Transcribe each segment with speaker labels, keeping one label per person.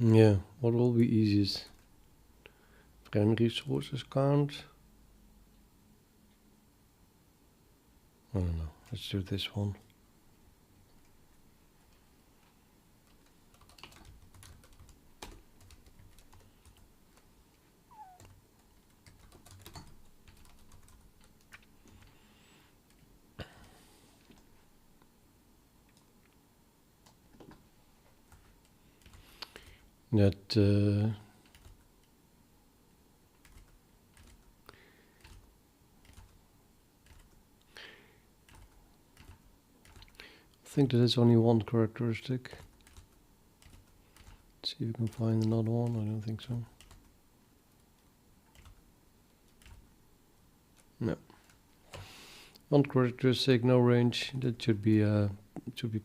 Speaker 1: Yeah, what will be easiest? Frame resources count. I don't know. Let's do this one. That I think that is only one characteristic. Let's see if we can find another one. I don't think so. No. One characteristic, no range. That should be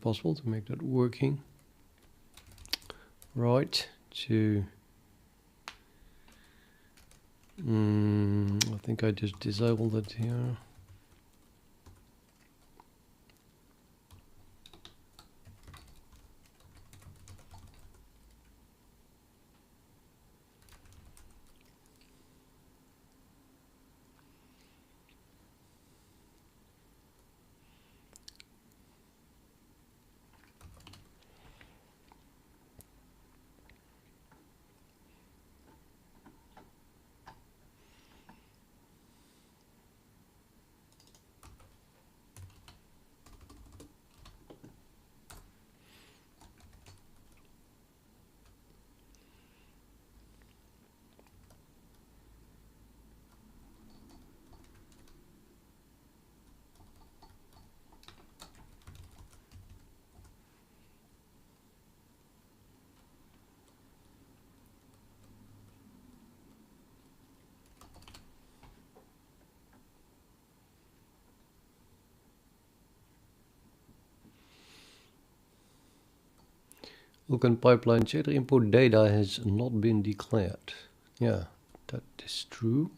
Speaker 1: possible to make that working. Right. To I think I just disabled it here. Vulkan pipeline shader input data has not been declared. Yeah, that is true.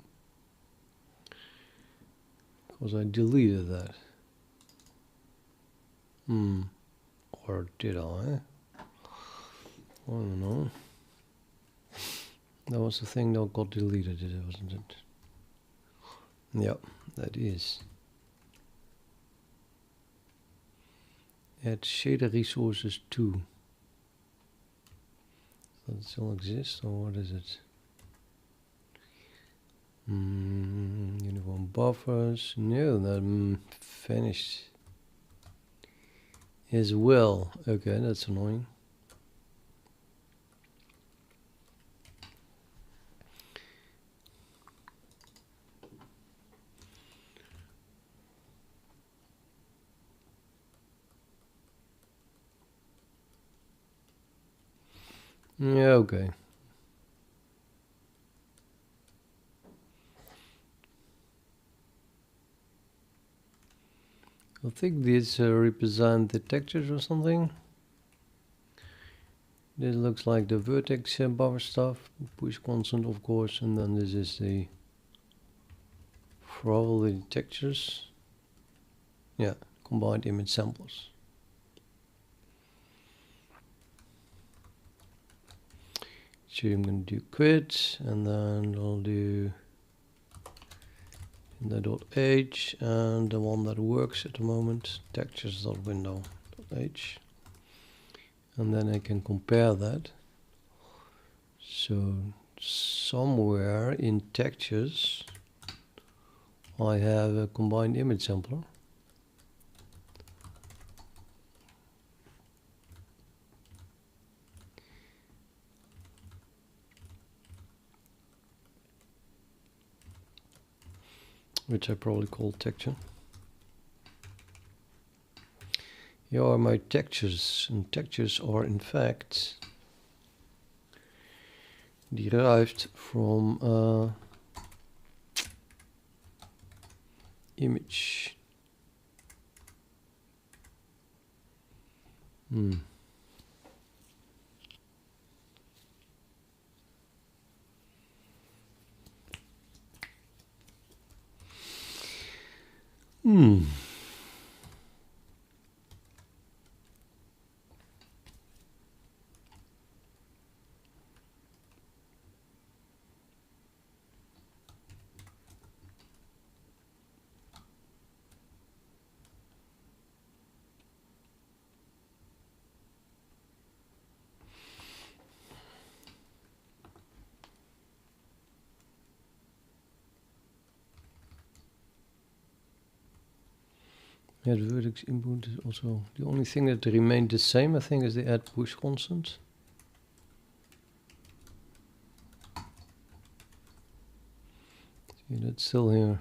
Speaker 1: Because I deleted that. Or did I? I don't know. That was the thing that got deleted, wasn't it? Yeah, that is. Add shader resources too. Does it still exist, or what is it? Uniform buffers. No, that vanished as well. Okay, that's annoying. Yeah, okay. I think these represent the textures or something. This looks like the vertex buffer stuff, push constant of course, and then this is the probably textures. Yeah, combined image samples. So I'm going to do quit, and then I'll do the .h, and the one that works at the moment, textures.window.h, and then I can compare that. So somewhere in textures I have a combined image sampler. Which I probably call texture. Here are my textures, and textures are in fact derived from image. Yeah, the vertex input is also the only thing that remained the same, I think, is the add push constant. See, that's still here.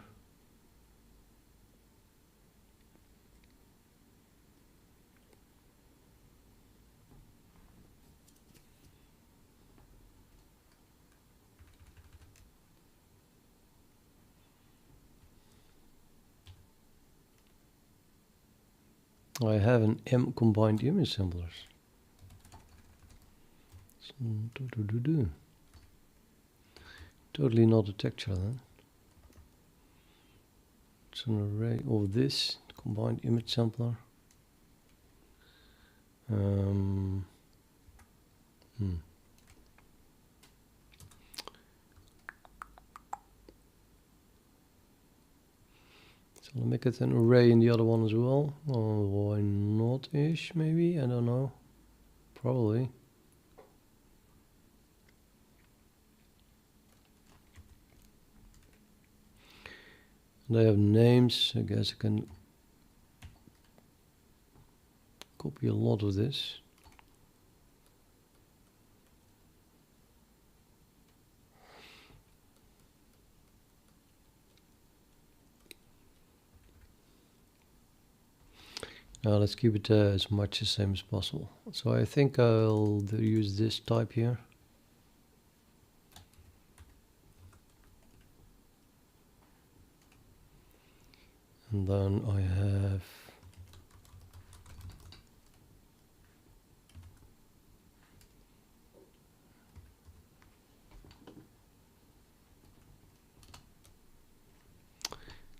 Speaker 1: I have an M combined image samplers. So, totally not a texture then. It's an array of this combined image sampler. So I'll make it an array in the other one as well. Why not-ish, maybe? I don't know. Probably. They have names. I guess I can copy a lot of this. Now let's keep it as much the same as possible. So I think I'll use this type here. And then I have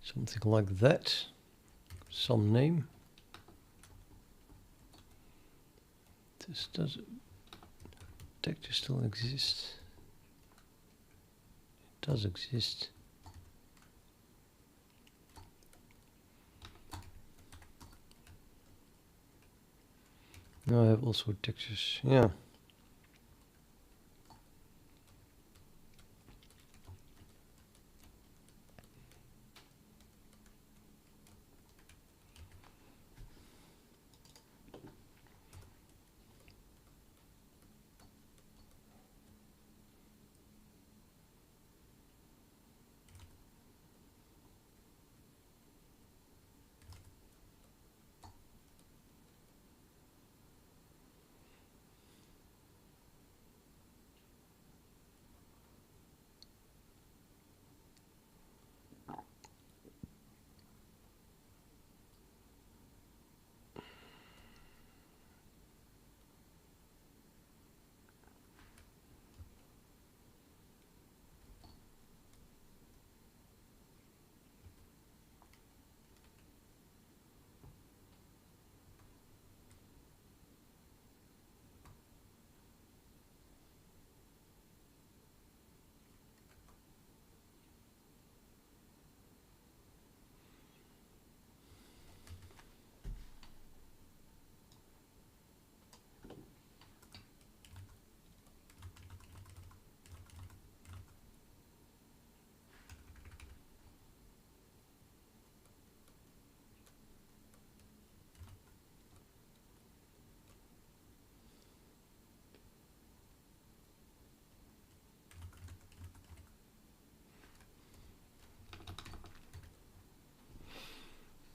Speaker 1: something like that, some name. Does texture still exist? It does exist. Now I have also textures, yeah.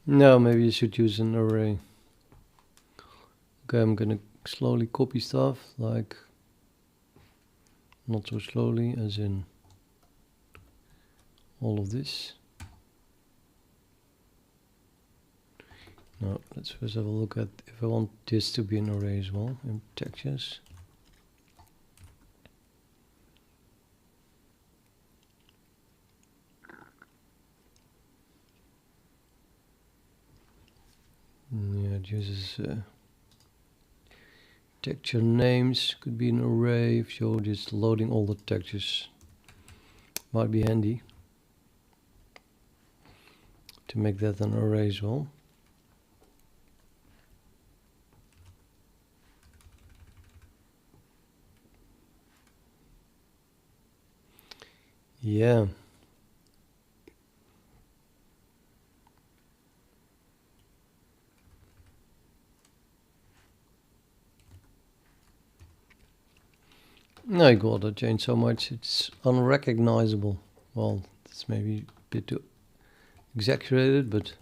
Speaker 1: No, maybe you should use an array. Okay, I'm gonna slowly copy stuff, like not so slowly, as in all of this. Now let's first have a look at if I want this to be an array as well in textures. Yeah, it uses texture names, could be an array if you're just loading all the textures. Might be handy to make that an array as well. Yeah. No, God, I changed so much, it's unrecognizable. Well, it's maybe a bit too exaggerated, but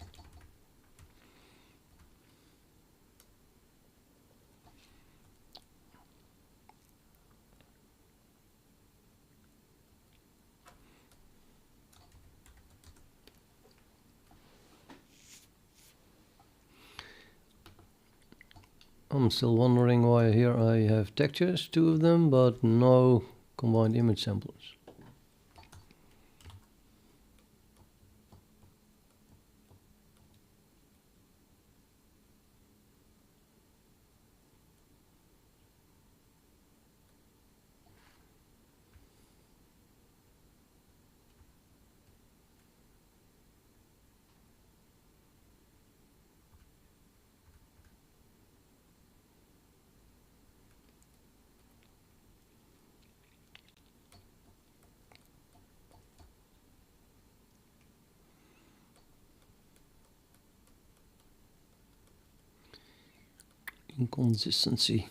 Speaker 1: I'm still wondering why here I have textures, 2 of them, but no combined image samplers. Inconsistency.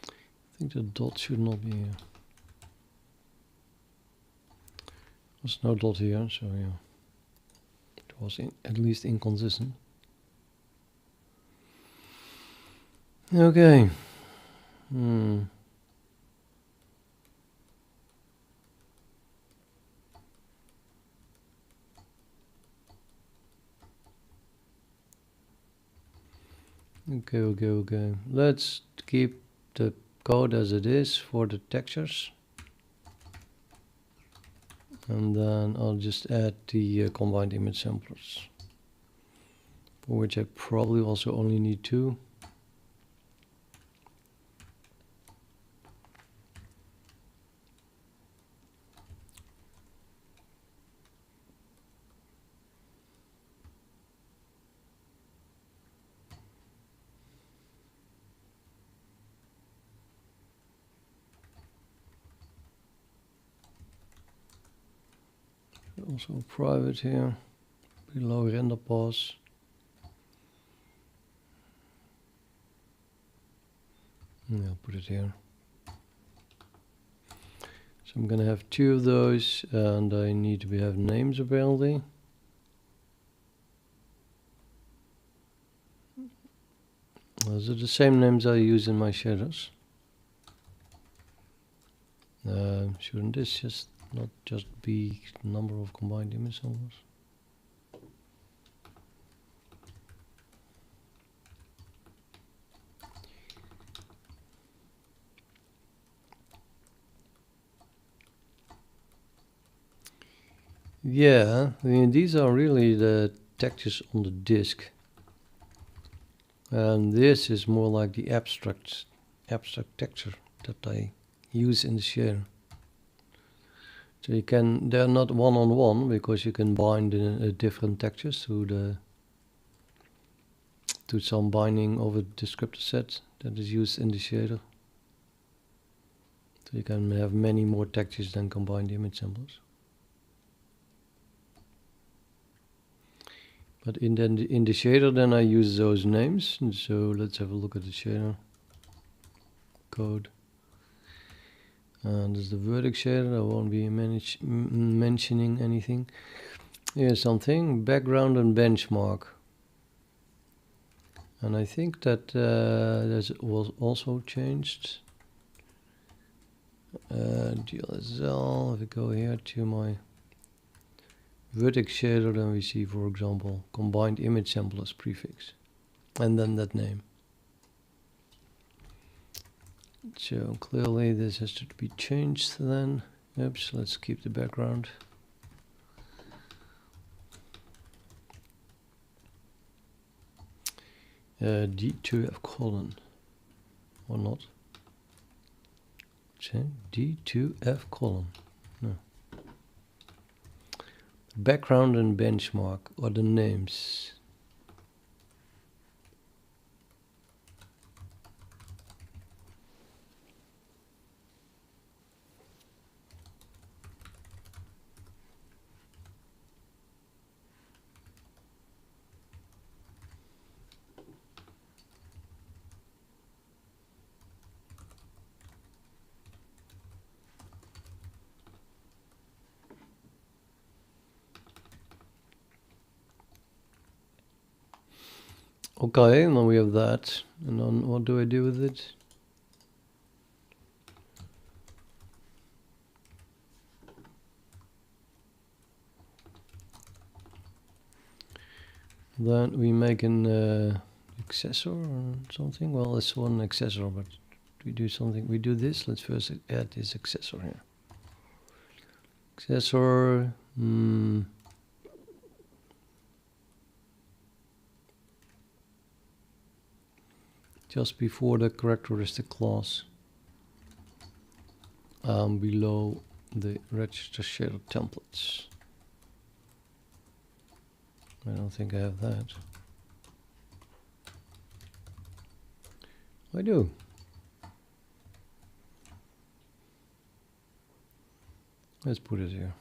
Speaker 1: I think the dot should not be here. There's no dot here, so yeah. It was at least inconsistent. Okay. Okay. Let's keep the code as it is for the textures. And then I'll just add the combined image samplers, for which I probably also only need 2. Also private here, below render pause. Yeah, I'll put it here. So I'm gonna have 2 of those, and I need to have names apparently. Those are the same names I use in my shaders. Shouldn't this just not just be number of combined image samples? Yeah, I mean, these are really the textures on the disk, and this is more like the abstract texture that I use in the shader. So you can, they're not one-on-one because you can bind different textures to some binding of a descriptor set that is used in the shader. So you can have many more textures than combined image samplers. But in the shader, then I use those names. And so let's have a look at the shader code. And this is the vertex shader. I won't be mentioning anything. Here's something: background and benchmark. And I think that that was also changed. GLSL. If we go here to my vertex shader, then we see, for example, combined image samplers prefix, and then that name. So clearly this has to be changed then. Oops, let's keep the background. D2F colon, or not? D2F colon. No. background and benchmark are the names. Okay, and then we have that. And then what do I do with it? Then we make an accessor or something. Well, it's one accessor, but we do something. We do this. Let's first add this accessor here. Accessor. Just before the characteristic class. Below the register shader templates. I don't think I have that. I do. Let's put it here.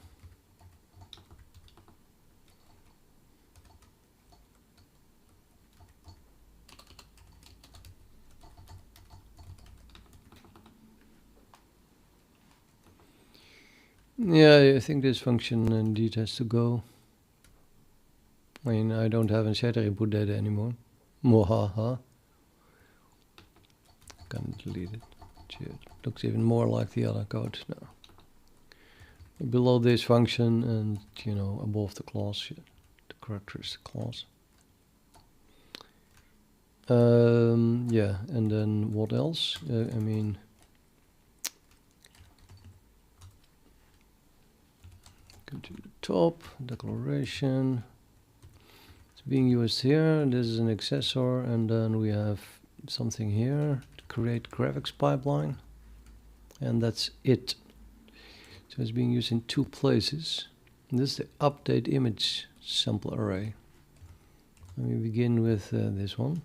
Speaker 1: Yeah, I think this function indeed has to go. I mean, I don't have a shader input data anymore. Mohaha. Can delete it. It looks even more like the other code now. Below this function and, you know, above the class, the characteristic class. Yeah, and then what else? I mean, go to the top, declaration. It's being used here. This is an accessor, and then we have something here to create graphics pipeline, and that's it. So it's being used in two places. And this is the update image sample array. Let me begin with this one.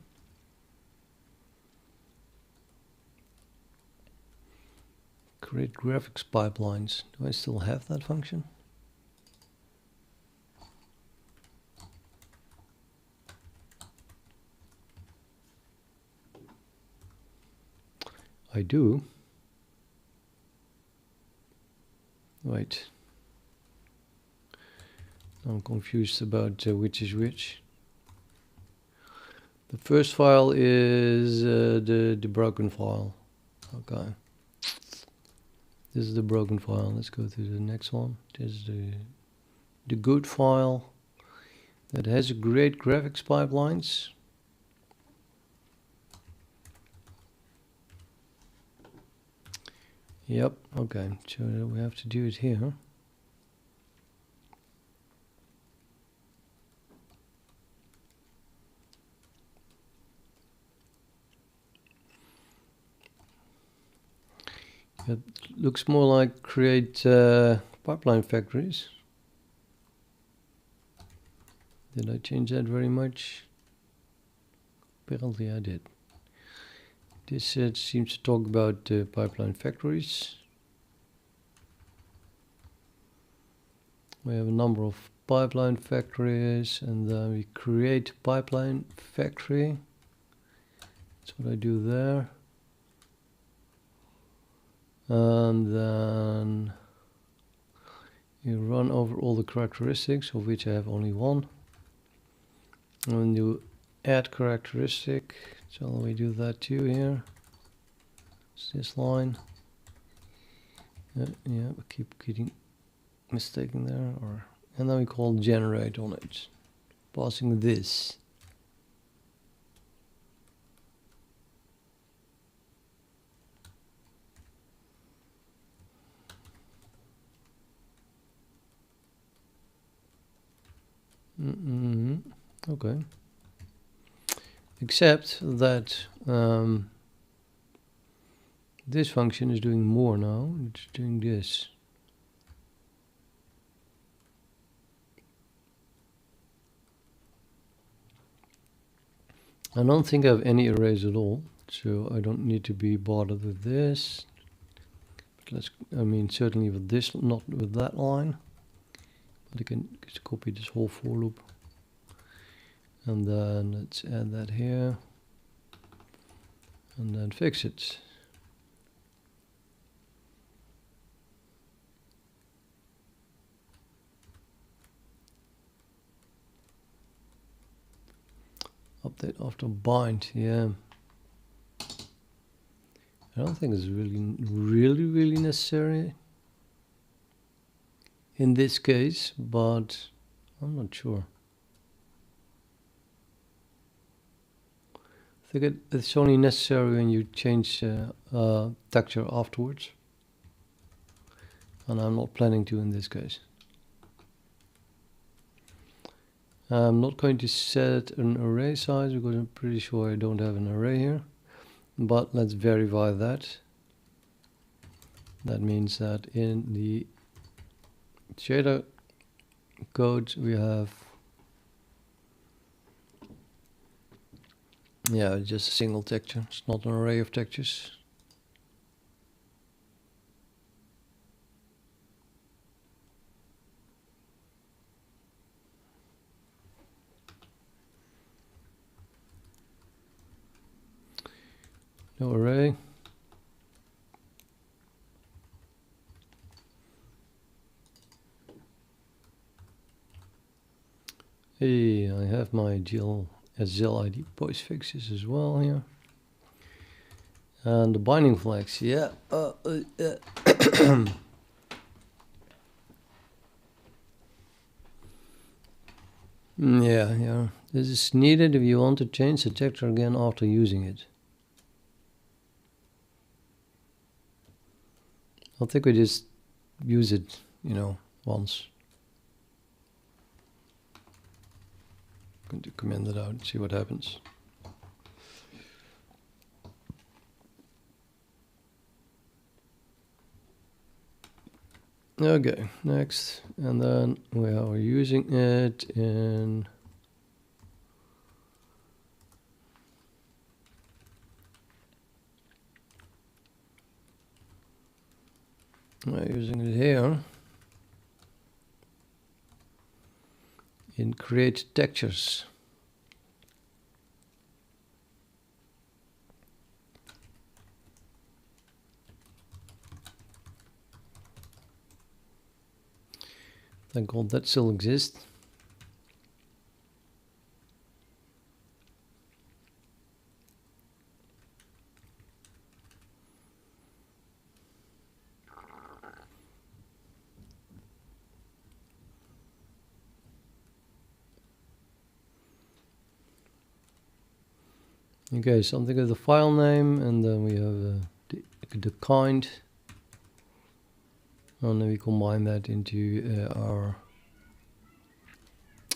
Speaker 1: Create graphics pipelines. Do I still have that function? I do. Wait. I'm confused about which is which. The first file is the broken file. Okay. This is the broken file. Let's go to the next one. This is the good file that has great graphics pipelines. Yep, okay, so we have to do it here. It looks more like create pipeline factories. Did I change that very much? Apparently I did. This seems to talk about pipeline factories. We have a number of pipeline factories, and then we create pipeline factory. That's what I do there. And then you run over all the characteristics, of which I have only one. And you add characteristic. So we do that too here. It's this line. Yeah, we keep getting mistaken there. And then we call generate on it, passing this. Okay. Except that this function is doing more now. It's doing this. I don't think I have any arrays at all, so I don't need to be bothered with this. But I mean, certainly with this, not with that line. But I can just copy this whole for loop. And then let's add that here. And then fix it. Update after bind, yeah. I don't think it's really necessary in this case, but I'm not sure. I think it's only necessary when you change texture afterwards. And I'm not planning to in this case. I'm not going to set an array size because I'm pretty sure I don't have an array here. But let's verify that. That means that in the shader code we have, yeah, just a single texture. It's not an array of textures. No array. Hey, I have my GL ID post fixes as well here. And the binding flags, yeah. Yeah. This is needed if you want to change the texture again after using it. I think we just use it, once. I'm going to comment it out and see what happens. Okay, next. And then we are using it in using it here in create textures. Thank God that still exists. Okay, something of the file name, and then we have the kind, and then we combine that into our.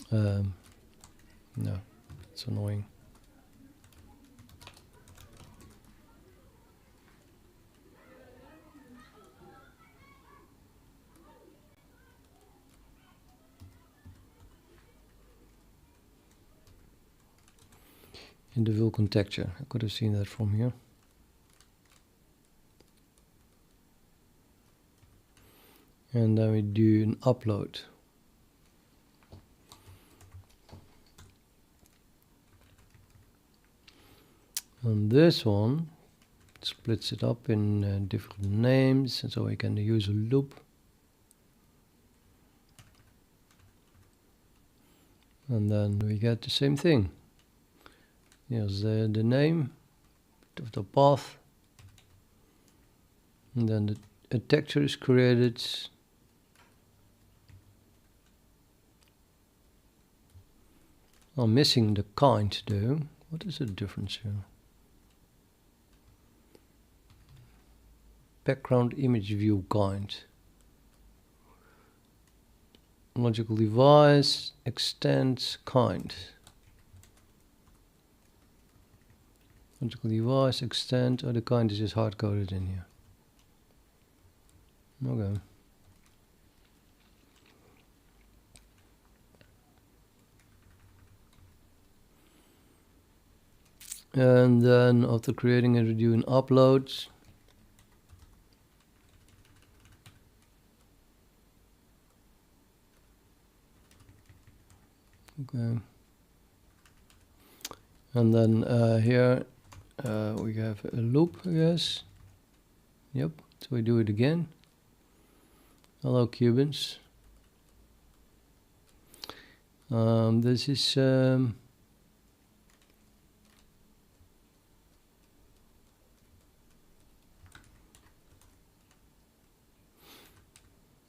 Speaker 1: No, it's annoying. In the vulkan texture, I could have seen that from here. And then we do an upload. And this one splits it up in different names, and so we can use a loop. And then we get the same thing. Here's the name of the path. And then a texture is created. I'm missing the kind though. What is the difference here? Background image view kind. Logical device, extend kind. Logical device, extend, the kind is just hard coded in here. Okay. And then after creating it, we do an upload. Okay. And then here we have a loop, I guess. Yep, so we do it again. Hello Cubans. This is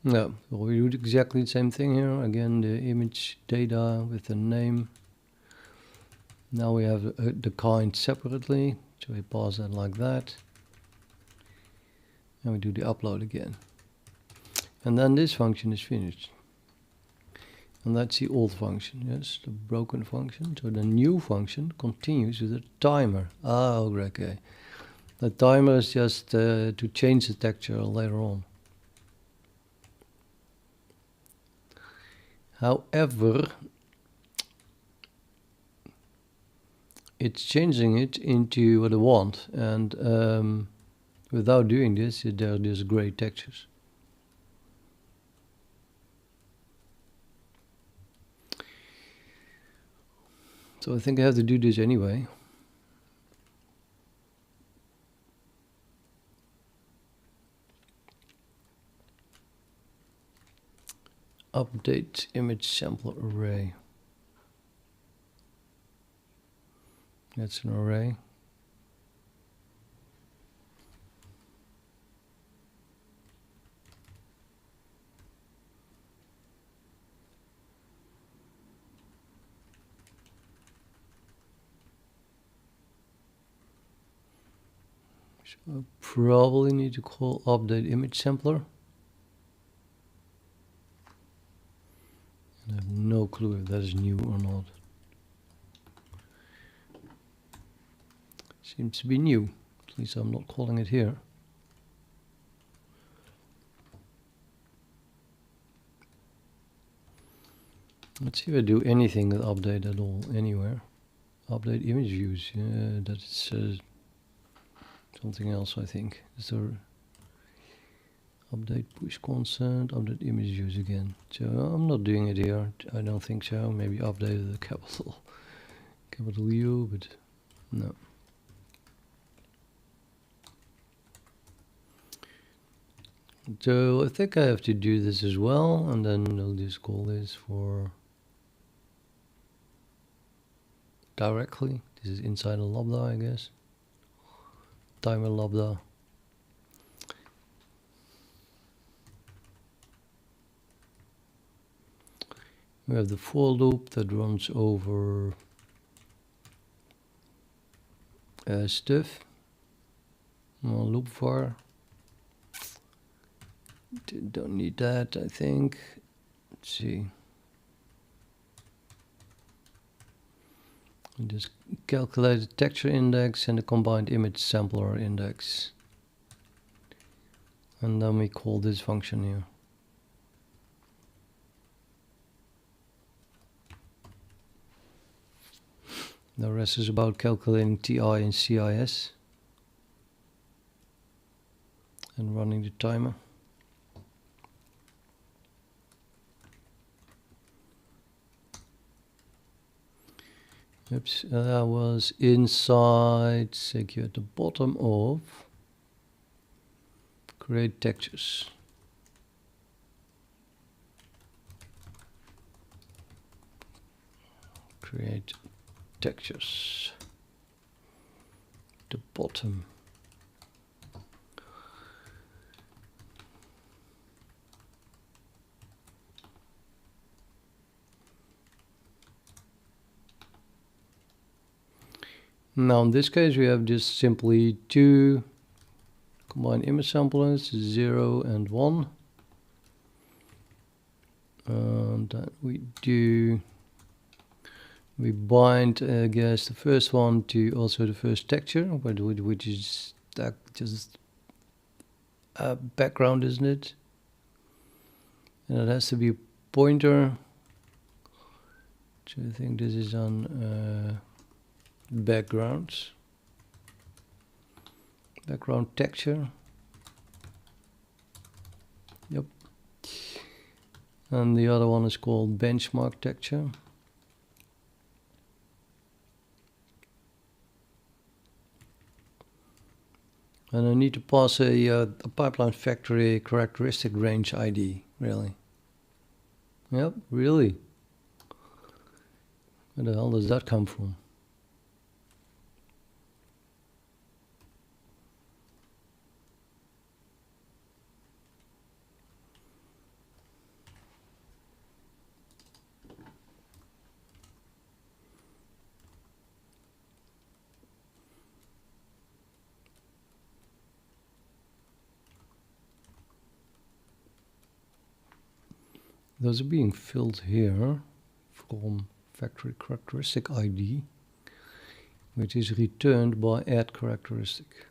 Speaker 1: no, so we do exactly the same thing here. Again, the image data with the name. Now we have the kind separately, so we pass that like that. And we do the upload again. And then this function is finished. And that's the old function, yes, the broken function. So the new function continues with a timer. Ah, okay. The timer is just to change the texture later on. However, it's changing it into what I want, and without doing this, there are these gray textures. So I think I have to do this anyway. Update image sampler array. That's an array. So I probably need to call update image sampler. And I have no clue if that is new or not. Seems to be new. At least I'm not calling it here. Let's see if I do anything with update at all anywhere. Update image views. Yeah, that's something else, I think. So update push constant, update image views again. So I'm not doing it here. I don't think so. Maybe update the capital U, but no. So I think I have to do this as well, and then I'll just call this for directly. This is inside a lambda, I guess. Timer lambda. We have the for loop that runs over stuff. Loop var. Don't need that, I think. Let's see. We just calculate the texture index and the combined image sampler index. And then we call this function here. The rest is about calculating TI and CIS and running the timer. Oops, that was inside, secure at the bottom of create textures. Create textures. The bottom. Now in this case we have just simply two combined image samplers, 0 and 1. And then we bind, I guess, the first one to also the first texture, which is that just a background, isn't it? And it has to be a pointer. So I think this is on backgrounds. background texture. Yep. And the other one is called benchmark texture. And I need to pass a pipeline factory characteristic range ID, really. Yep, really. Where the hell does that come from? Those are being filled here from factory characteristic ID, which is returned by add characteristic.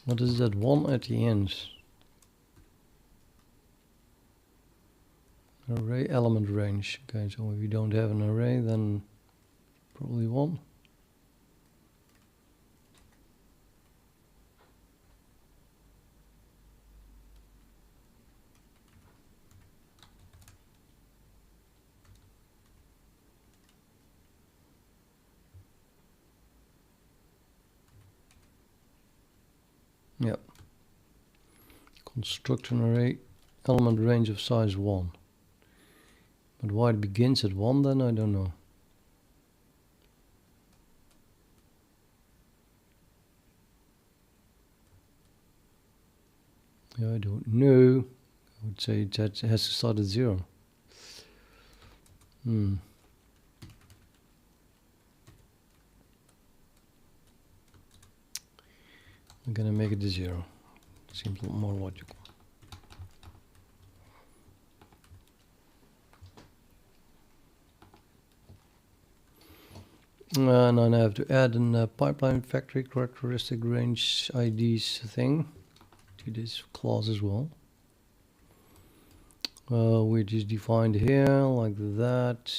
Speaker 1: What is that one at the end? Array element range. Okay, so if you don't have an array, then probably one. Yep. Construct an array element range of size 1. But why it begins at 1 then, I don't know. Yeah, I don't know. I would say that it has to start at 0. I'm gonna make it a 0. Seems more logical. And then I have to add a pipeline factory characteristic range IDs thing to this class as well, which is defined here like that.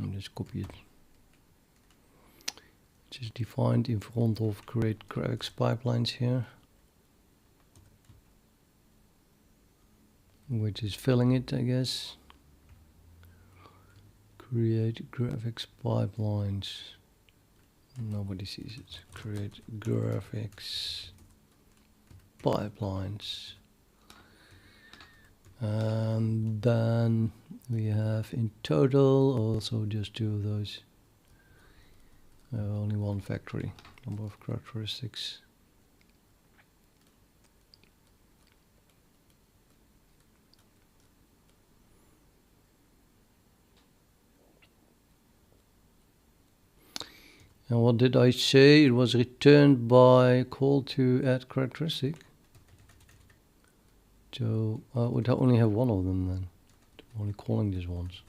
Speaker 1: I'll just copy it. Which is defined in front of create graphics pipelines here, which is filling it, I guess. Create graphics pipelines. Nobody sees it. Create graphics pipelines. And then we have in total also just 2 of those. Only one factory. Number of characteristics. And what did I say? It was returned by call to add characteristic. So I would only have one of them then. I'm only calling this once.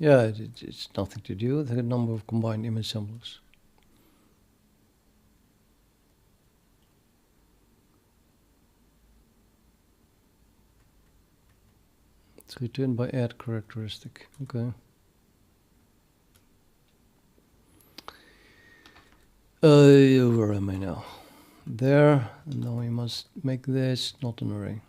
Speaker 1: Yeah, it's nothing to do with the number of combined image samplers. It's returned by add characteristic. Okay. Where am I now? There. And now we must make this not an array.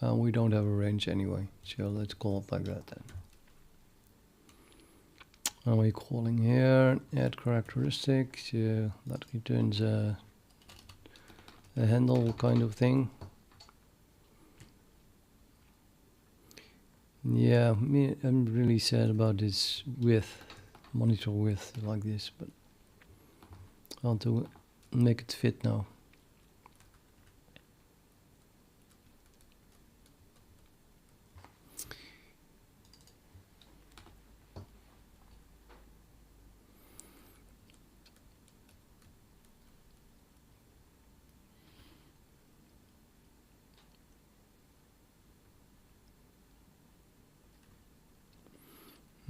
Speaker 1: and we don't have a range anyway, so let's call it like that then. And we're calling here add characteristic, so that returns a handle kind of thing. Yeah, I'm really sad about this width, monitor width like this, but I want to make it fit now.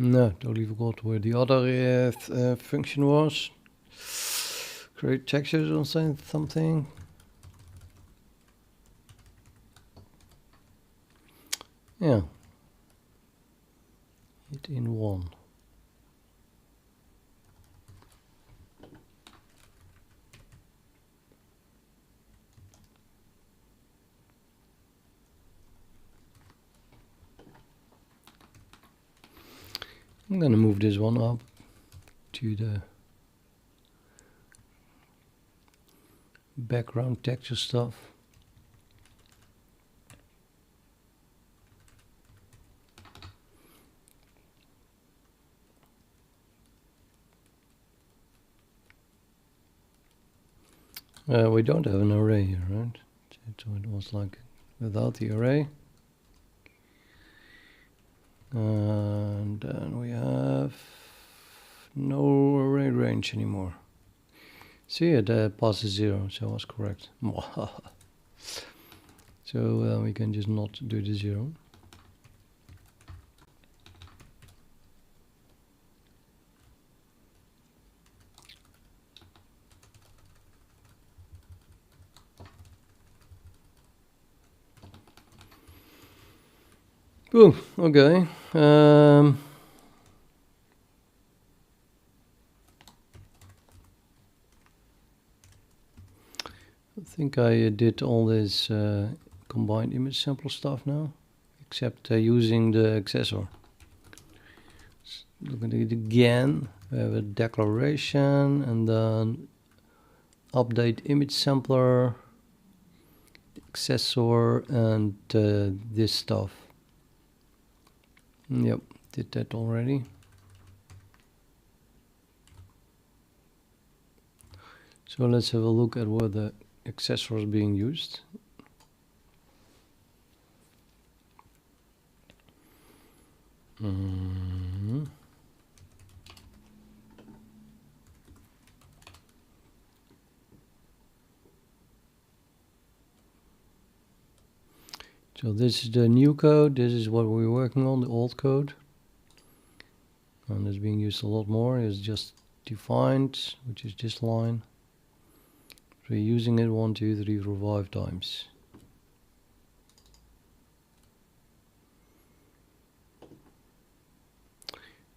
Speaker 1: No, totally forgot where the other function was. Create textures or something. Yeah. Hit in one. I'm gonna move this one up to the background texture stuff. We don't have an array here, right? So it was like without the array. And then we have no array range anymore. See, it passes 0, so I was correct. So we can just not do the 0. Boom, okay. I think I did all this combined image sampler stuff now, except using the accessor. Look at it again. We have a declaration and then update image sampler, accessor, and this stuff. Yep, did that already. So let's have a look at where the accessor is being used. So this is the new code, this is what we're working on, the old code. And it's being used a lot more, it's just defined, which is this line. So we're using it 1, 2, 3, 4, 5 times.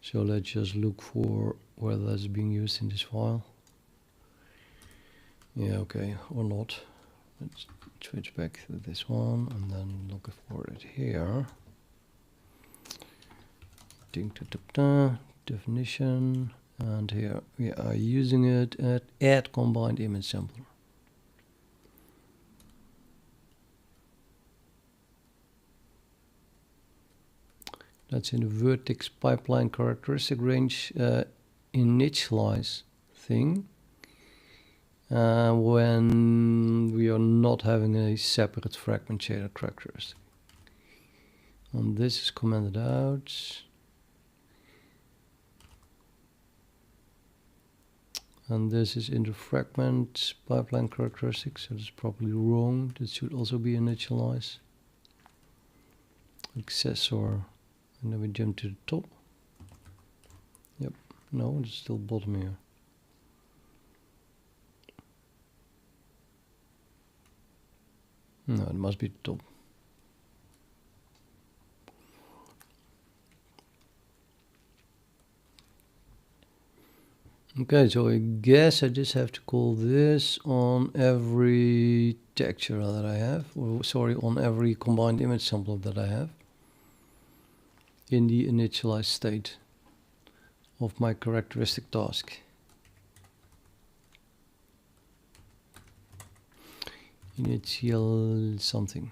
Speaker 1: So let's just look for whether that's being used in this file. Yeah, okay, or not. Let's switch back to this one and then look for it here. Definition, and here we are using it at add combined image sampler. That's in the vertex pipeline characteristic range initialize thing. When we are not having a separate fragment shader characteristic. And this is commented out. And this is in the fragment pipeline characteristic, so that's probably wrong. That should also be initialize. Accessor, and then we jump to the top. Yep, no, it's still bottom here. No, it must be top. Okay, so I guess I just have to call this on every texture that I have, or sorry, on every combined image sampler that I have in the initialized state of my characteristic task. Initial something.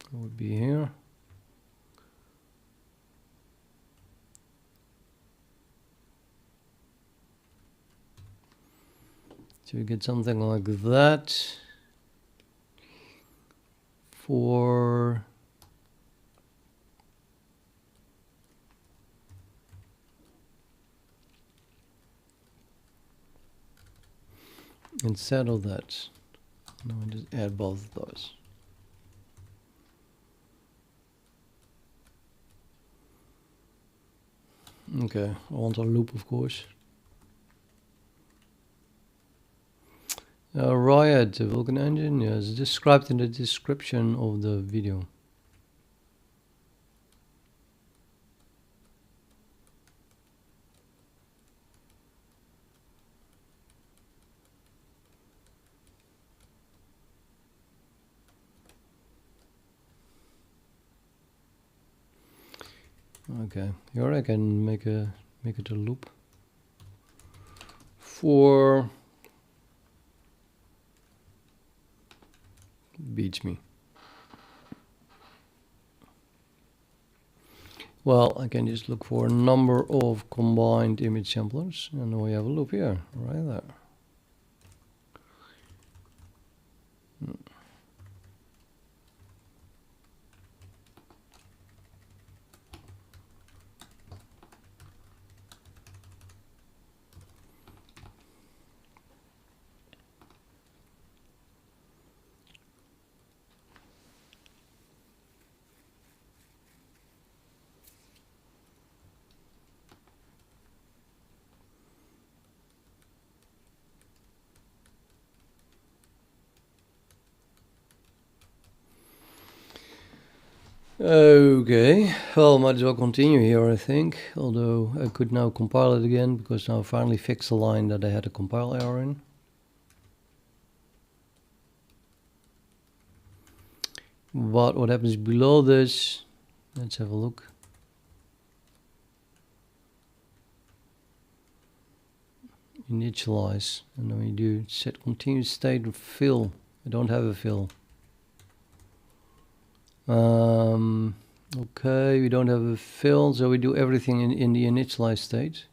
Speaker 1: It would be here. So you get something like that for instead of that. Now I just add both of those. Okay, I want a loop, of course. Riot, the Vulkan engine, yes, described in the description of the video. Okay, here I can make it a loop for beats me. Well, I can just look for a number of combined image samplers, and then we have a loop here, right there. Okay, well, might as well continue here, I think, although I could now compile it again, because now I finally fixed the line that I had a compile error in. But what happens below this, let's have a look. Initialize, and then we do set continuous state of fill. I don't have a fill. Okay, we don't have a fill, so we do everything in the initialized state.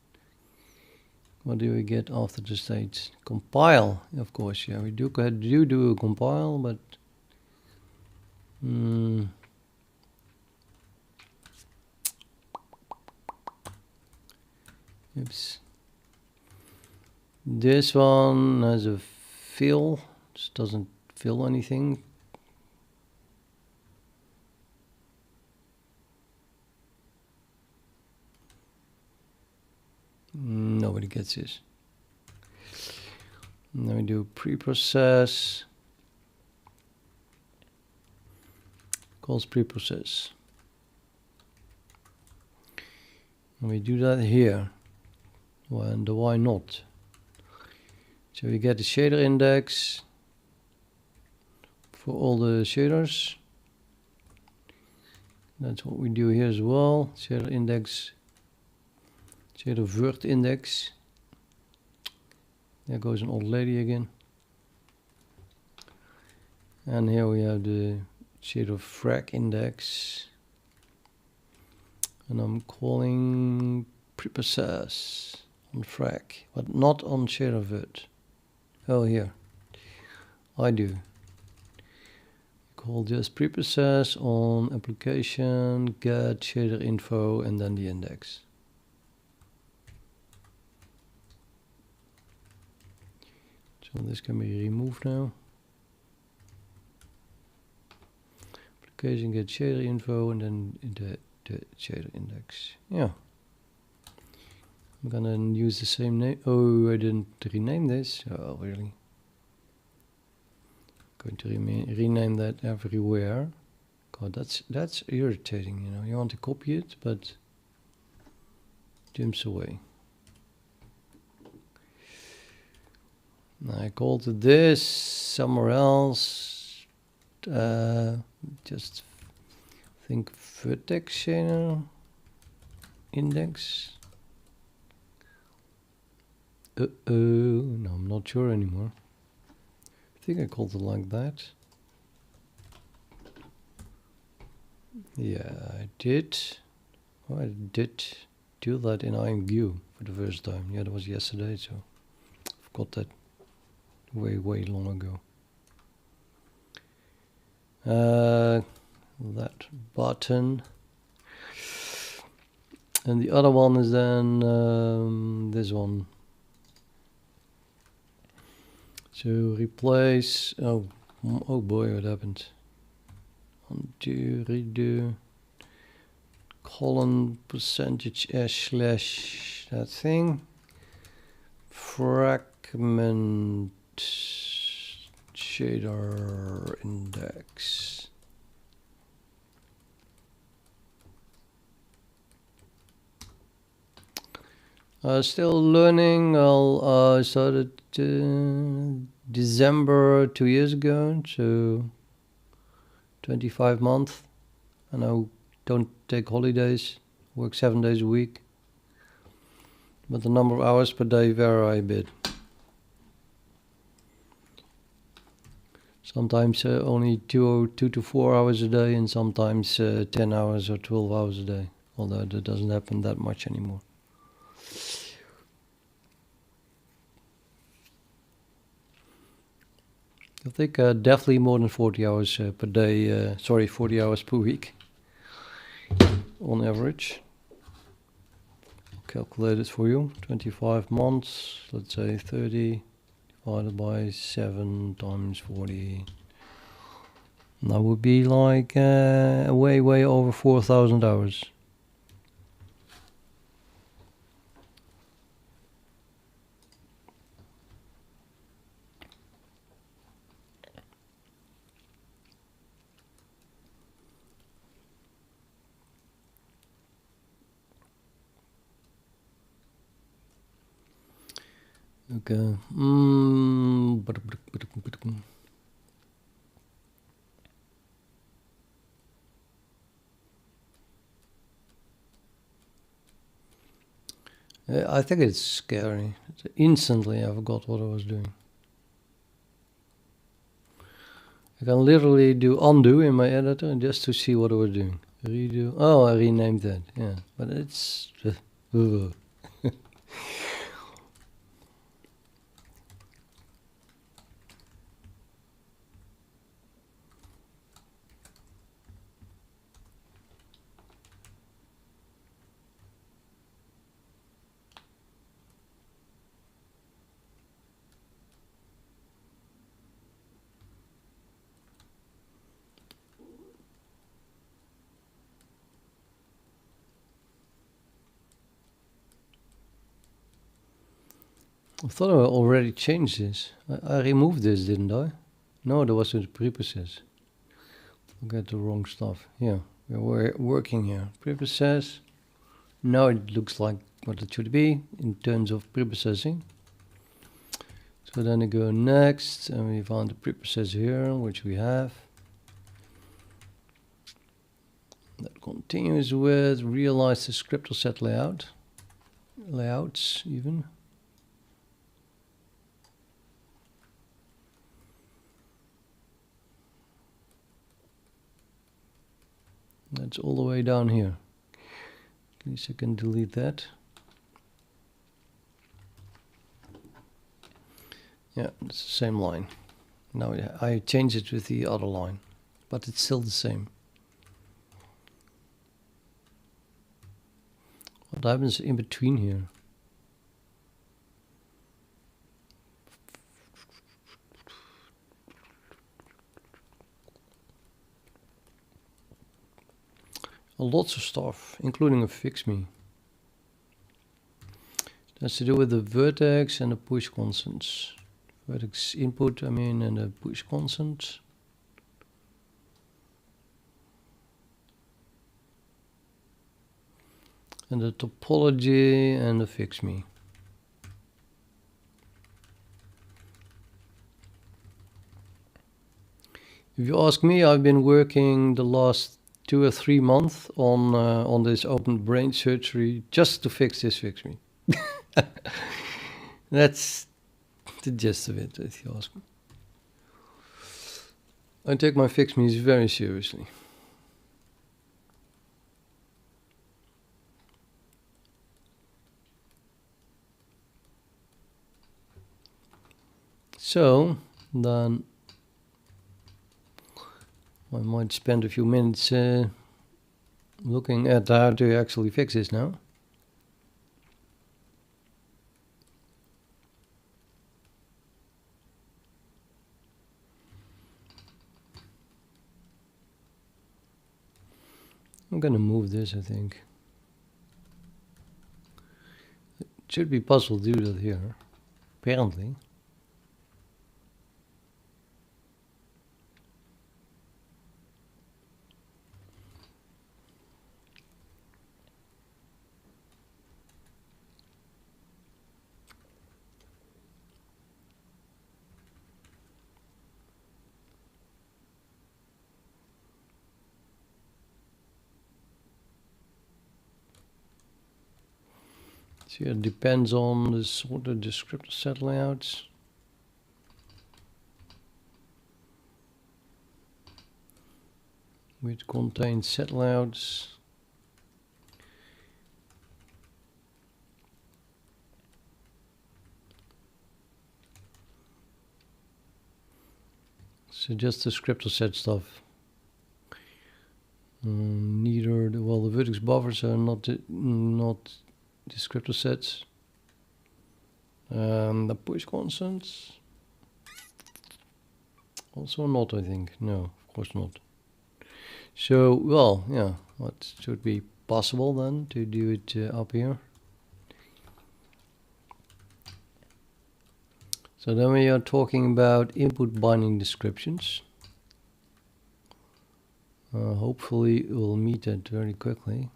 Speaker 1: What do we get after the state? Compile, of course. Yeah, we do a compile, but oops. This one has a fill, just doesn't fill anything. Nobody gets this. And then we do preprocess. Calls preprocess. And we do that here. And why not? So we get the shader index for all the shaders. That's what we do here as well. Shader index. Shader vert index. There goes an old lady again. And here we have the shader frac index. And I'm calling preprocess on frac, but not on shader vert. Oh, here. I do. Call just preprocess on application, get shader info, and then the index. So this can be removed now. Application, get shader info, and then the shader index. Yeah. I'm gonna use the same name. Oh, I didn't rename this. Oh, really? Going to rename that everywhere. God, that's irritating. You know, you want to copy it, but jumps away. I called this somewhere else. Just think vertex shader index. No, I'm not sure anymore. I think I called it like that. Yeah, I did. Oh, I did do that in IMView for the first time. Yeah, that was yesterday, so I've got that way long ago. That button. And the other one is then this one. So replace, oh boy, what happened? Undo, redo, colon percentage s slash that thing, fragment shader index. Still learning. I started December 2 years ago, so 25 months. And I don't take holidays, work 7 days a week. But the number of hours per day vary a bit. Sometimes only 2 to 4 hours a day, and sometimes 10 hours or 12 hours a day. Although that doesn't happen that much anymore. I think definitely more than 40 hours per day, 40 hours per week on average. I'll calculate it for you. 25 months, let's say 30 divided by 7 times 40. And that would be like way over 4,000 hours. Okay. I think it's scary. Instantly I forgot what I was doing. I can literally do undo in my editor just to see what I was doing. Redo. Oh, I renamed that. Yeah, but it's... I thought I already changed this. I removed this, didn't I? No, that was in the preprocess. I got the wrong stuff. Yeah, we're working here. Preprocess. Now it looks like what it should be in terms of preprocessing. So then I go next, and we found the preprocessor here, which we have. That continues with realize descriptor set layouts even. That's all the way down here. At least I can delete that. Yeah, it's the same line. Now I change it with the other line, but it's still the same. What happens in between here? Lots of stuff, including a fix me. That's to do with the vertex and the push constants. Vertex input, and the push constant. And the topology and the fix me. If you ask me, I've been working the last 2 or 3 months on this open brain surgery just to fix this fix me. That's the gist of it, if you ask me. I take my fix me's very seriously. So then I might spend a few minutes looking at how to actually fix this now. I'm gonna move this, I think. It should be possible to do that here, apparently. So it depends on the sort of descriptor set layouts. Which contains set layouts. So just the descriptor set stuff. Neither the vertex buffers are not descriptor sets. The push constants also not, I think. No, of course not. So, well, yeah, what should be possible then to do it up here? So then we are talking about input binding descriptions. Hopefully we'll meet that very quickly.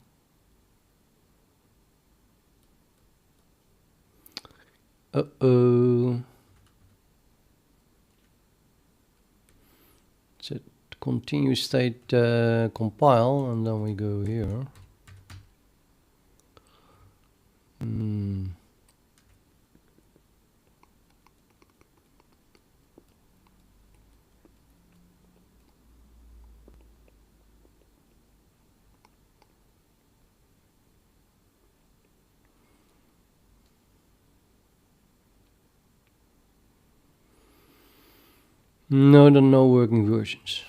Speaker 1: Uh-oh. Set continue state compile, and then we go here. No, there are no working versions.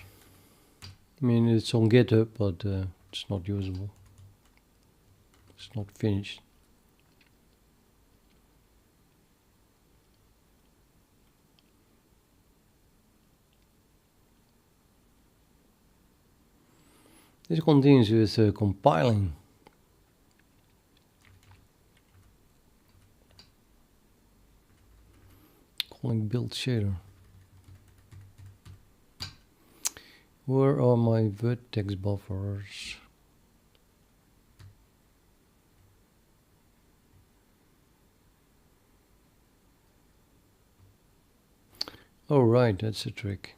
Speaker 1: I mean, it's on GitHub, but it's not usable. It's not finished. This continues with compiling. Calling build shader. Where are my vertex buffers? Oh right, that's a trick.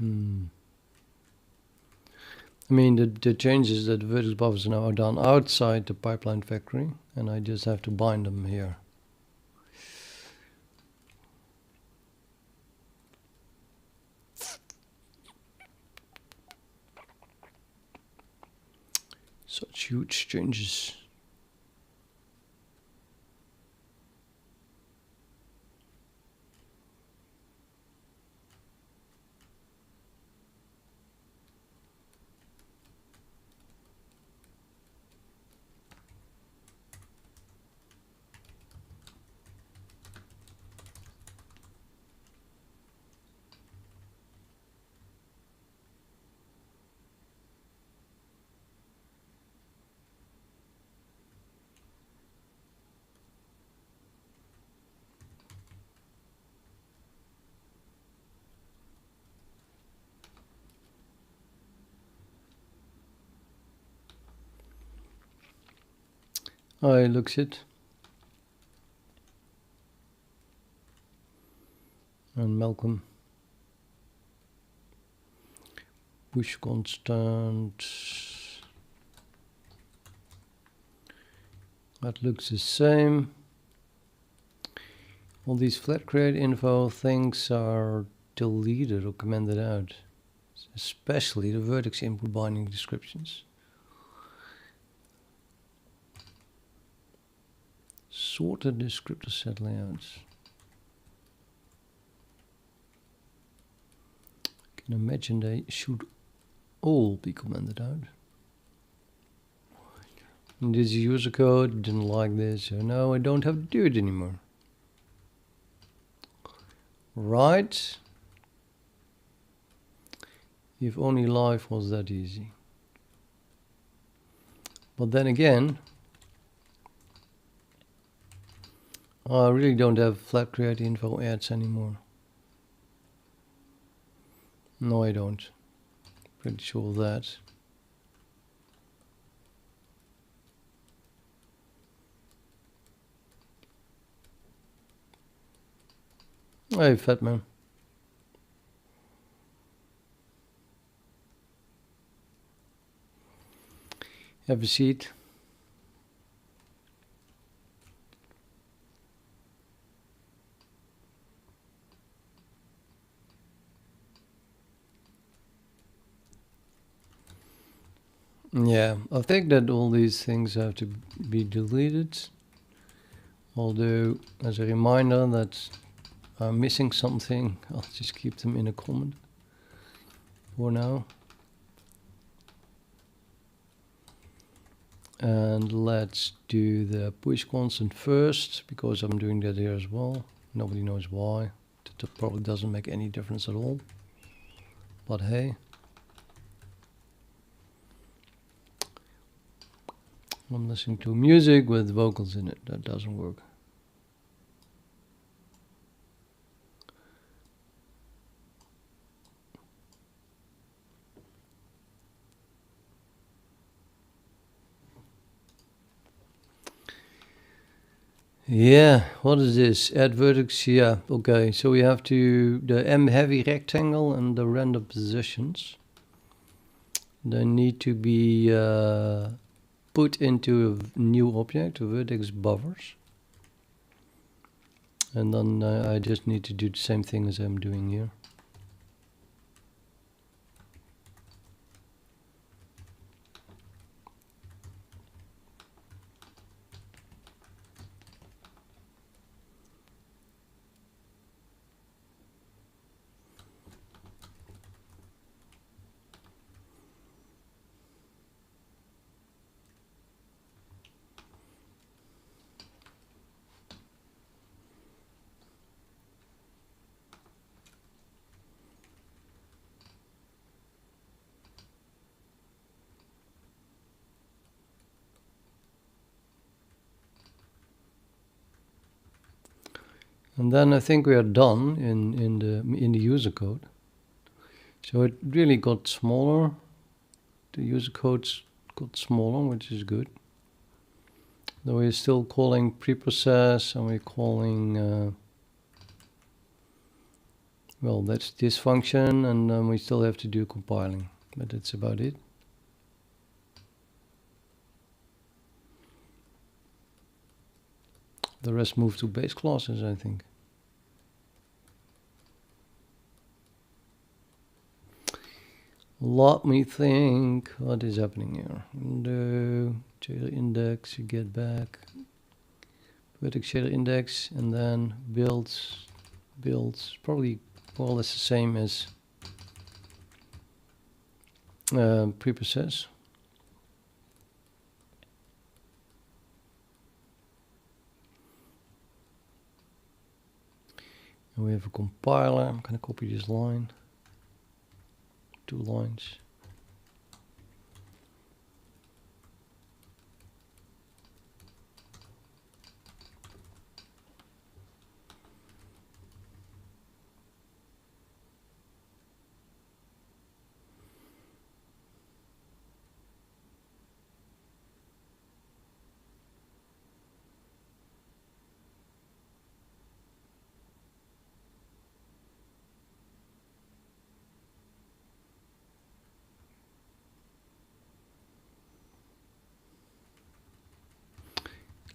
Speaker 1: I mean, the changes that the vertex buffers now are done outside the pipeline factory, and I just have to bind them here. Such huge changes. Oh, it looks it. and Malcolm. Push constant. That looks the same. All these flat create info things are deleted or commented out, especially the vertex input binding descriptions. Sorted descriptor set layouts. I can imagine they should all be commented out. And this user code didn't like this, so now I don't have to do it anymore. Right? If only life was that easy. But then again, I really don't have flat create info ads anymore. No, I don't. Pretty sure of that. Hey, fat man. Have a seat. Yeah, I think that all these things have to be deleted. Although, as a reminder that I'm missing something, I'll just keep them in a comment for now. And let's do the push constant first, because I'm doing that here as well. Nobody knows why. That probably doesn't make any difference at all. But hey. I'm listening to music with vocals in it. That doesn't work. Yeah, what is this? Add vertex, yeah, okay. So we have to, the M heavy rectangle and the random positions. They need to be put into a new object, a vertex buffers. And then I just need to do the same thing as I'm doing here. And then I think we are done in the user code. So it really got smaller. The user codes got smaller, which is good. Though we're still calling preprocess, and we're calling well, that's this function, and then we still have to do compiling, but that's about it. The rest move to base classes, I think. Let me think what is happening here. Window, shader index, you get back. Vertex shader index, and then builds, probably more or less the same as preprocess. And we have a compiler. I'm going to copy this line. 2 lines.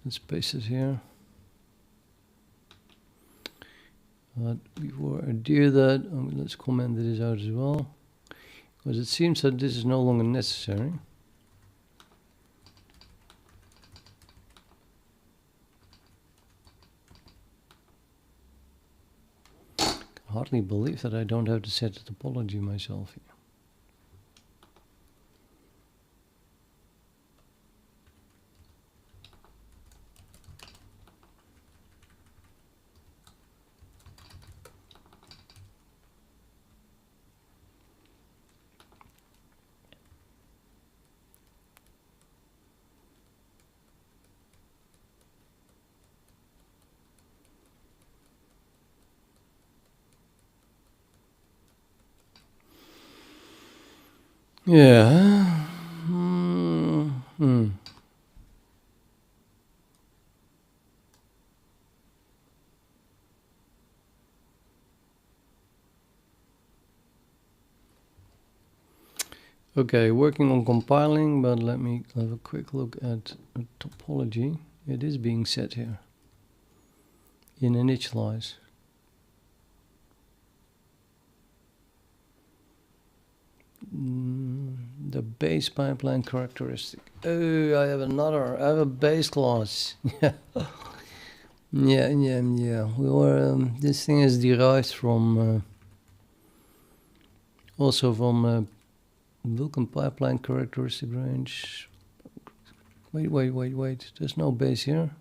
Speaker 1: Let's paste it here. But before I do that, let's comment this out as well, because it seems that this is no longer necessary. I hardly believe that I don't have to set the topology myself here. Yeah. Okay, working on compiling, but let me have a quick look at a topology. It is being set here in initialize. The base pipeline characteristic. Oh, I have a base class. Yeah. We were, this thing is derived from, also from vulkan pipeline characteristic range. Wait. There's no base here.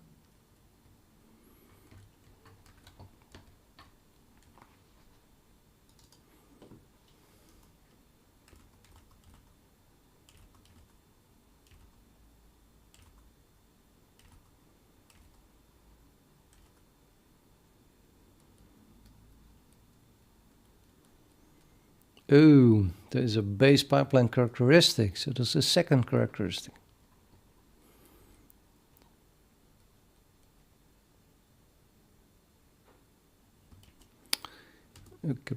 Speaker 1: Oh, there's a base pipeline characteristic, so there's a second characteristic. Okay.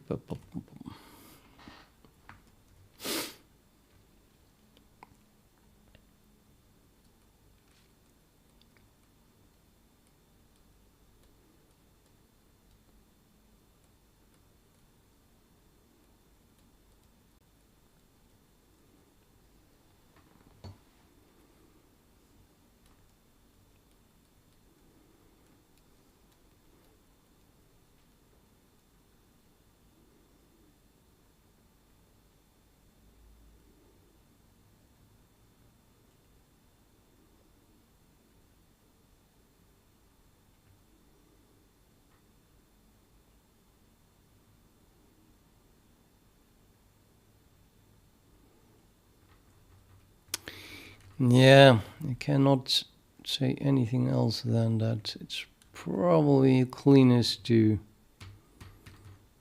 Speaker 1: Yeah, I cannot say anything else than that. It's probably cleanest to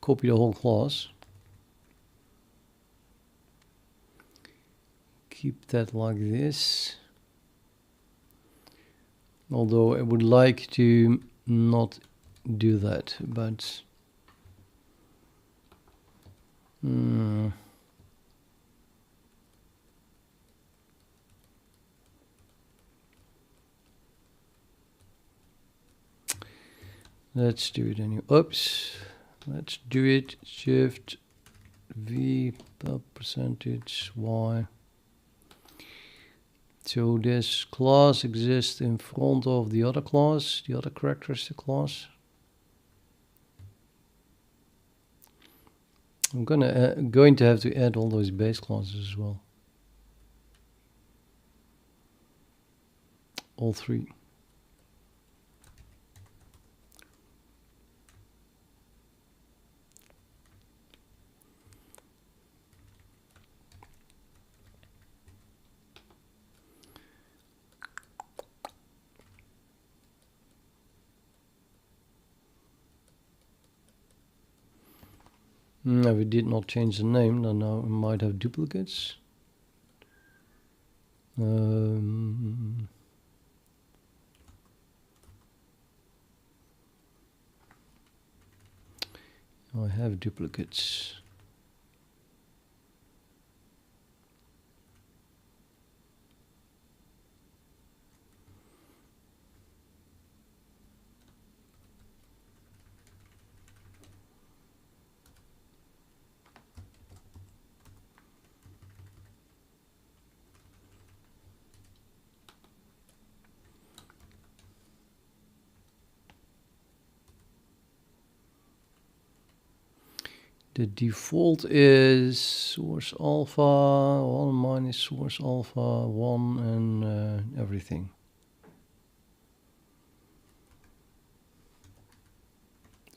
Speaker 1: copy the whole class. Keep that like this. Although I would like to not do that, but let's do it anyway. Oops. Let's do it. Shift V percentage Y. So this class exists in front of the other class, the other characteristic class. I'm going to have to add all those base classes as well. All three. No, we did not change the name, then now we might have duplicates. I have duplicates. The default is source alpha 1 minus source alpha 1 and everything.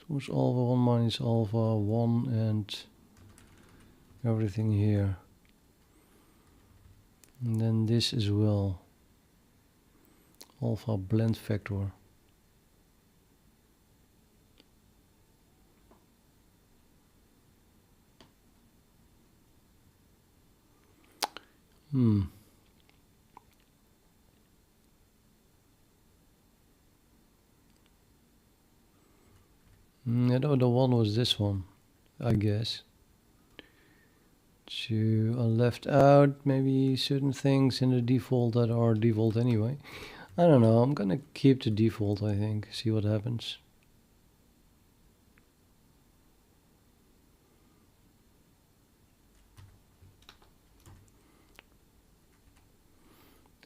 Speaker 1: Source alpha 1 minus alpha 1 and everything here. And then this as well. Alpha blend factor. The other one was this one, I guess. So I left out maybe certain things in the default that are default anyway. I don't know, I'm gonna keep the default, I think, see what happens.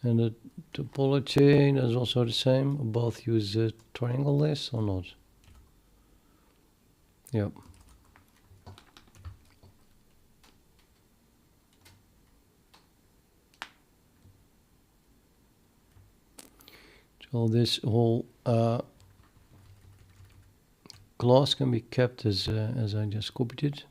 Speaker 1: And the topology is also the same. Both use the triangle list or not? Yep. So this whole class can be kept as I just copied it.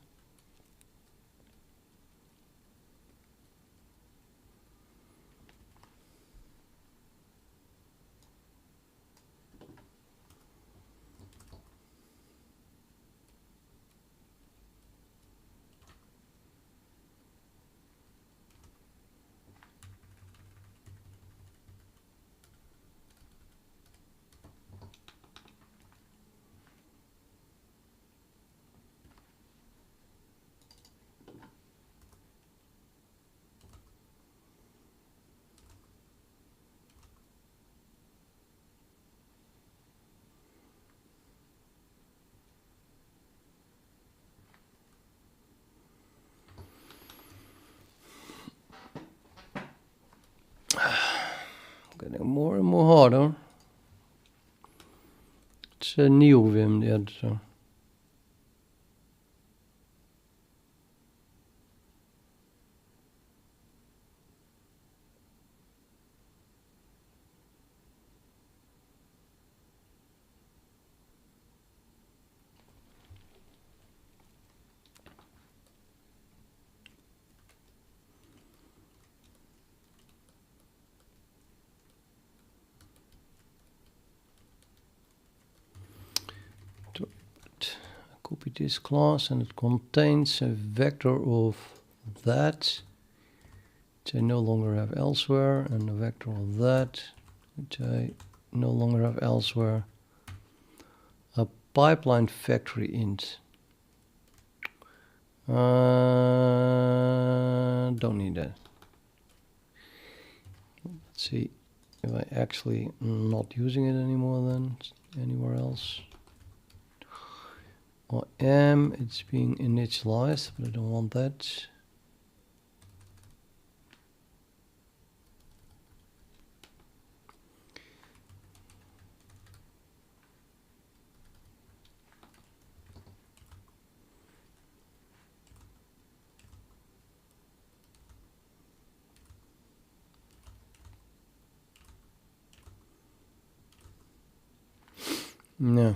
Speaker 1: Getting more and more harder. It's a new Vim, the editor. Copy this class and it contains a vector of that, which I no longer have elsewhere, and a vector of that, which I no longer have elsewhere. A pipeline factory int. Don't need that. Let's see if I actually not using it anymore then anywhere else. I am, it's being initialized, but I don't want that. No.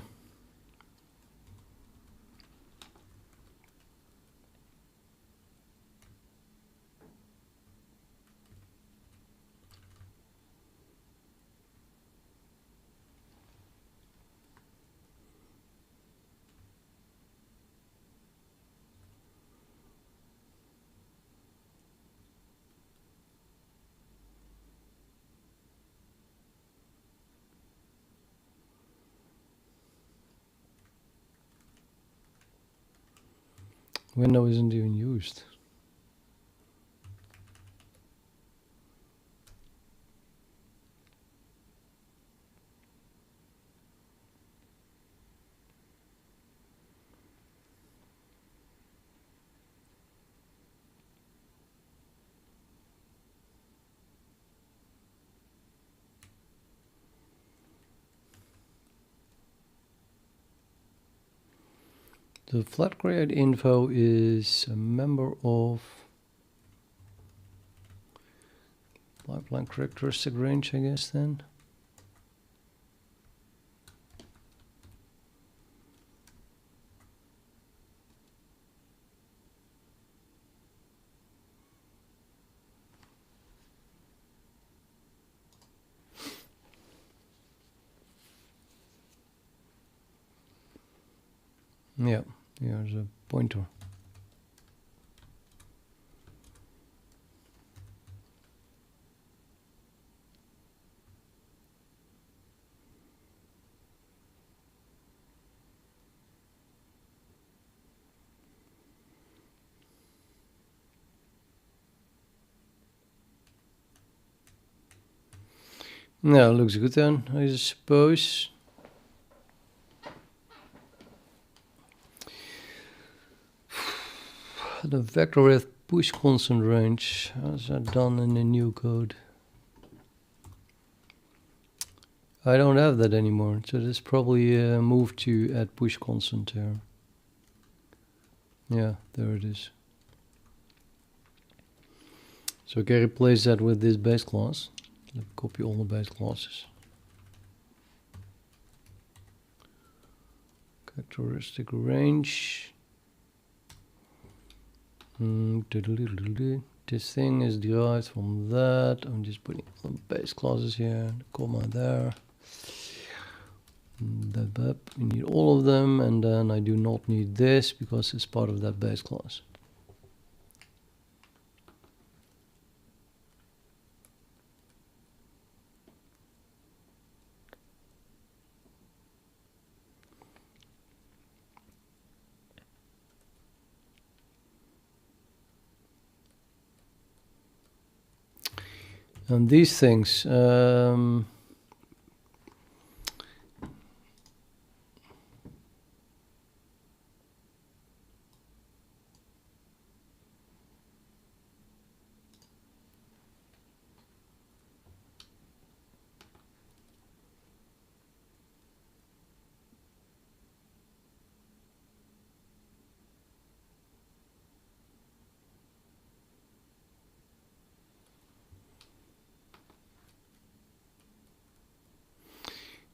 Speaker 1: Window isn't even used. The flat create info is a member of pipeline characteristic range, I guess then. Yeah, here's a pointer. No, looks good then, I suppose. The vector with push constant range, how's that done in the new code? I don't have that anymore, so this probably moved to add push constant here. Yeah, there it is. So I can replace that with this base class. Copy all the base classes. Characteristic range. This thing is derived from that. I'm just putting the base classes here, the comma there. We need all of them, and then I do not need this because it's part of that base class. And these things,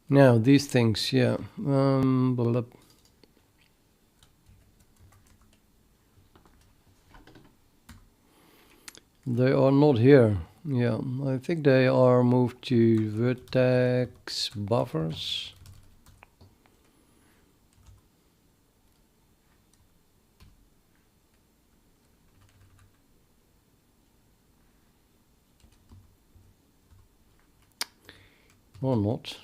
Speaker 1: now these things, yeah. They are not here. Yeah, I think they are moved to vertex buffers. Or not.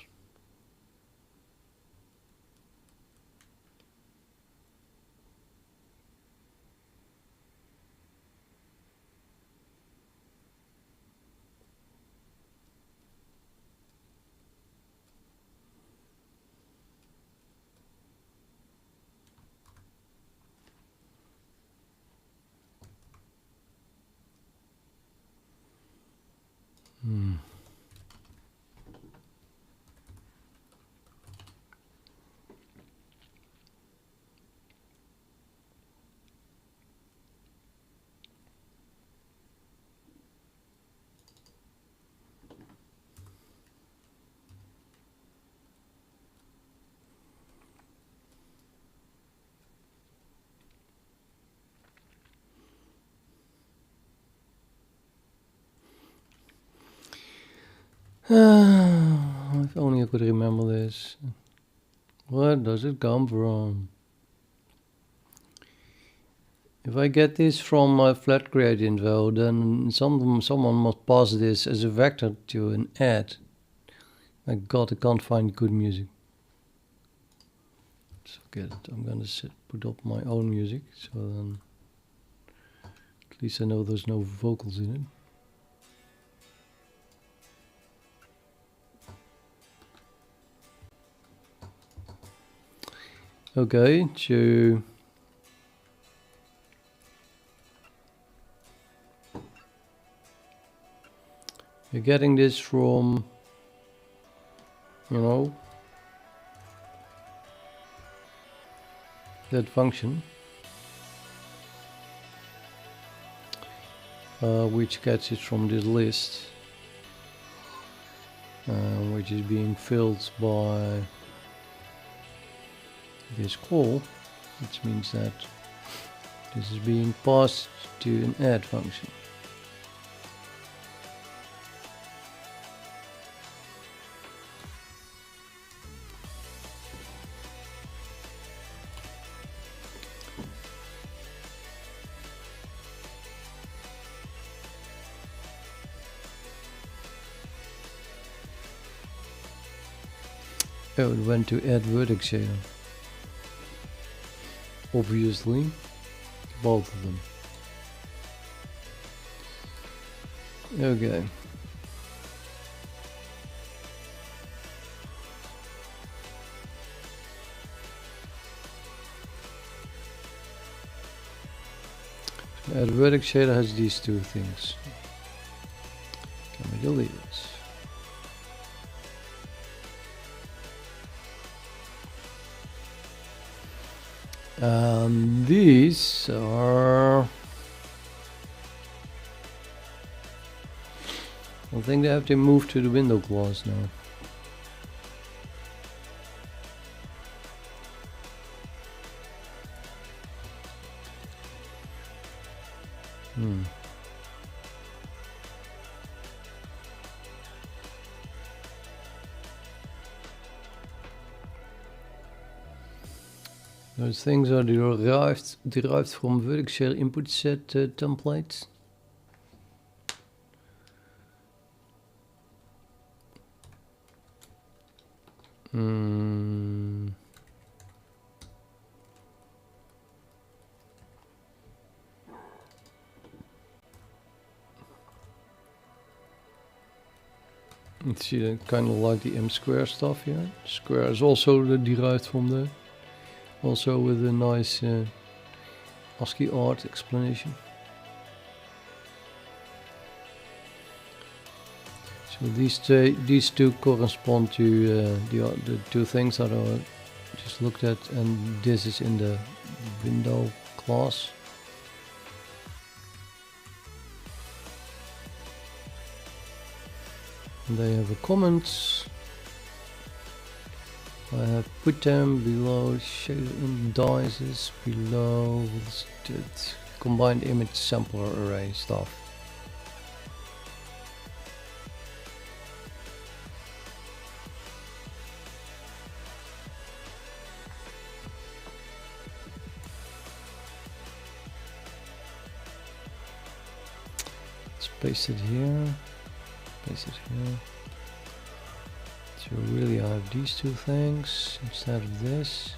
Speaker 1: If only I could remember this. Where does it come from? If I get this from my flat create info, then someone must pass this as a vector to an add. My god, I can't find good music. So forget it. I'm gonna put up my own music, so then at least I know there's no vocals in it. Okay, so you're getting this from, you know, that function, which gets it from this list, which is being filled by this call, which means that this is being passed to an add function. Oh, it went to add vertex shader. Obviously, both of them. Okay. So add vertex shader has these two things. Can we delete it? These are, I think they have to move to the window clause now. Those things are derived from vertex share input set templates. Let's see, that kind of like the M square stuff here. Square is also derived from there. Also with a nice ASCII art explanation. So these two correspond to the two things that I just looked at, and this is in the window class. And they have a comment. I have put them below shader indices, below that combined image sampler array stuff. Let's paste it here, paste it here. So really I have these two things instead of this.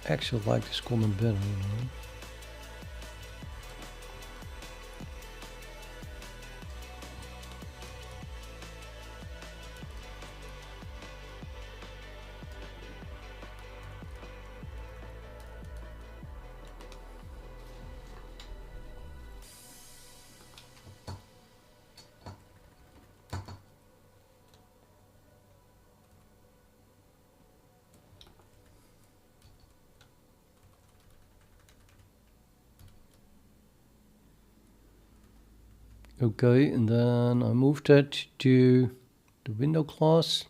Speaker 1: I actually like this comment better, you know. Okay, and then I moved that to the window class.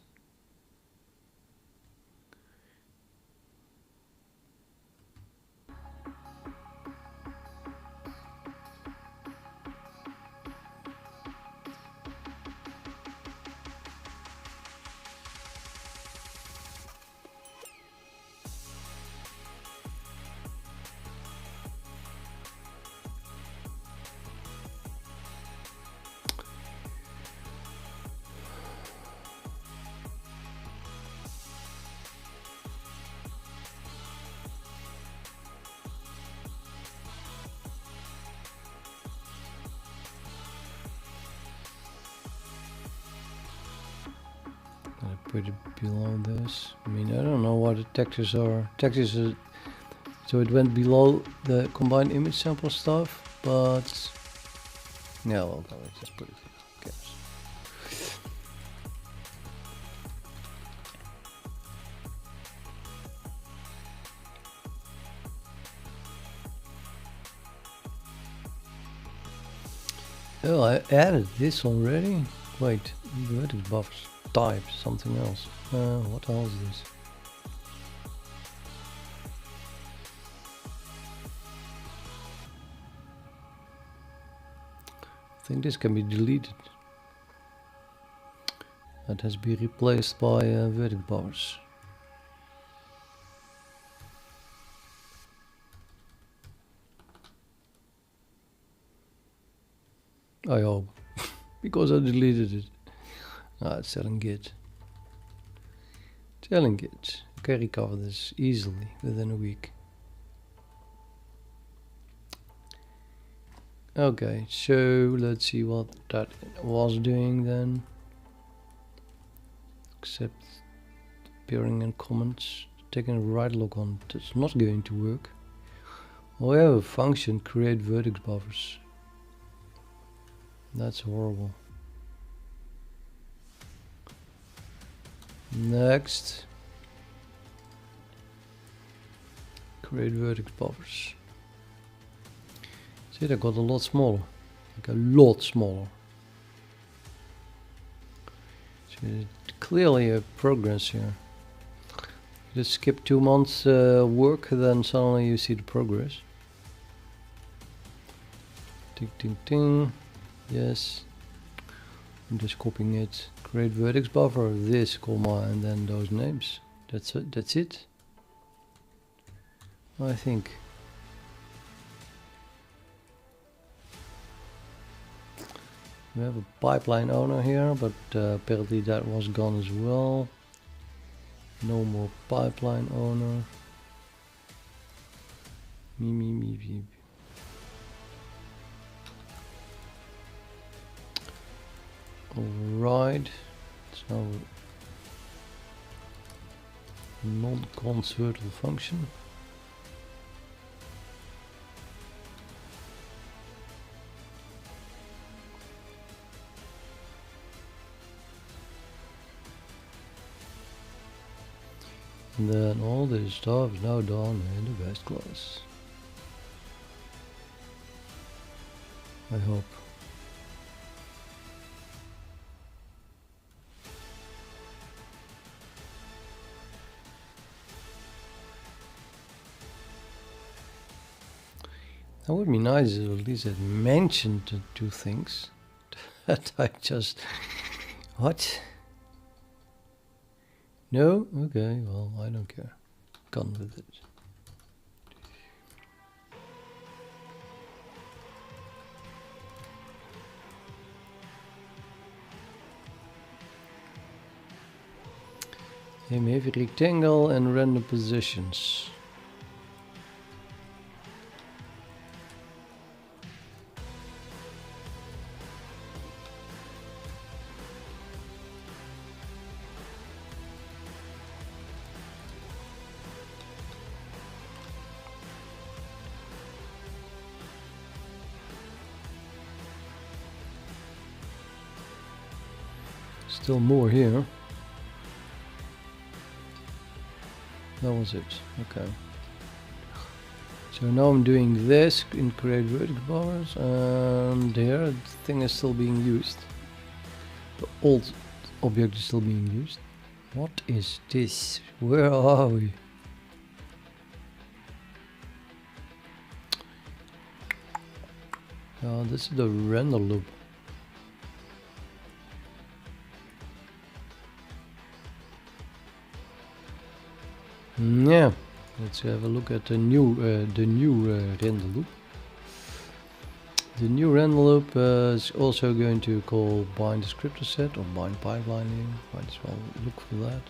Speaker 1: put it below this. I mean, I don't know what the textures are. Textures are, so it went below the combined image sample stuff, but yeah, well, let's just put it here. Okay. Oh, I added this already. Wait, vertex buffers type something else. What the hell is this? I think this can be deleted. That has been replaced by vertex buffers. I hope, because I deleted it. It's telling Git. Telling Git. I can recover this easily within a week. Okay, so let's see what that was doing then. Except appearing in comments. Taking a right look on it. It's not going to work. Oh, we have a function create vertex buffers. That's horrible. Next. Create vertex buffers. See, they got a lot smaller. Like a lot smaller. So clearly a progress here. Just skip 2 months work, then suddenly you see the progress. Ting ting ting. Yes. I'm just copying it. Create vertex buffer, this, comma, and then those names. That's it. That's it. I think. We have a pipeline owner here, but apparently that was gone as well. No more pipeline owner. Me. Alright. So non-convertible function. And then all this stuff is now done in the best class. I hope. That would be nice if at least it mentioned the two things that I just... What? No? Okay, well, I don't care. Gone with it. Okay, maybe rectangle and random positions. Still more here. That was it. Okay. So now I'm doing this in create vertex bars, and here the thing is still being used. The old object is still being used. What is this? Where are we? This is the render loop. Yeah, let's have a look at the new render loop. The new render loop is also going to call bind descriptor set or bind pipelining. Might as well look for that.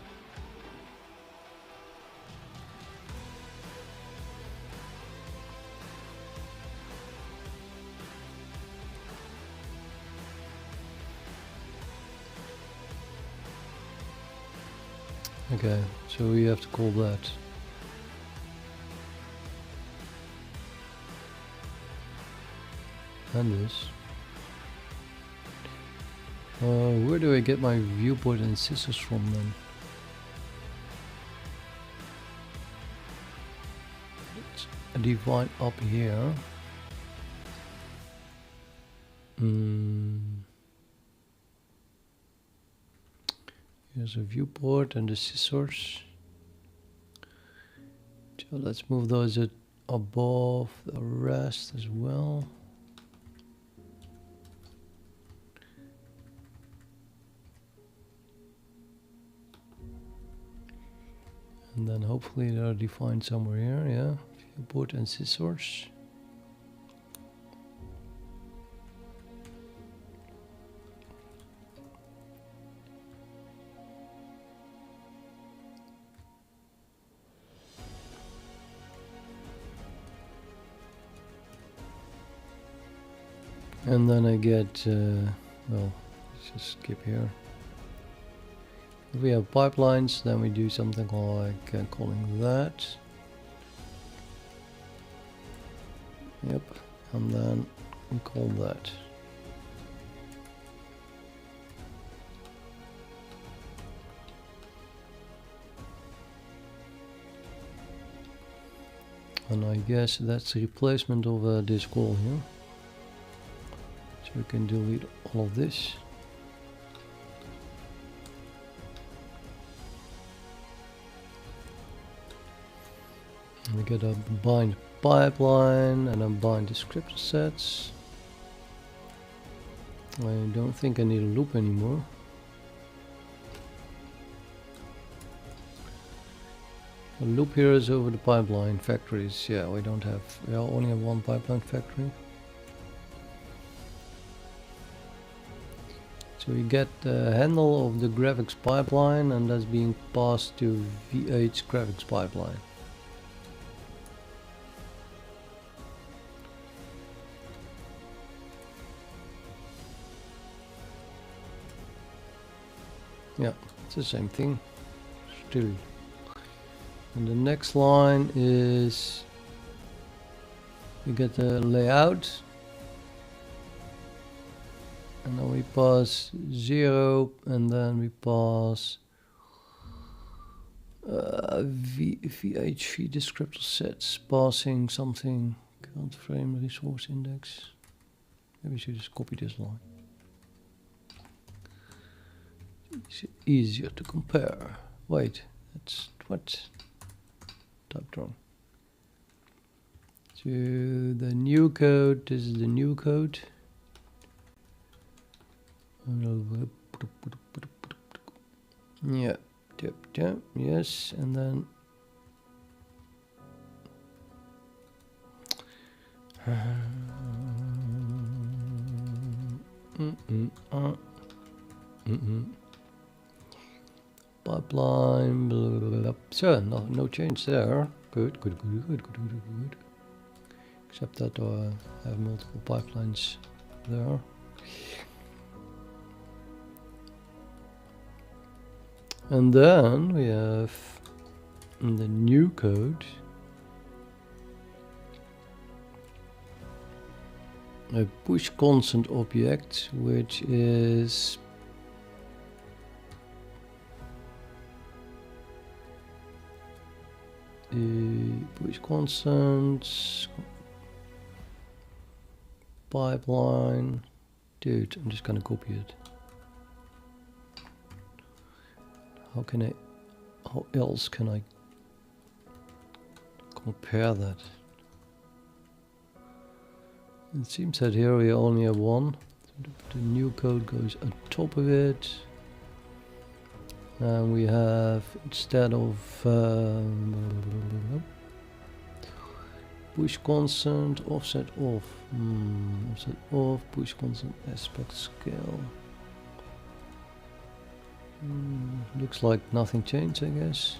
Speaker 1: Okay, so we have to call that. And this. Where do I get my viewport and scissors from then? Let's define up here. Here's a viewport and the scissors. So let's move those above the rest as well. And then hopefully they're defined somewhere here, yeah. Viewport and scissors. And then I get, well, let's just skip here. If we have pipelines, then we do something like calling that. Yep, and then we call that. And I guess that's the replacement of this call here. So we can delete all of this. We get a bind pipeline and a bind descriptor sets. I don't think I need a loop anymore. The loop here is over the pipeline factories. Yeah, we only have one pipeline factory. So we get the handle of the graphics pipeline, and that's being passed to VH graphics pipeline. Yeah, it's the same thing still. And the next line is we get the layout, and then we pass 0, and then we pass VHV descriptor sets, passing something, count frame resource index. Maybe we should just copy this line. It's easier to compare. Wait, that's what? Typed wrong. To the new code, this is the new code. Yeah, yes, and then pipeline, blah, blah, blah. So no change there. Good. Except that I have multiple pipelines there. And then we have in the new code a push constant object, which is the push constant pipeline. Dude, I'm just gonna copy it. How else can I compare that? It seems that here we only have one. The new code goes on top of it. And we have, instead of push constant, offset off. Offset off, push constant, aspect scale. Looks like nothing changed, I guess.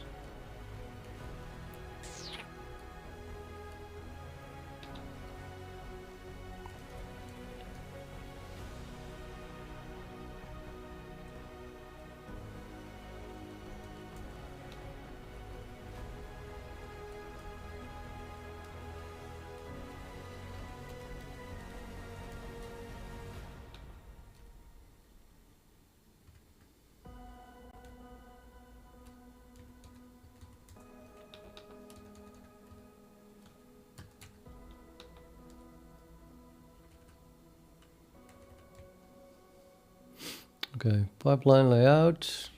Speaker 1: Okay, pipeline layout,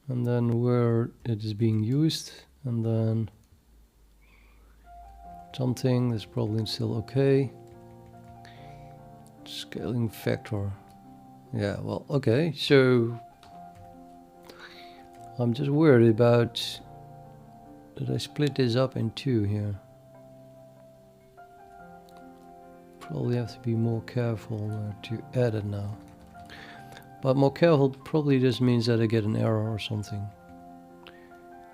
Speaker 1: and then where it is being used, and then something that's probably still okay. Scaling factor. Yeah, well, okay, so I'm just worried about that I split this up in two here. Probably have to be more careful to add it now. But more careful probably just means that I get an error or something.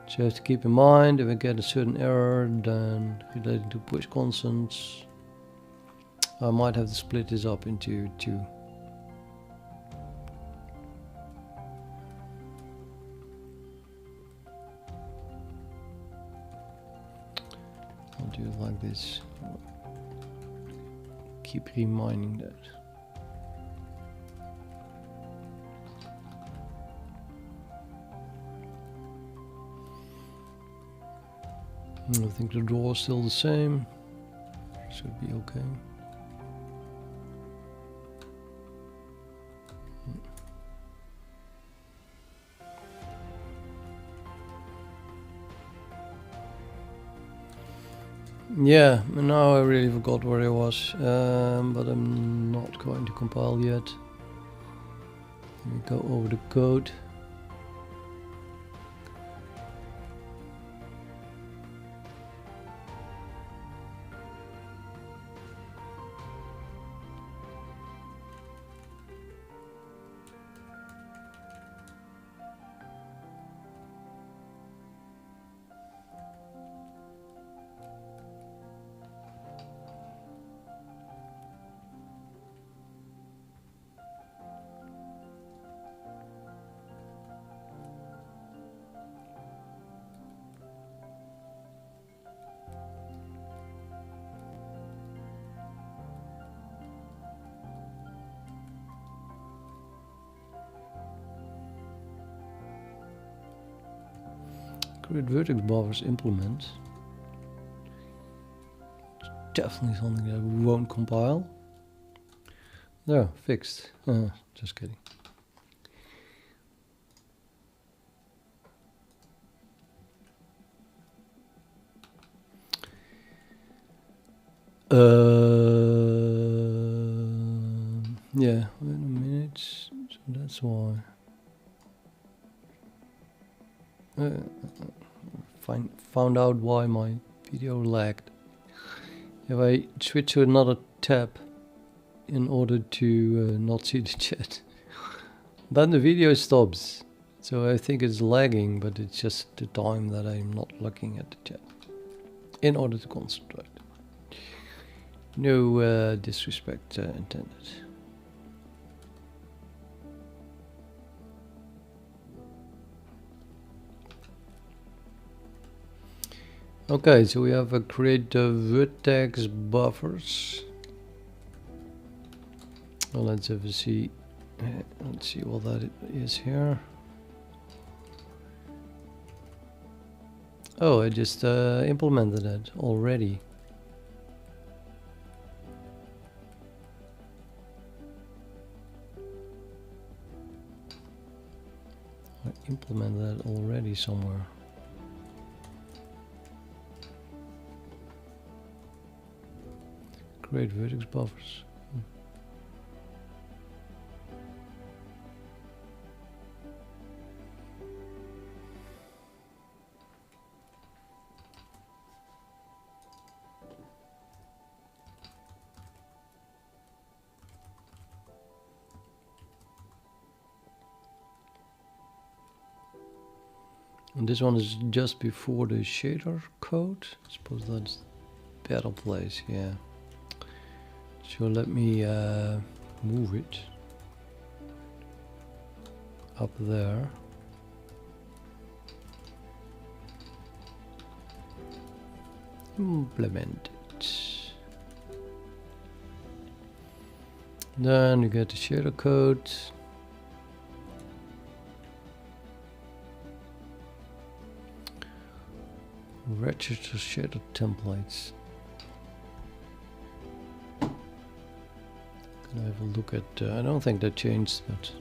Speaker 1: So you have to keep in mind, if I get a certain error, then relating to push constants, I might have to split this up into two. I'll do it like this. Keep reminding that. I think the draw is still the same. Should be okay. Yeah, now I really forgot where I was, but I'm not going to compile yet. Let me go over the code. Create vertex buffers implement. It's definitely something that we won't compile. No, fixed. Just kidding. Yeah, wait a minute. So that's why. Found out why my video lagged. If I switch to another tab in order to not see the chat, then the video stops. So I think it's lagging, but it's just the time that I'm not looking at the chat in order to concentrate. No disrespect intended. Okay, so we have a create vertex buffers. Well, let's have a see. Let's see what that is here. Oh, I just implemented it already. I implemented that already somewhere. Create vertex buffers. And this one is just before the shader code. I suppose that's a better place, yeah. So let me move it up there. Implement it. Then you get the shader code. Register shader templates. Have a look at, I don't think that changed that.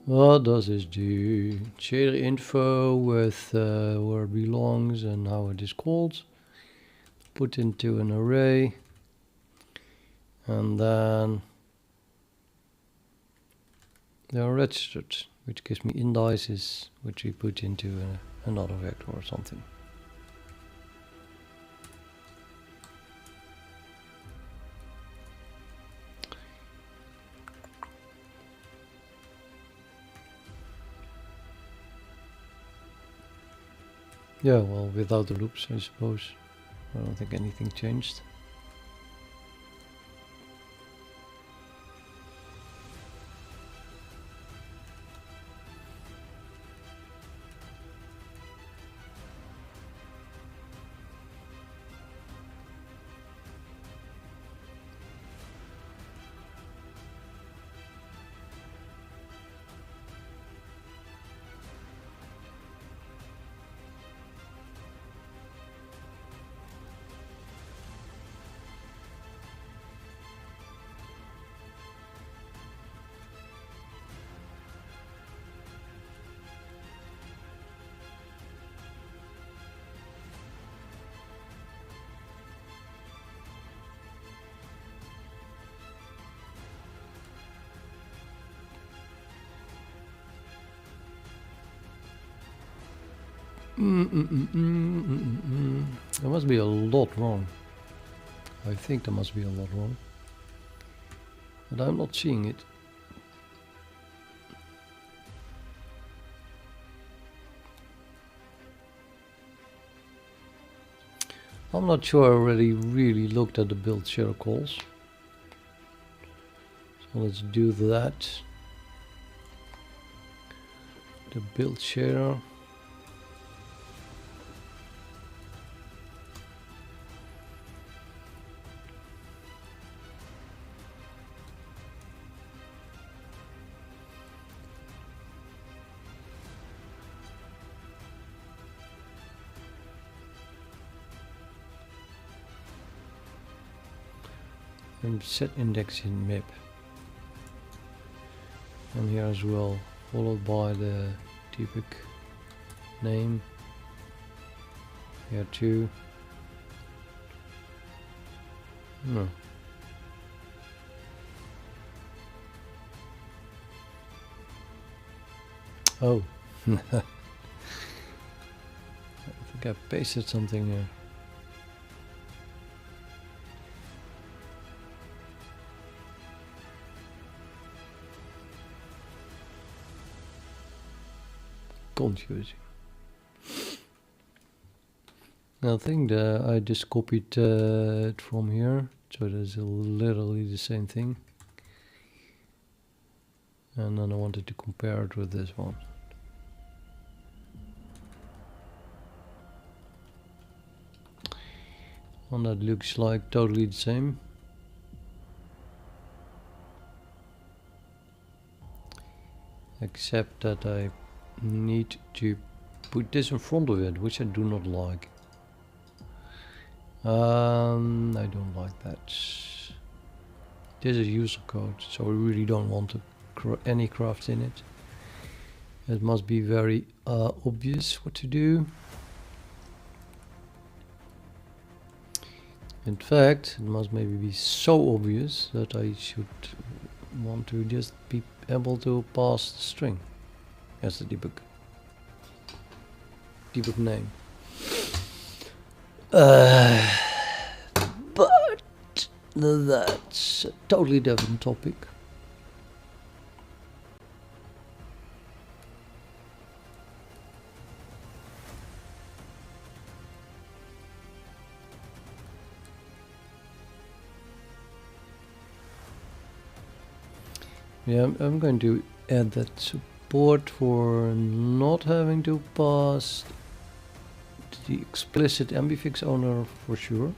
Speaker 1: What does this do? Shader info with where it belongs and how it is called. Put into an array. And then they are registered, which gives me indices, which we put into another vector or something. Yeah, well, without the loops, I suppose. I don't think anything changed. There must be a lot wrong. I think there must be a lot wrong. But I'm not seeing it. I'm not sure I already really looked at the build share calls. So let's do that. The build share. And set index in map. And here as well, followed by the debug name. Here too. No. Oh. I think I pasted something here. Confusing. I think that I just copied it from here, so that's literally the same thing. And then I wanted to compare it with this one. And that looks like totally the same. Except that I need to put this in front of it, which I do not like. I don't like that. This is user code, so we really don't want any crafts in it. It must be very obvious what to do. In fact, it must maybe be so obvious that I should want to just be able to pass the string as the debug name. But that's a totally different topic. Yeah, I'm going to add that support for not having to pass the explicit ambifix owner for sure.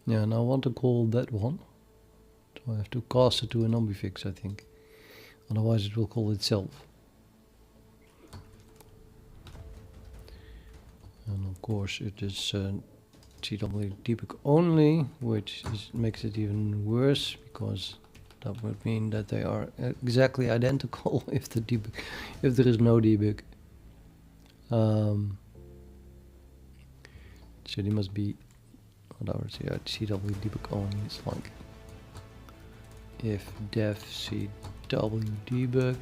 Speaker 1: Yeah, and I want to call that one. So I have to cast it to an ambifix, I think. Otherwise it will call itself. And of course it is GW debug only, which makes it even worse, because that would mean that they are exactly identical if there is no debug. So they must be whatever. So yeah, CW debug only. It's like if def CW debug.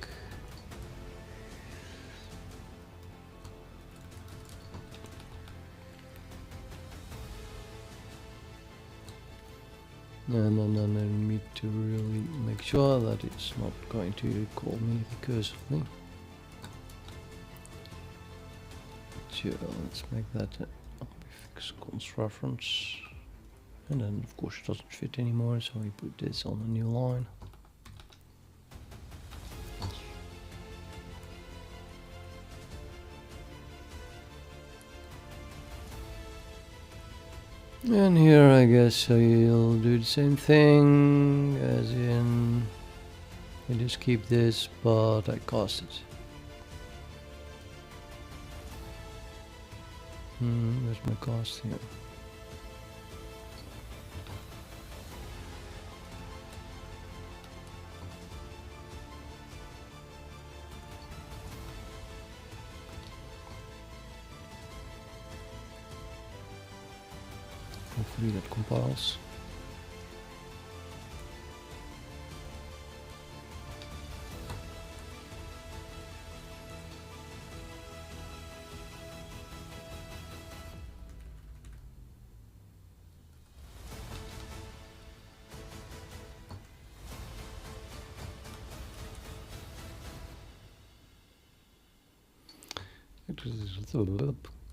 Speaker 1: And then I need to really make sure that it's not going to call me recursively. So let's make that an ambifix const reference. And then of course it doesn't fit anymore, so we put this on a new line. And here I guess I'll do the same thing, as in I just keep this, but I cast it. Where's my cast here? Hopefully that compiles.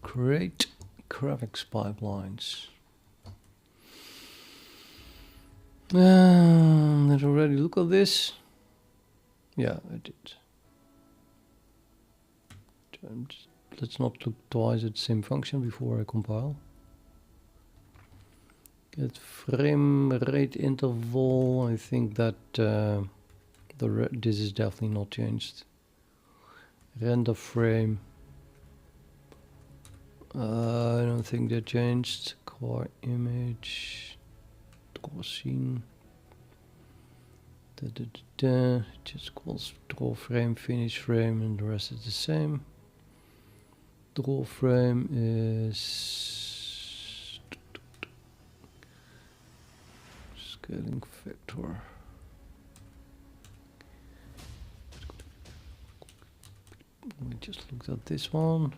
Speaker 1: Create graphics pipelines. Let's already look at this. Yeah, I did. Let's not look twice at the same function before I compile. Get frame rate interval. I think that this is definitely not changed. Render frame. I don't think that changed. Core image. Core scene. Just calls draw frame, finish frame, and the rest is the same. Draw frame is scaling factor. We just looked at this one.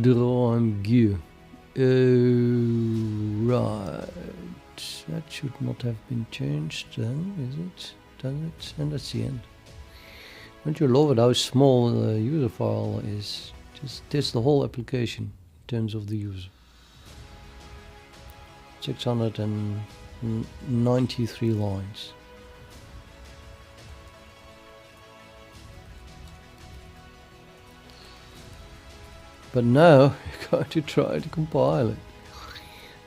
Speaker 1: Draw and gear. Right. That should not have been changed then, is it? Does it? And that's the end. Don't you love it how small the user file is? Just this the whole application in terms of the user. 693 lines. But now we're going to try to compile it.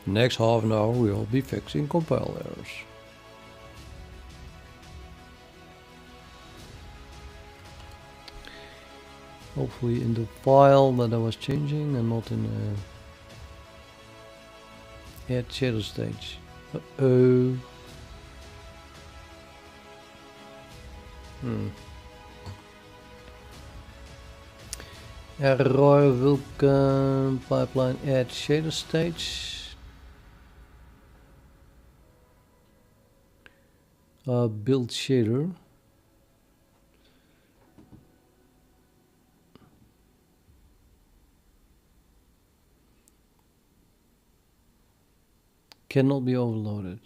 Speaker 1: Next half an hour we'll be fixing compile errors. Hopefully in the file that I was changing and not in a add shadow stage. Uh-oh. Error vulkan pipeline add shader stage. Build shader. Cannot be overloaded.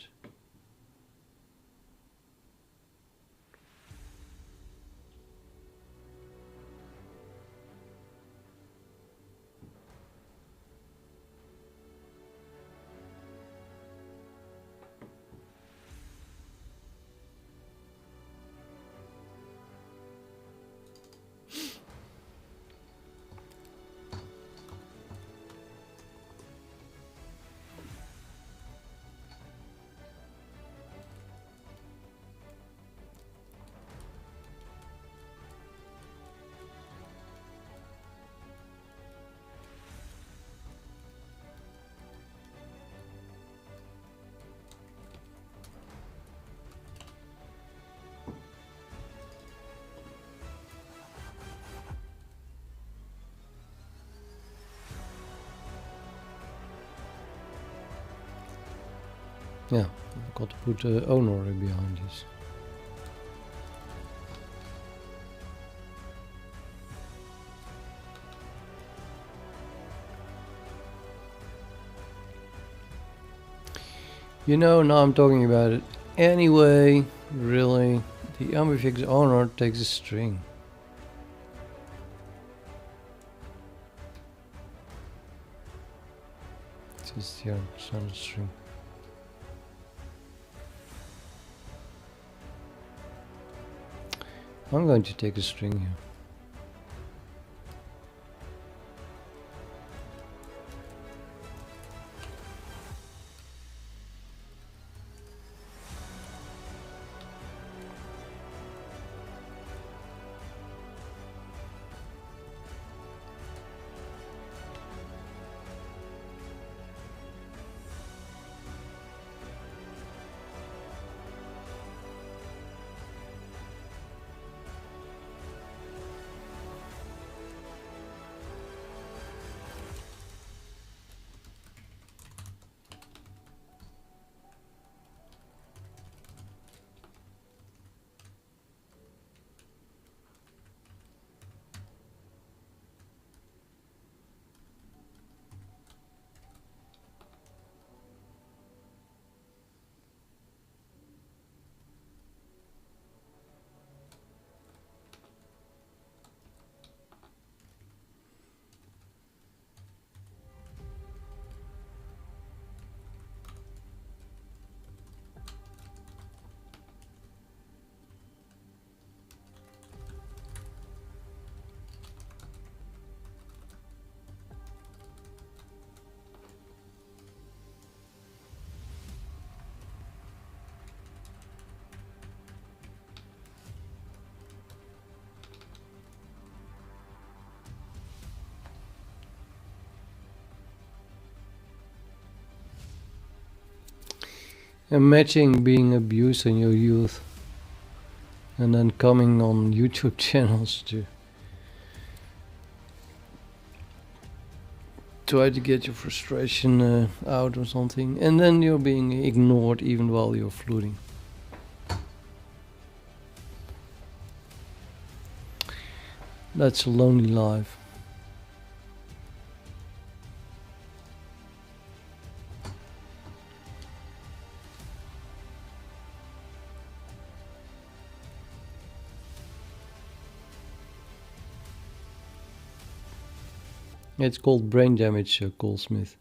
Speaker 1: Yeah, I've got to put owner behind this. You know, now I'm talking about it. Anyway, really, the ambifix owner takes a string. It's just here, standard string. I'm going to take a string here. Imagine being abused in your youth and then coming on YouTube channels to try to get your frustration out or something, and then you're being ignored even while you're fluting. That's a lonely life. It's called brain damage, Cole Smith.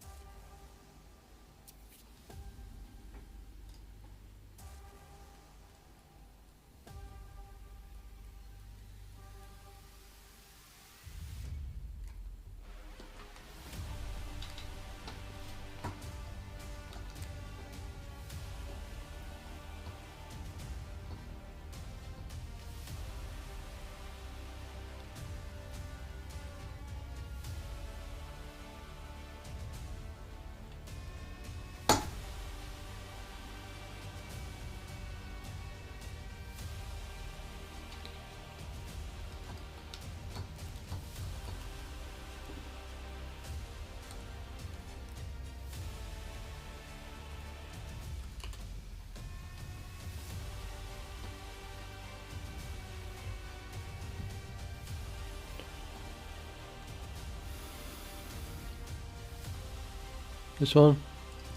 Speaker 1: This one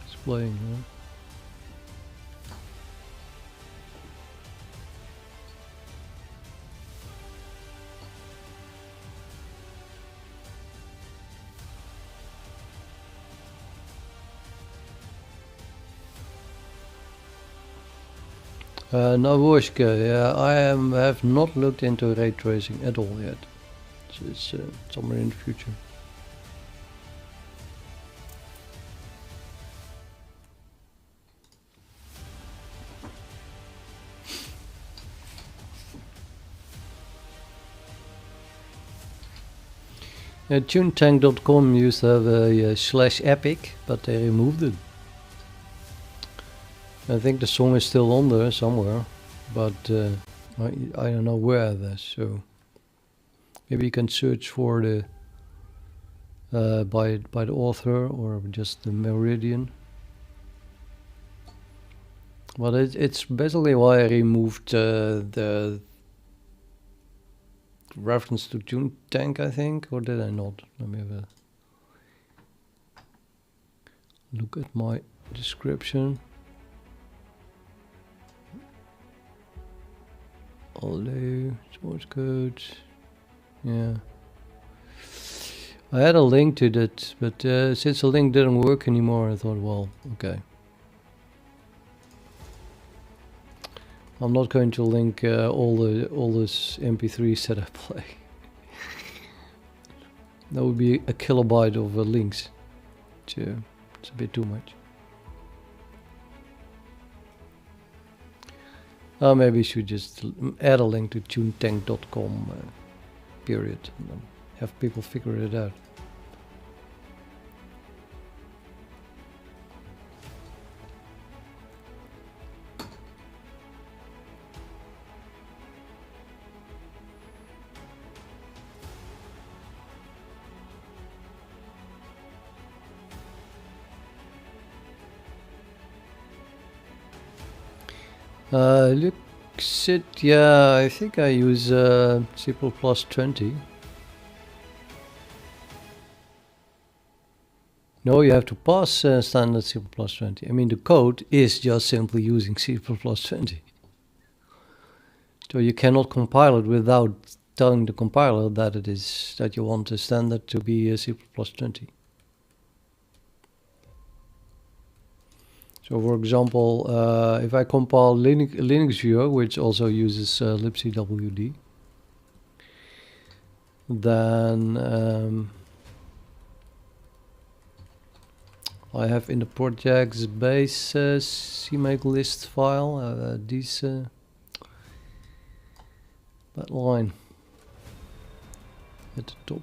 Speaker 1: is playing, huh? Navoshka, yeah, I have not looked into ray tracing at all yet. So it's somewhere in the future. TuneTank.com used to have a /epic, but they removed it. I think the song is still on there somewhere, but I don't know where that's. So maybe you can search for the by the author or just the meridian. Well, it's basically why I removed the reference to tune tank, I think, or did I not? Let me have a look at my description. Although source code, yeah, I had a link to that, but since the link didn't work anymore, I thought, well, okay, I'm not going to link all those MP3s that I play. That would be a kilobyte of links. So it's a bit too much. Maybe you should just add a link to tunetank.com, period, and then have people figure it out. Looks it, yeah, I think I use C++20. No, you have to pass standard C++20. I mean, the code is just simply using C++20. So you cannot compile it without telling the compiler that it is that you want the standard to be C++20. So for example, if I compile Linux viewer, which also uses libcwd, then I have in the project's base CMake list file that line at the top,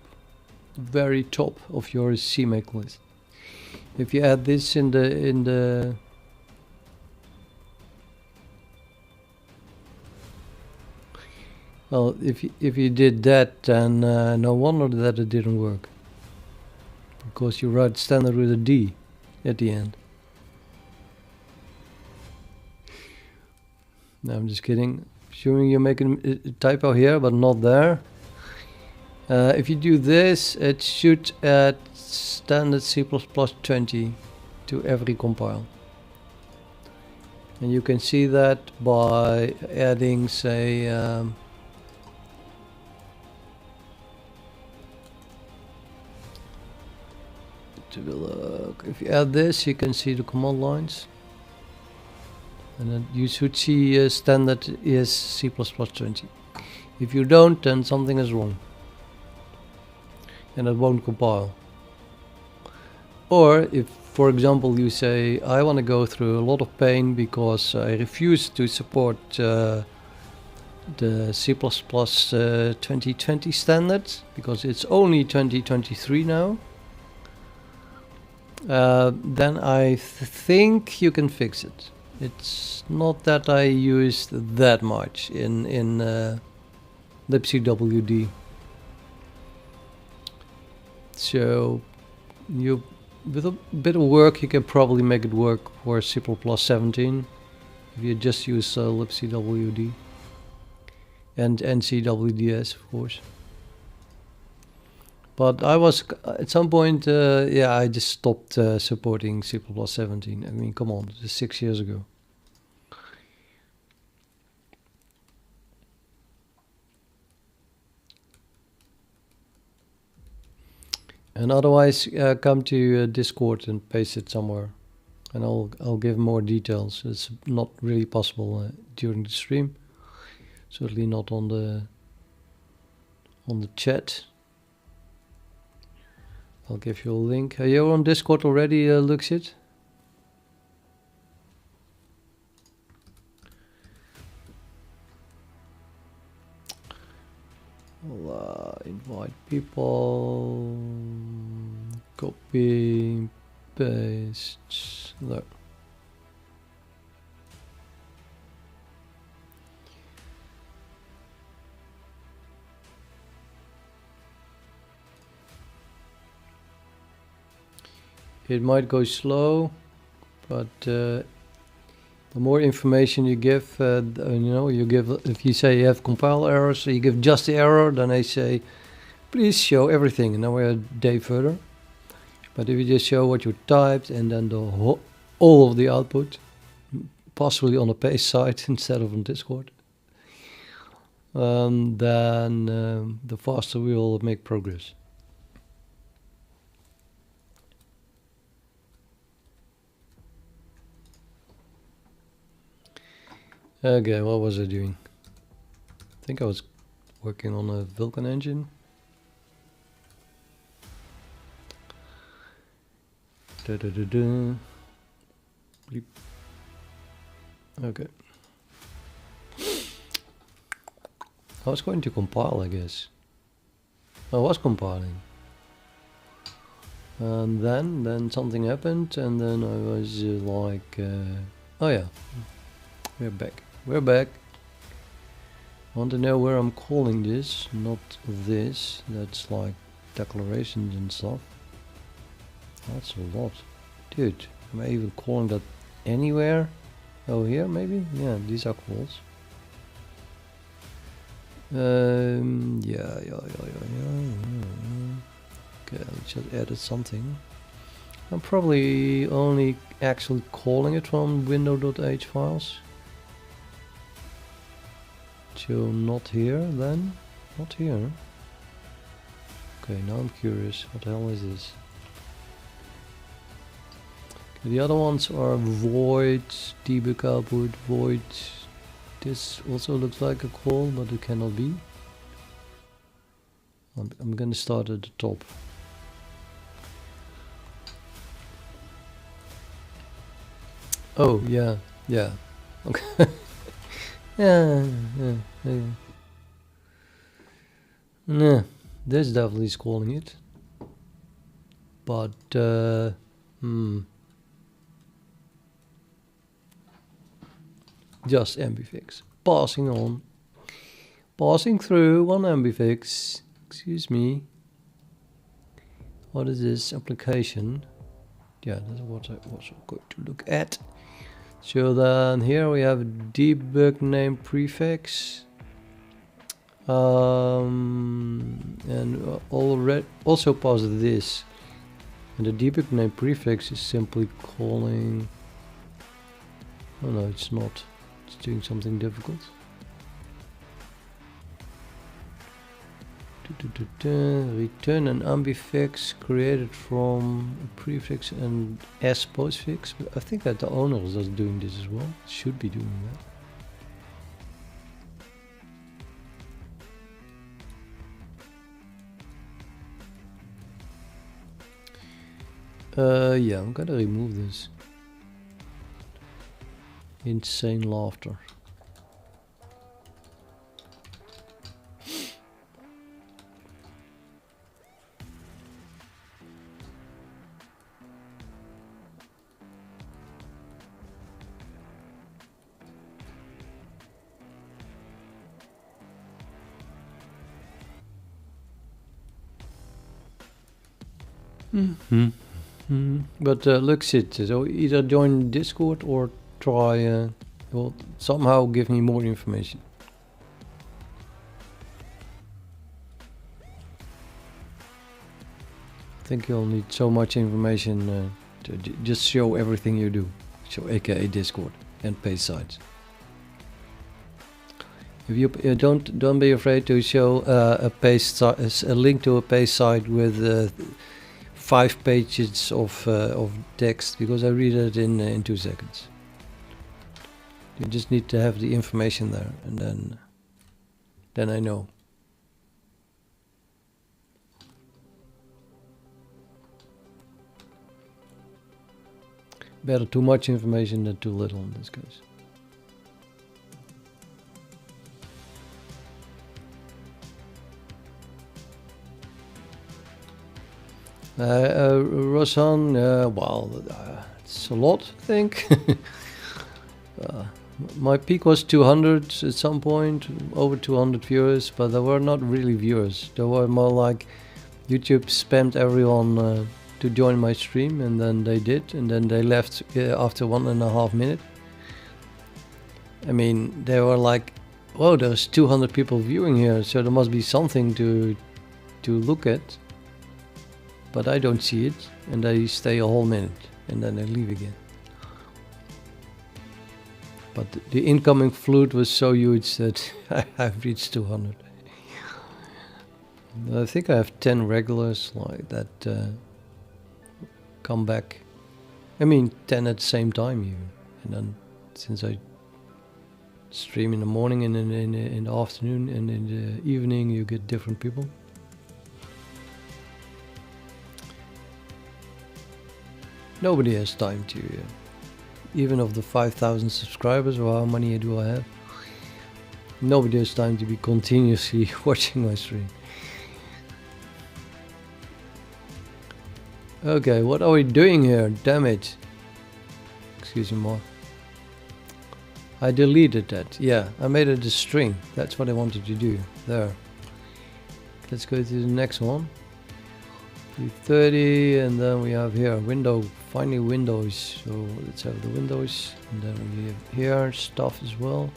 Speaker 1: very top of your CMake list. If you add this in the well, if you did that, then no wonder that it didn't work, because you write standard with a D at the end. No, I'm just kidding. Assuming you're making a typo here, but not there. If you do this, it should add standard C++20 to every compile. And you can see that by adding, say, if you add this, you can see the command lines, and then you should see standard is C++20. If you don't, then something is wrong, and it won't compile. Or if, for example, you say, I want to go through a lot of pain because I refuse to support the C++ 2020 standard, because it's only 2023 now, then I think you can fix it. It's not that I used that much in libcwd. So you, with a bit of work, you can probably make it work for C++17 if you just use libcwd and ncwds, of course. But I was, at some point, yeah, I just stopped supporting C++17. I mean, come on, this is 6 years ago. And otherwise, come to Discord and paste it somewhere, and I'll give more details. It's not really possible during the stream. Certainly not on the chat. I'll give you a link. Are you on Discord already, Luxit? I'll invite people. Copy, paste. There. It might go slow, but The more information you give, you give. If you say you have compile errors, so you give just the error, then they say, please show everything. And now we're a day further. But if you just show what you typed and then all of the output, possibly on a page side instead of on Discord, then the faster we will make progress. Okay, what was I doing? I think I was working on a Vulkan engine. Bleep. Okay. I was going to compile, I guess. I was compiling. And then something happened, and then I was like, oh yeah, we're back. We're back. Want to know where I'm calling this, not this. That's like declarations and stuff. That's a lot. Dude, am I even calling that anywhere? Oh, here maybe? Yeah, these are calls. Yeah. Okay, I just added something. I'm probably only actually calling it from window.h files. So not here then? Not here. Okay, now I'm curious. What the hell is this? Okay, the other ones are void, debug output, void. This also looks like a call, but it cannot be. I'm gonna start at the top. Oh, yeah. Okay. Yeah. Nah, this definitely is calling it. But, just mbfix. Passing on. Passing through one mbfix. Excuse me. What is this application? Yeah, that's what I was going to look at. So then here we have debug name prefix. And also pass this. And the debug name prefix is simply calling. Oh no, it's not. It's doing something difficult. Return an ambifix created from a prefix and s postfix. I think that the owner is just doing this as well. Should be doing that. Yeah, I'm gonna remove this. Insane laughter. But looks it. So either join Discord or try. Well, somehow give me more information. I think you'll need so much information to just show everything you do. So aka Discord and page sites. If you don't be afraid to show a link to a page site with 5 pages of text, because I read it in 2 seconds. You just need to have the information there, and then I know. Better too much information than too little in this case. Rosan, well, it's a lot, I think. My peak was 200 at some point, over 200 viewers, but they were not really viewers. They were more like YouTube spammed everyone to join my stream, and then they did, and then they left after 1.5 minutes. I mean, they were like, whoa, there's 200 people viewing here, so there must be something to look at. But I don't see it, and they stay a whole minute, and then they leave again. But the incoming flood was so huge that I've reached 200. I think I have 10 regulars like that come back. I mean, 10 at the same time even. And then since I stream in the morning and in the afternoon and in the evening, you get different people. Nobody has time to, even of the 5,000 subscribers, or how many do I have? Nobody has time to be continuously watching my stream. Okay, what are we doing here? Damn it. Excuse me more. I deleted that. Yeah, I made it a string. That's what I wanted to do. There. Let's go to the next one. 30, and then we have here window, finally windows. So let's have the windows, and then we have here stuff as well.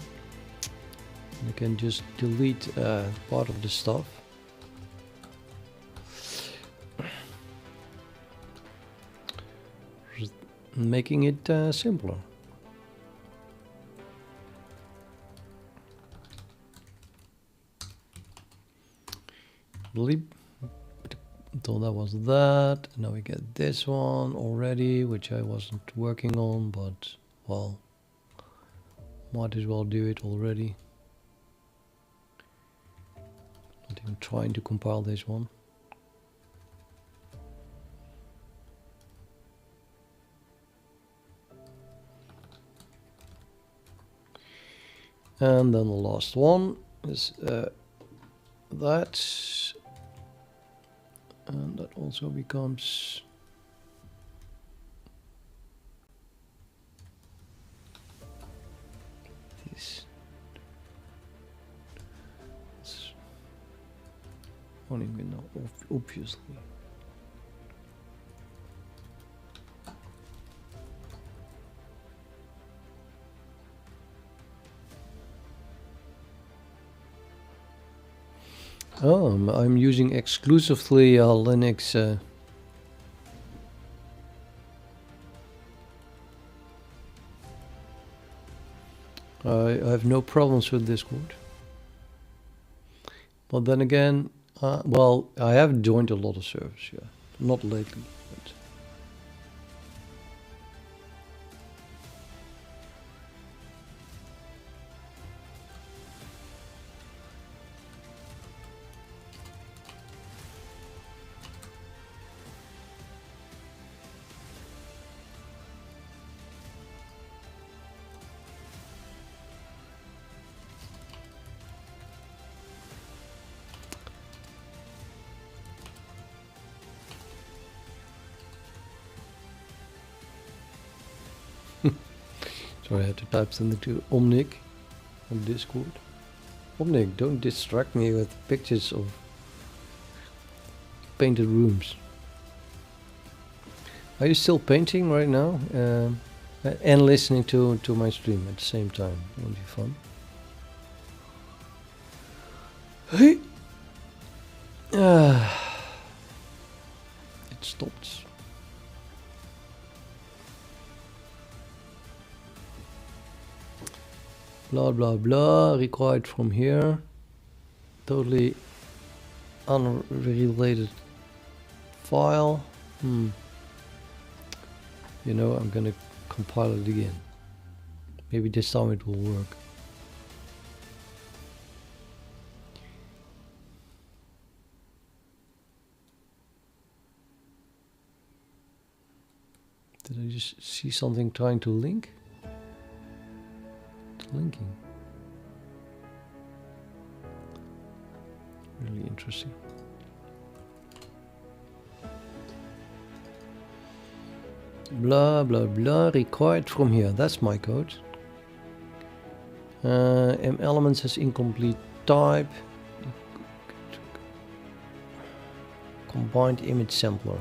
Speaker 1: And you can just delete part of the stuff. Making it simpler. Bleep. So that was that. Now we get this one already, which I wasn't working on, but well, might as well do it already. Not even trying to compile this one. And then the last one is that. And that also becomes this. It's running window, obviously. Oh, I'm using exclusively Linux. I have no problems with Discord. But then again, well, I have joined a lot of servers, yeah. Not lately, but... So I had to type something to Omnic on Discord. Omnic, don't distract me with pictures of painted rooms. Are you still painting right now? And listening to my stream at the same time? That would be fun. Hey! It stopped. Blah blah blah, required from here. Totally unrelated file. You know, I'm gonna compile it again. Maybe this time it will work. Did I just see something trying to link? Linking. Really interesting. Blah blah blah, required from here. That's my code. M-elements has incomplete type. Combined image sampler.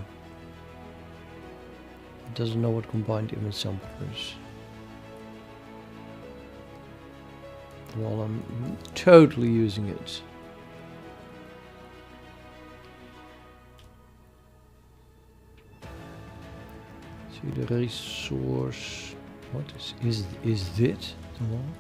Speaker 1: It doesn't know what combined image sampler is. while I'm totally using it. See the resource. What is this the one?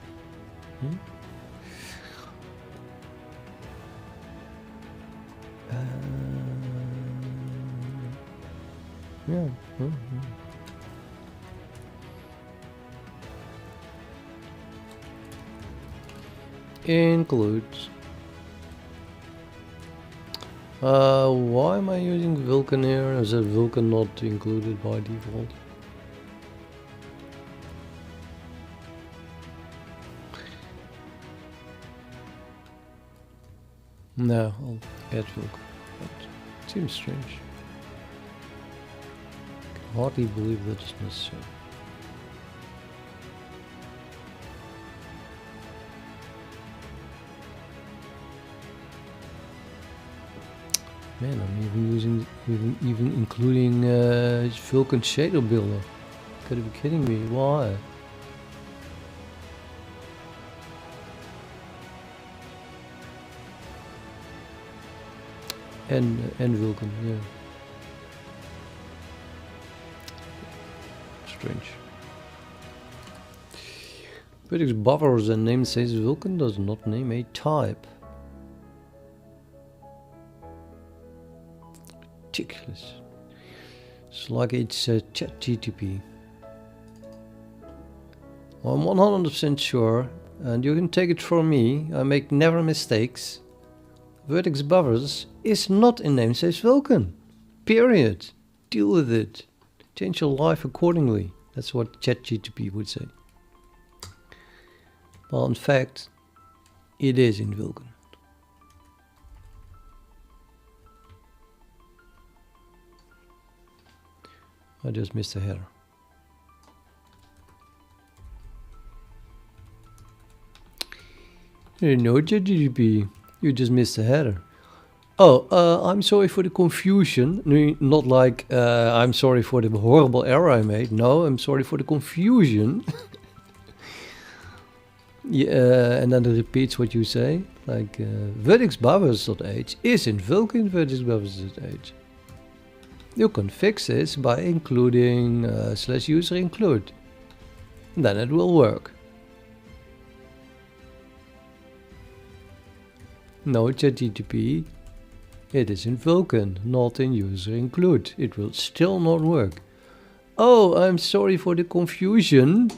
Speaker 1: Yeah. Includes. Why am I using vulkan here? Is that vulkan not included by default? No, I'll add vulkan. That seems strange. I can hardly believe that is necessary. Man, I'm even including vulkan shader builder. Gotta be kidding me! Why? And vulkan, yeah. Strange. Vertex buffers and namespace vulkan does not name a type. Ridiculous. It's like it's ChatGTP. I'm 100% sure, and you can take it from me, I make never mistakes. Vertex buffers is not in namespace vulkan. Period. Deal with it. Change your life accordingly. That's what ChatGTP would say. Well, in fact, it is in vulkan. I just missed a header. No, ChatGPT, you just missed a header. Oh, I'm sorry for the confusion. No, not like I'm sorry for the horrible error I made. No, I'm sorry for the confusion. Yeah, and then it repeats what you say. Like vertex buffers.h is in vulkan vertex buffers.h. You can fix this by including /user include. And then it will work. No, ChatGPT, it is in vulkan, not in user include. It will still not work. Oh, I'm sorry for the confusion.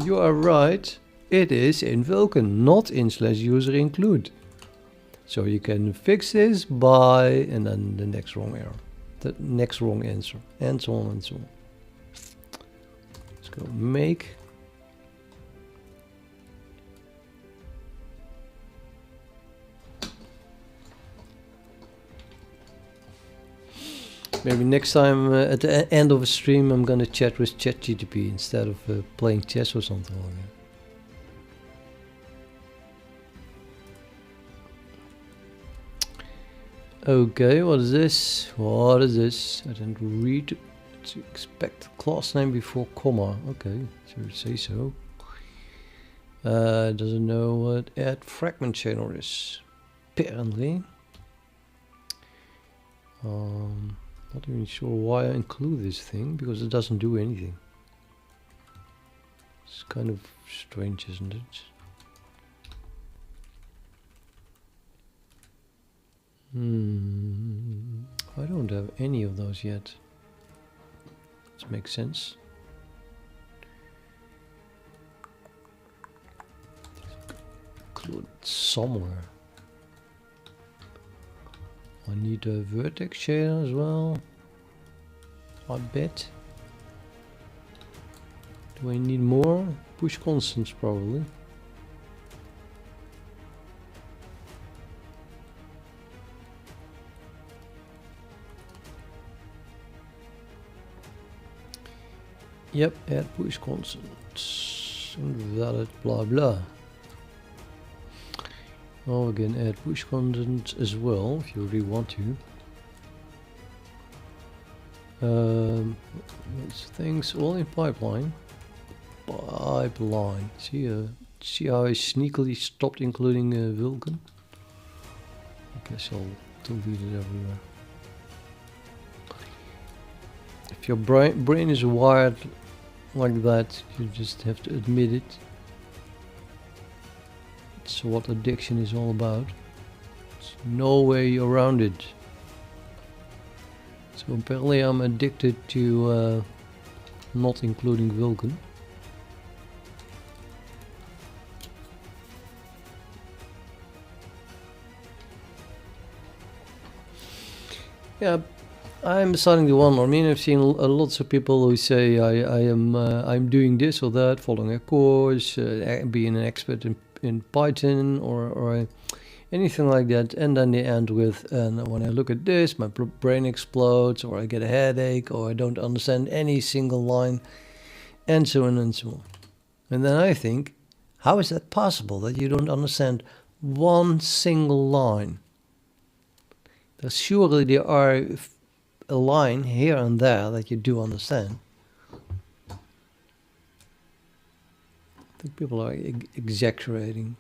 Speaker 1: You are right. It is in vulkan, not in /user include. So you can fix this by, and then the next wrong error. The next wrong answer, and so on and so on. Let's go make. Maybe next time at the end of a stream I'm gonna chat with ChatGPT instead of playing chess or something like that. Okay, what is this? What is this? I didn't read to expect class name before comma. Okay, so you say so. Doesn't know what add fragment channel is. Apparently. Not even sure why I include this thing, because it doesn't do anything. It's kind of strange, isn't it? I don't have any of those yet. This makes sense. Include it somewhere. I need a vertex shader as well. I bet. Do I need more? Push constants probably. Yep, add push constants. Invalid, blah blah. Oh, again, add push constants as well if you really want to. Things all in pipeline. Pipeline. See, See how I sneakily stopped including vulkan? I guess I'll delete it everywhere. If your brain is wired like that, you just have to admit it. It's what addiction is all about. There's no way around it. So apparently I'm addicted to not including vulkan. Yeah, I'm starting to wonder. I mean, I've seen lots of people who say I'm doing this or that, following a course, being an expert in Python or anything like that, and then they end with, and when I look at this, my brain explodes, or I get a headache, or I don't understand any single line, and so on and so on. And then I think, how is that possible that you don't understand one single line? Surely there are a line here and there that you do understand. I think people are exaggerating.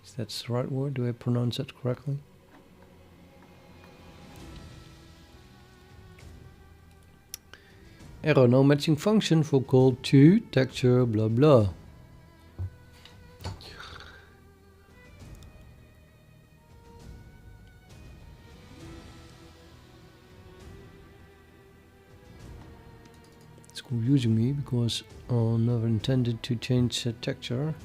Speaker 1: Is that the right word? Do I pronounce that correctly? Error, no matching function for call to texture, blah blah. It's confusing me because I never intended to change texture.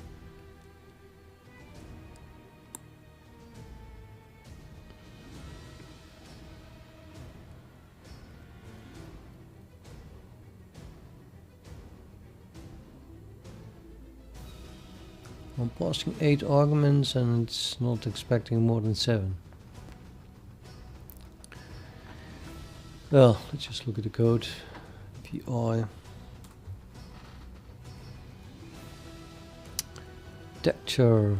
Speaker 1: I'm passing 8 arguments and it's not expecting more than 7. Well, let's just look at the code. VI texture.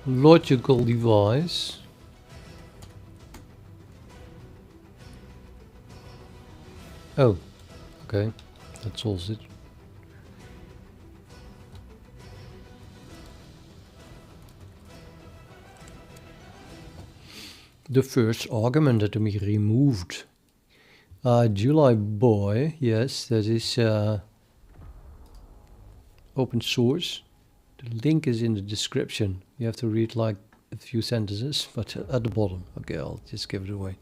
Speaker 1: Logical device. Oh, okay, that solves it. The first argument had to be removed. July boy, yes, that is open source. The link is in the description. You have to read like a few sentences, but at the bottom. Okay, I'll just give it away.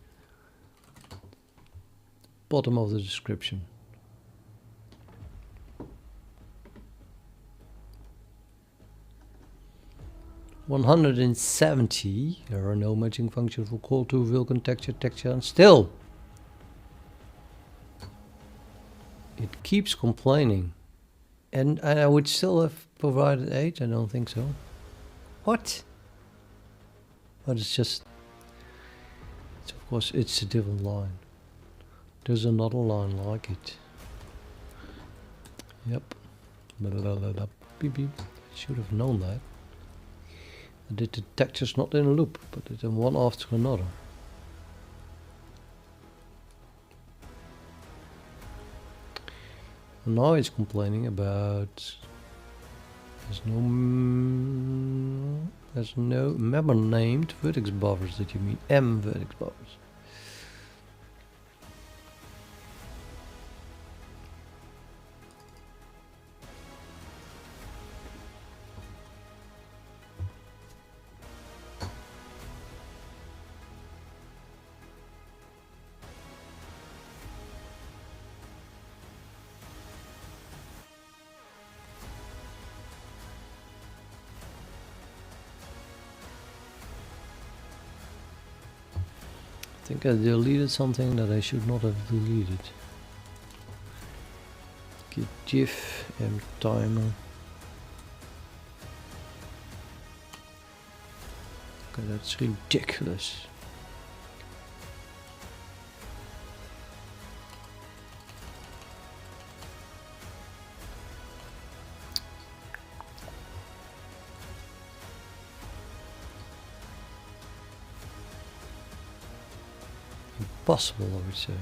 Speaker 1: Bottom of the description. (170). There are no matching functions for call to vulkan texture, and still it keeps complaining. And I would still have provided 8. I don't think so. What? But it's just, of course, it's a different line. There's another line like it. Yep. Beep beep. Should have known that. I did the textures not in a loop, but did them one after another. And now it's complaining about there's no member named vertex buffers that you mean M vertex buffers. I think I deleted something that I should not have deleted. Git diff timer. Okay, that's ridiculous. Impossible, I would say.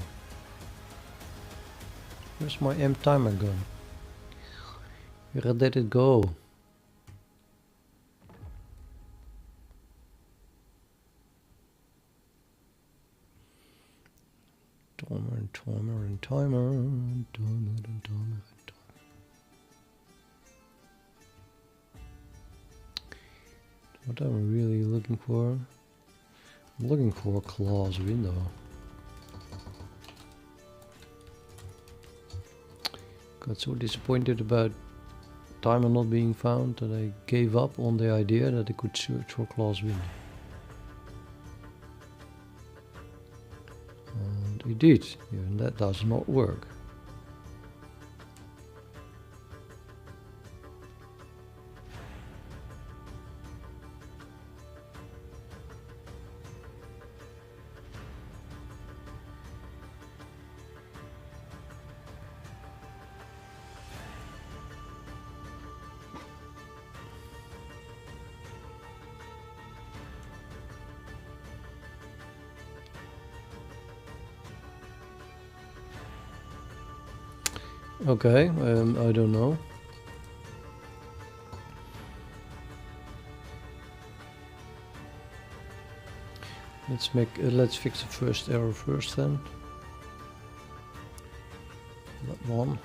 Speaker 1: Where's my timer gone? Where did it go? Timer and timer and timer and timer and timer and timer. What am I really looking for? I'm looking for a class window. Got so disappointed about timer not being found that I gave up on the idea that I could search for class window. And I did, even that does not work. Okay, I don't know. Let's fix the first error first then. That one.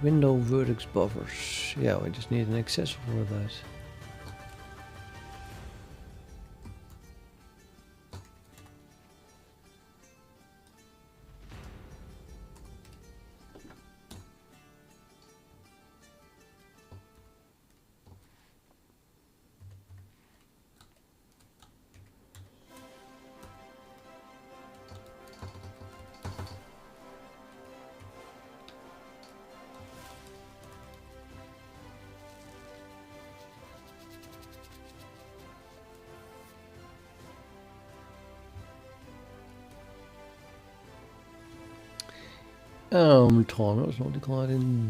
Speaker 1: Window vertex buffers. Yeah, we just need an accessor for that. Timer is not declared in.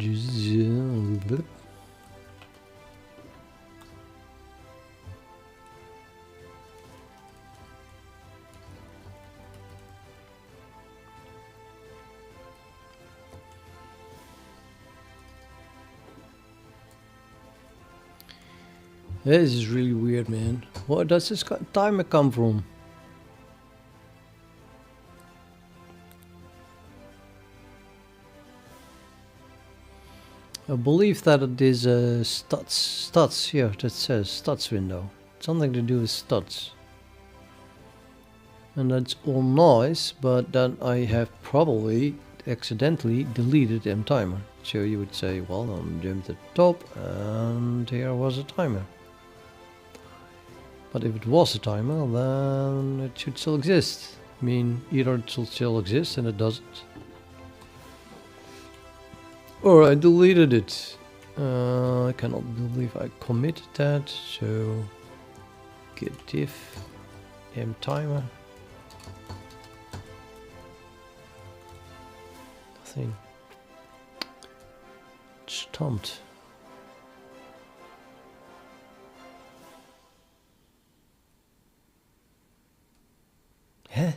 Speaker 1: This is really weird, man. Where does this timer come from? I believe that it is a stats here, that says stats window. Something to do with stats. And that's all nice, but then I have probably accidentally deleted timer. So you would say, well, I jumped to the top and here was a timer. But if it was a timer, then it should still exist. I mean, either it should still exist and it doesn't. Or I deleted it. I cannot believe I committed that. So git diff timer. Nothing. Stumped. Huh?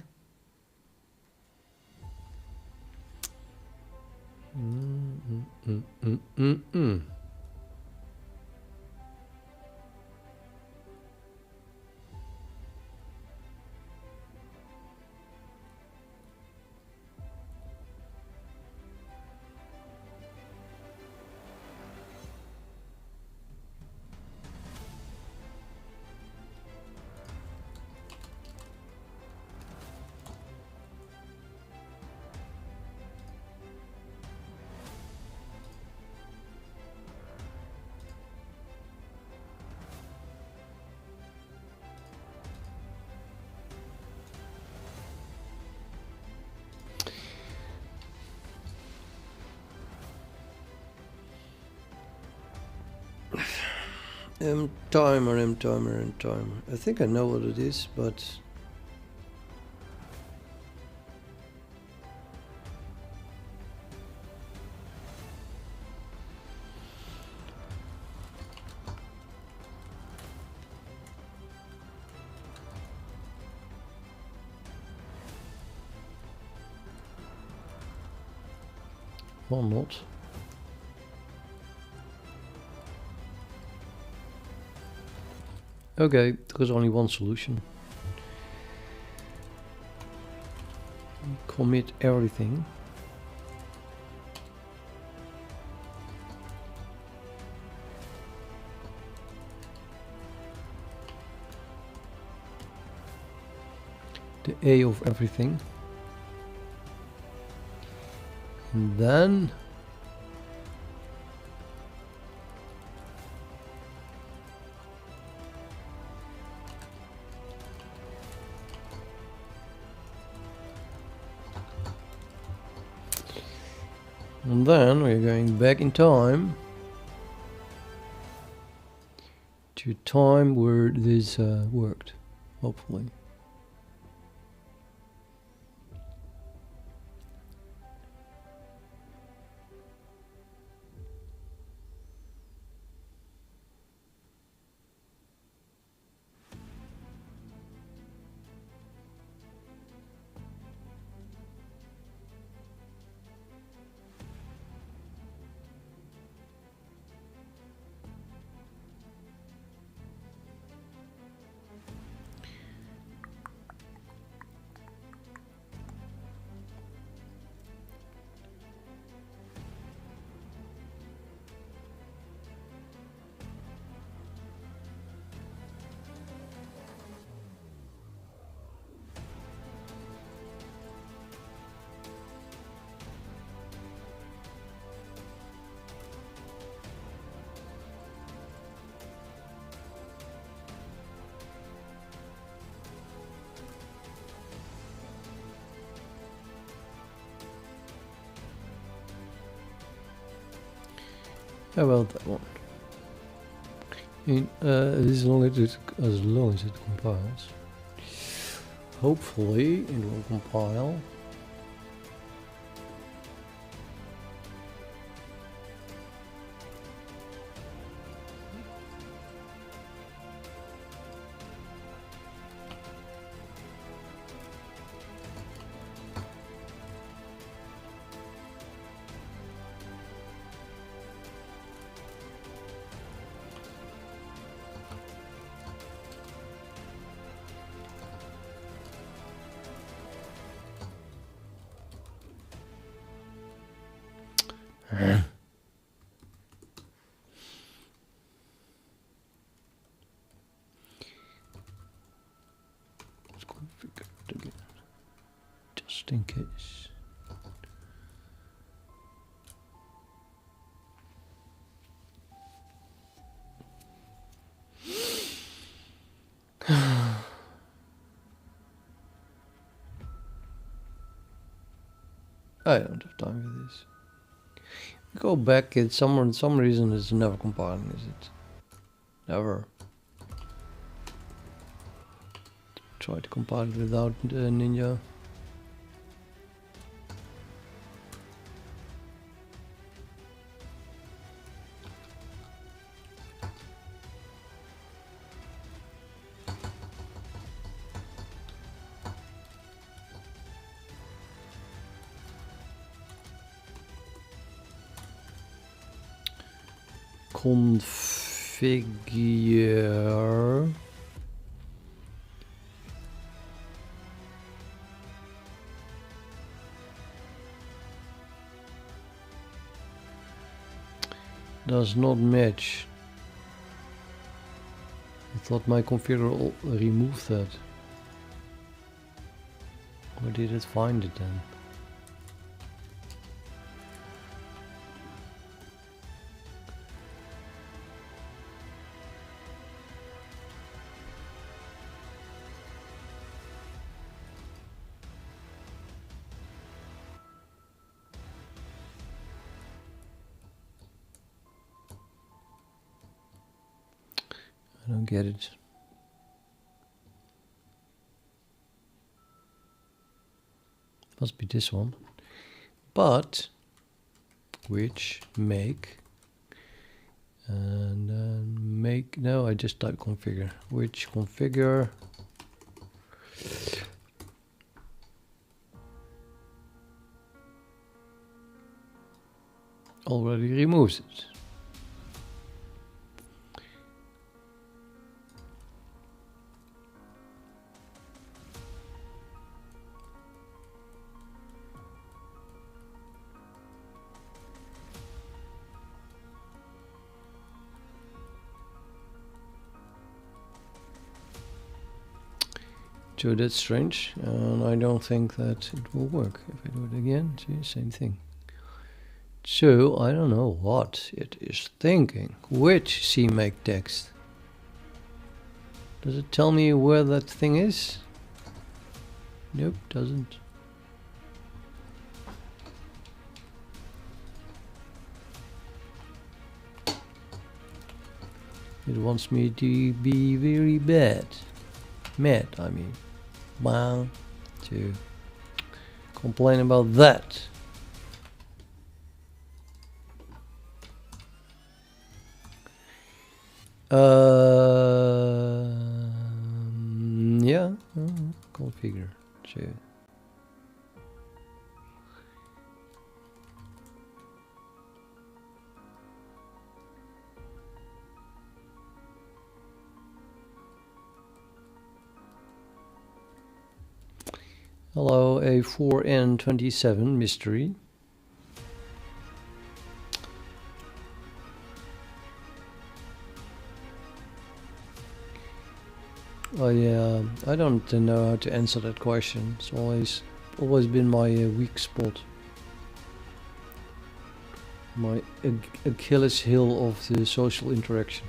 Speaker 1: timer. I think I know what it is, but or not. Okay, there is only one solution. Commit everything. The A of everything. And then we're going back in time to time where this worked, hopefully. How about that one? This is only as long as it compiles. Hopefully it will compile. Let's configure it again, just in case. I don't have time for this. Go back, it's some reason it's never compiling, is it? Never. Try to compile it without Ninja. Configure does not match. I thought my configure removed that. Where did it find it then? don't get it. Must be this one. But which make and then make, no, I just type configure. Which configure already removes it. So that's strange, and I don't think that it will work. If I do it again, see, same thing. So I don't know what it is thinking. Which CMake text? Does it tell me where that thing is? Nope, doesn't. It wants me to be very bad. Mad, I mean. Wow. To complain about that. Yeah, configure. So hello, A4N27 mystery. I don't know how to answer that question. It's always been my weak spot. My Achilles heel of the social interaction.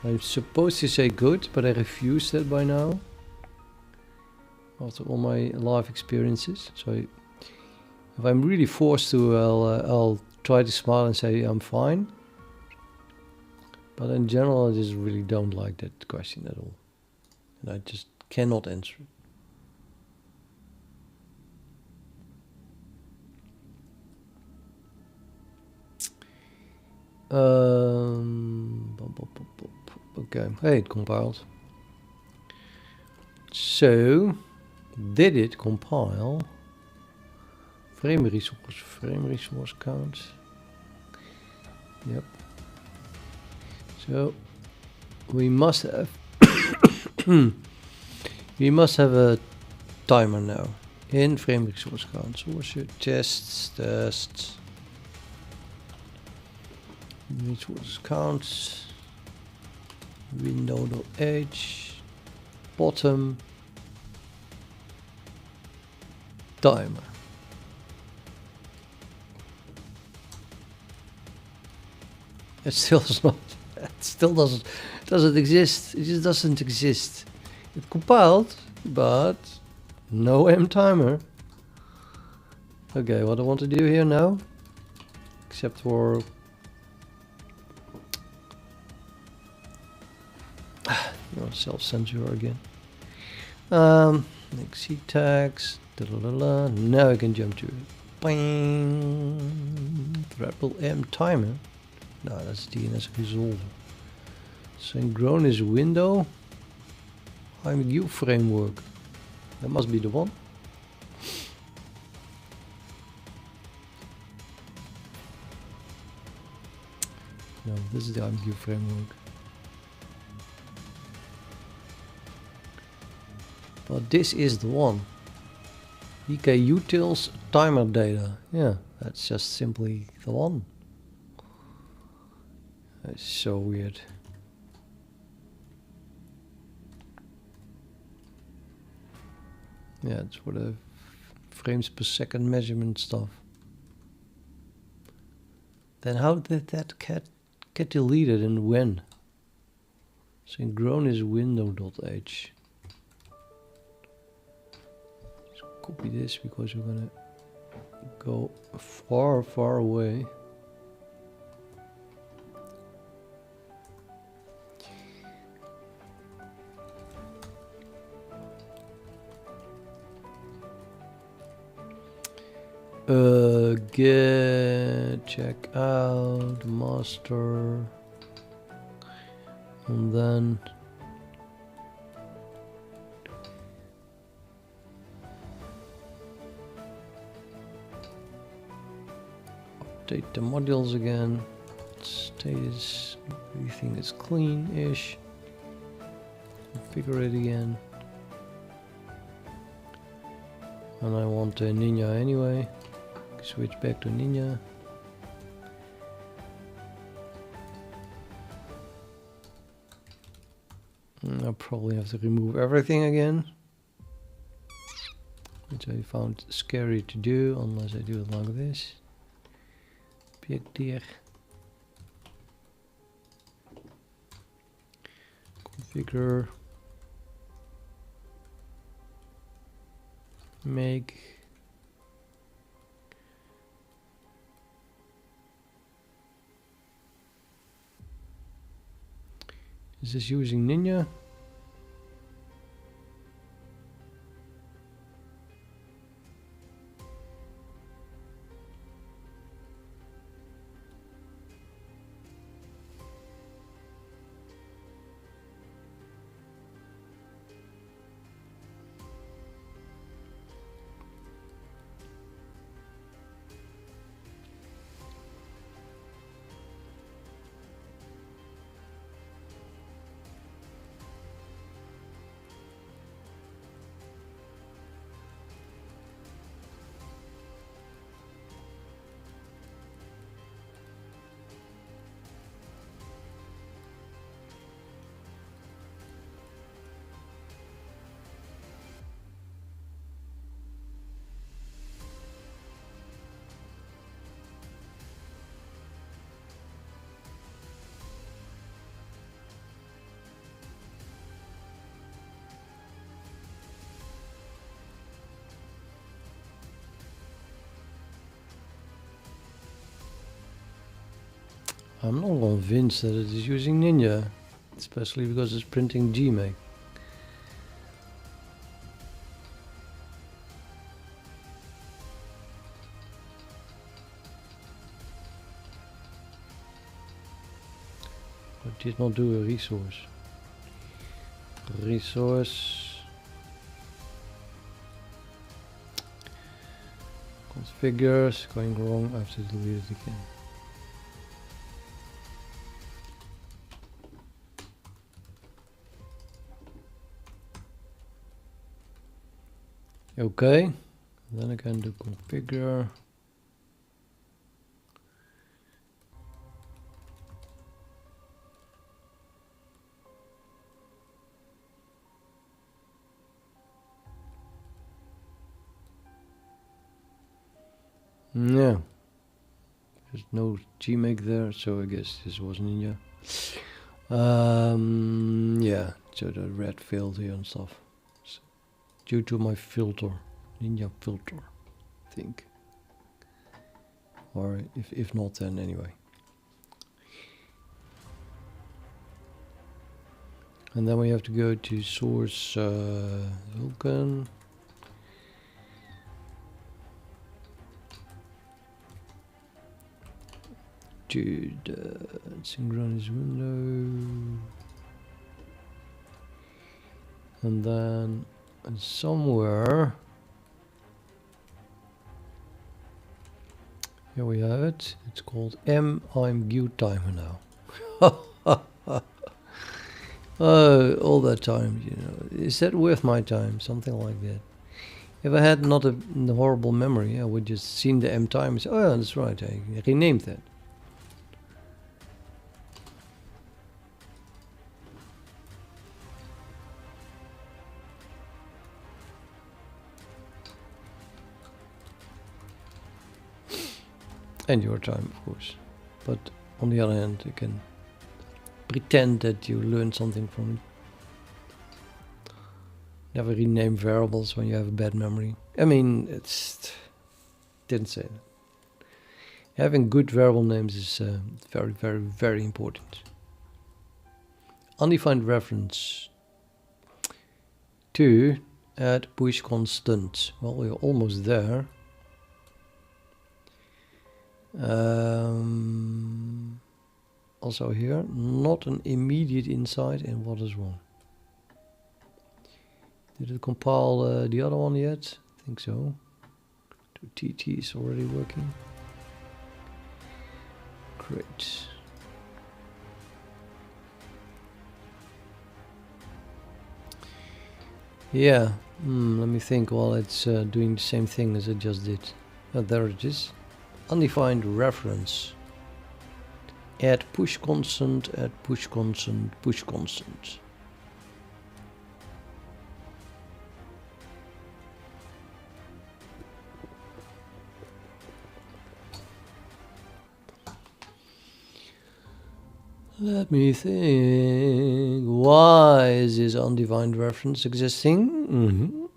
Speaker 1: I'm supposed to say good, but I refuse that by now. After all my life experiences. So if I'm really forced to, I'll try to smile and say I'm fine. But in general, I just really don't like that question at all. And I just cannot answer it. Okay, hey, it compiled. So, did it compile? Frame resource count. Yep. So we must have we must have a timer now in frame resource count. Source tests resource counts window.h bottom timer. It still does not. It still doesn't exist. It just doesn't exist. It compiled, but no M timer. Okay, what I want to do here now, except for self-censor again. Like C tags. Now I can jump to it. Bang. Triple M timer. No, that's DNS resolver. Synchronous window. IMQ framework. That must be the one. No, this is the IMQ framework. But this is the one. EK utils timer data. Yeah, that's just simply the one. That's so weird. Yeah, it's for the frames per second measurement stuff. Then how did that get deleted and when? Synchronous window.h. Copy this because we're gonna go far away. Get check out master, and then update the modules again. Status, everything is clean-ish. Configure it again. And I want a Ninja anyway. Switch back to Ninja. I'll probably have to remove everything again, which I found scary to do unless I do it like this. Object here. Configure. Make. Is this using Ninja? I'm not convinced that it is using Ninja, especially because it's printing Gmake. I did not do a resource. Resource. Configures, going wrong, I have to delete it again. Okay, then I can do configure. Yeah, there's no Gmake there, so I guess this was Ninja. Yeah, so the red failed here and stuff. So, due to my filter, Ninja filter, I think. Or if not, then anyway. And then we have to go to source vulkan. To the synchronize window. And then somewhere here we have it. It's called I'm good timer now. Oh, all that time, you know. Is that worth my time? Something like that. If I had not a horrible memory, I would just seen the M time and say, oh yeah, that's right, I renamed that. And your time, of course. But on the other hand, you can pretend that you learned something from it. Never rename variables when you have a bad memory. I mean, didn't say that. Having good variable names is very, very, very important. Undefined reference to add push constant. Well, we're almost there. Also here, not an immediate insight in what is wrong. Did it compile the other one yet? I think so. TT is already working. Great. Yeah, let me think while it's doing the same thing as it just did. Oh, there it is. Undefined reference. Add push constant, add push constant, push constant. Let me think. Why is this undefined reference existing?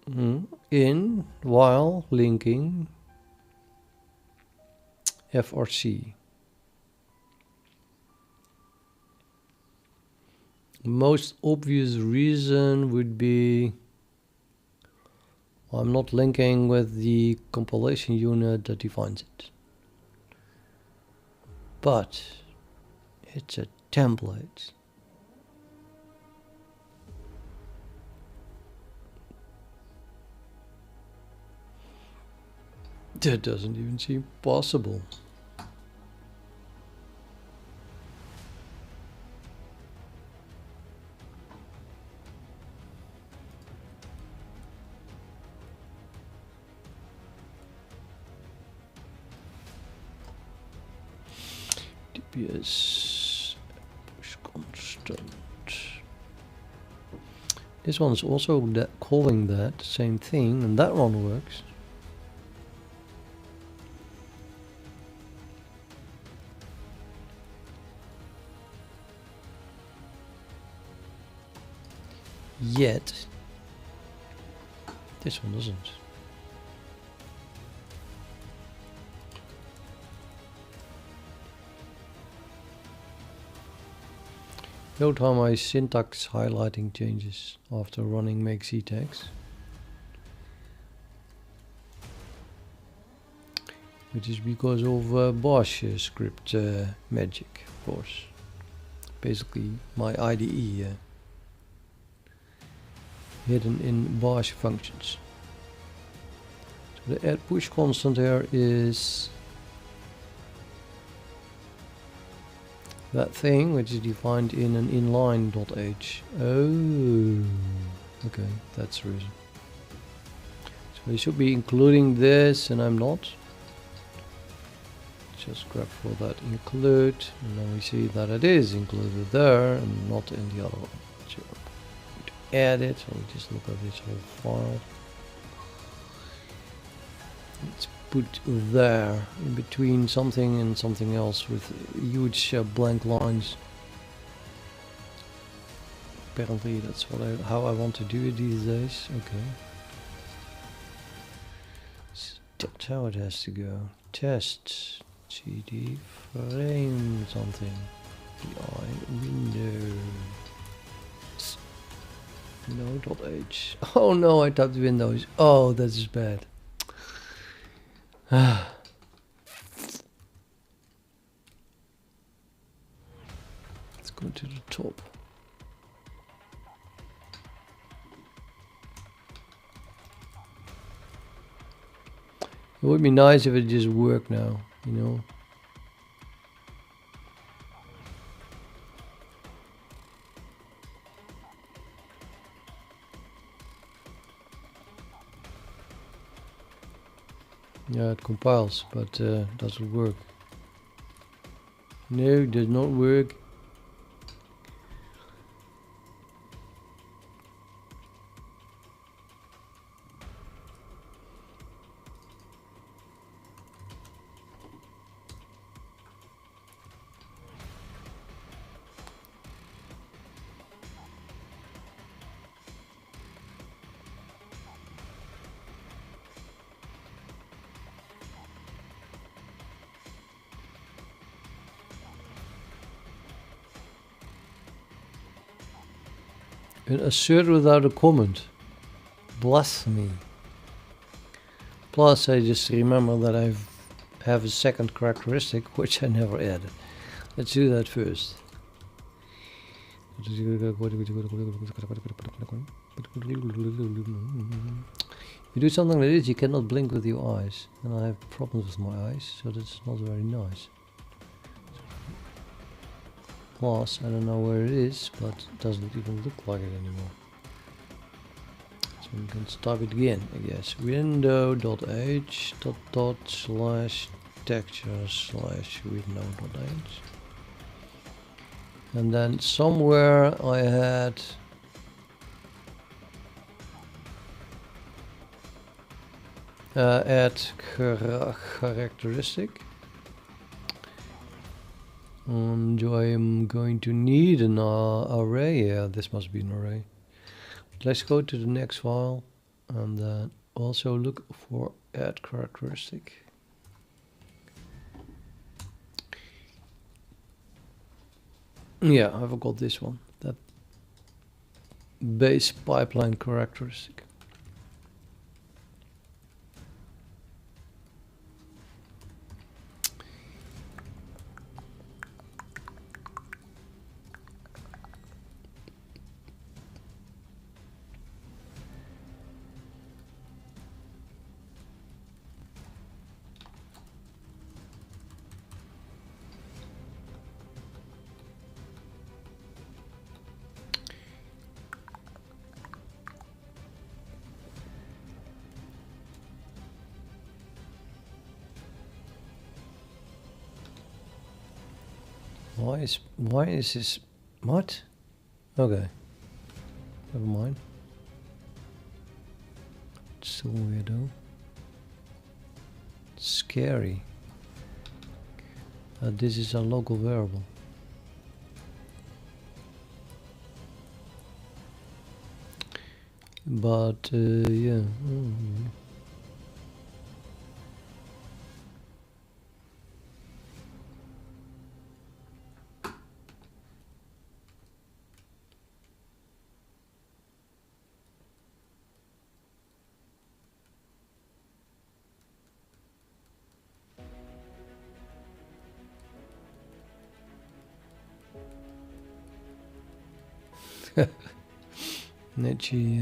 Speaker 1: In while linking F or C. Most obvious reason would be I'm not linking with the compilation unit that defines it. But it's a template. That doesn't even seem possible. DPS push constant. This one's also calling that same thing, and that one works. Yet this one doesn't. Note how my syntax highlighting changes after running make C tags. Which is because of Bash script magic, of course. Basically my IDE hidden in Bash functions. So the add push constant here is that thing which is defined in an inline.h. Oh, okay, that's the reason. So we should be including this, and I'm not. Just grab for that include, and then we see that it is included there and not in the other one. So to add it, so we just look at this whole file. Let's put there in between something and something else with huge blank lines. Apparently that's how I want to do it these days. Okay, so that's how it has to go. Test cd frame something pi window no.h. Oh no, I tapped Windows. Oh, that is bad. Let's go to the top. It would be nice if it just worked now, you know. Yeah, it compiles, but doesn't work. No, it does not work. An assert without a comment. Blasphemy. Plus, I just remember that I've have a second characteristic, which I never added. Let's do that first. If you do something like this, you cannot blink with your eyes. And I have problems with my eyes, so that's not very nice. Plus, I don't know where it is, but it doesn't even look like it anymore. So we can start it again, I guess. Window.h .texture/texture/window.h. And then somewhere I had add characteristic. And I am going to need an array. Yeah, this must be an array. Let's go to the next file and then also look for add characteristic. Yeah, I forgot this one. That base pipeline characteristic. Why is this what? Okay. Never mind. It's so weirdo. Scary. This is a local variable. But yeah. Niche,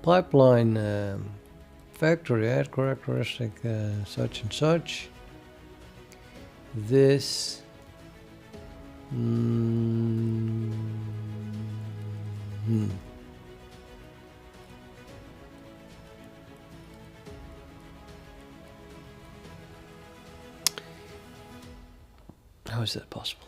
Speaker 1: pipeline factory add characteristic such and such. This how is that possible?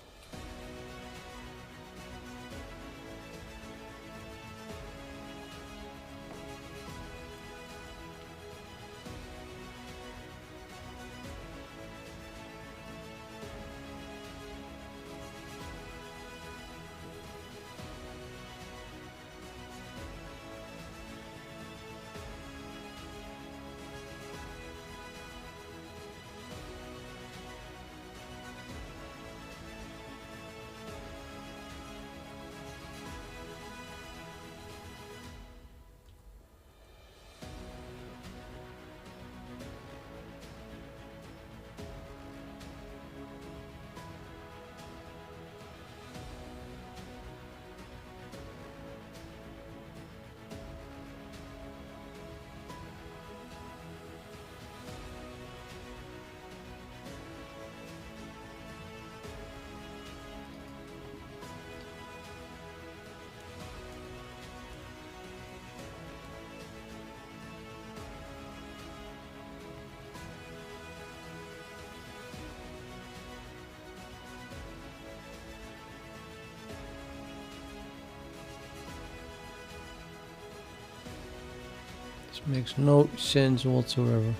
Speaker 1: This makes no sense whatsoever.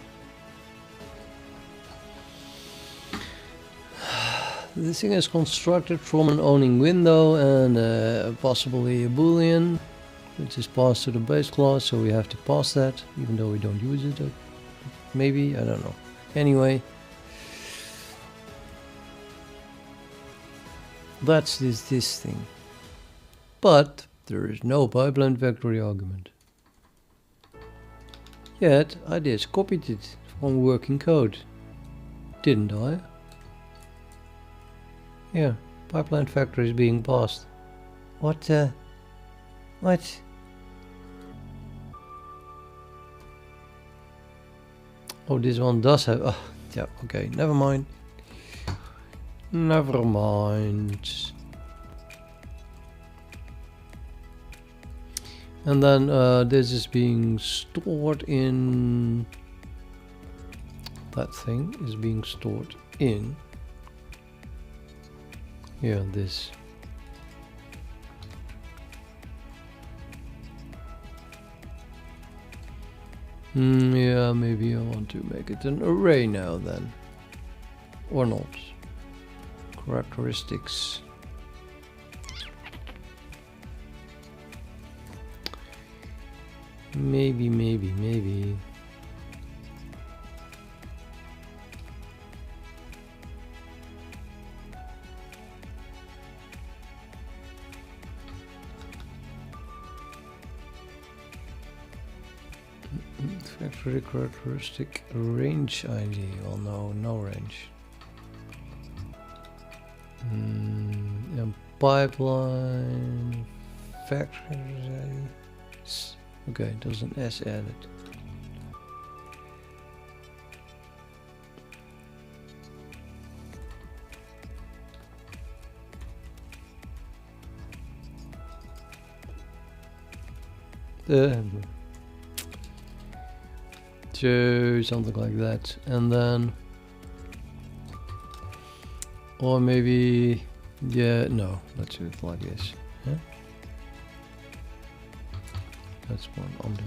Speaker 1: This thing is constructed from an owning window and possibly a boolean, which is passed to the base class, so we have to pass that, even though we don't use it. Maybe, I don't know. Anyway, that's this thing. But there is no pipeline factory argument. Yet I just copied it from working code, didn't I? Yeah, pipeline factory is being passed. What? What? Oh, this one does have. Oh, yeah. Okay. Never mind. Never mind. And then this is being stored in. That thing is being stored in. Yeah, this. Yeah, maybe I want to make it an array now then. Or not. Characteristics. Maybe. Factory characteristic range ID. Well, no range. And pipeline factory ID. Okay, there's an S added. So something like that, and then, or maybe, yeah, no, let's do it like this. Yeah? That's one undo.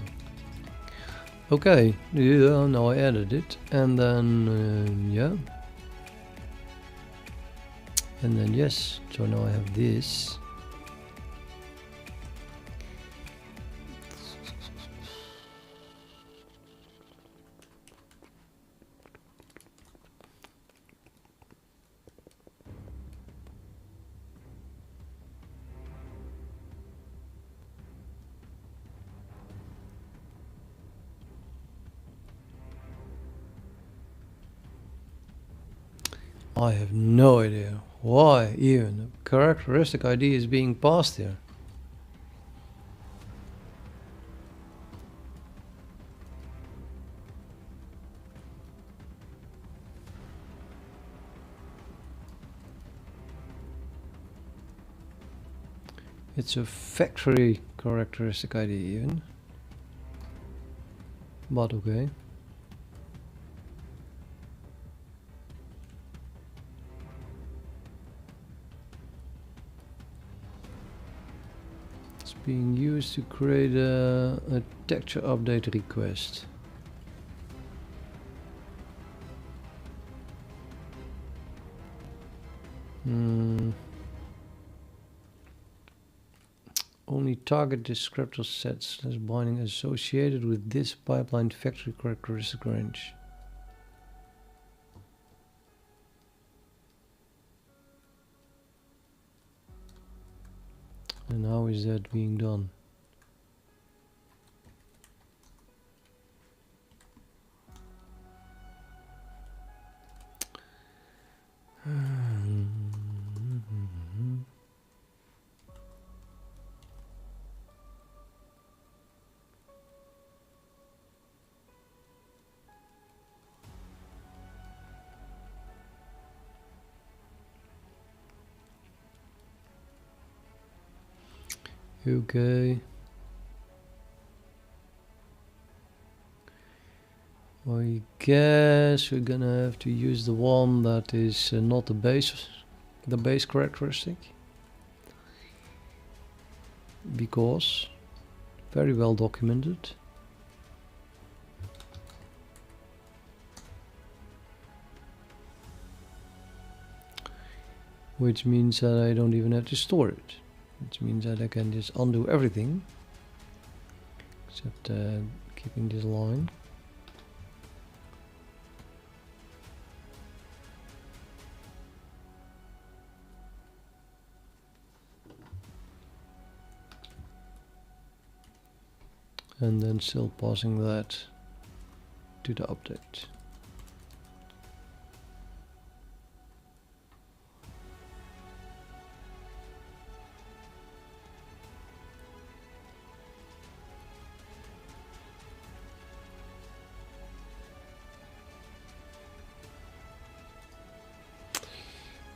Speaker 1: Okay, yeah, now I added it, and then yeah, and then yes. So now I have this. I have no idea why even the characteristic ID is being passed here. It's a factory characteristic ID even. But okay. Being used to create a texture update request. Only target descriptor sets as binding associated with this pipeline factory characteristic range. And how is that being done? Okay. I guess we're gonna have to use the one that is not the base characteristic, because very well documented. Which means that I don't even have to store it. Which means that I can just undo everything except keeping this line. And then still passing that to the update.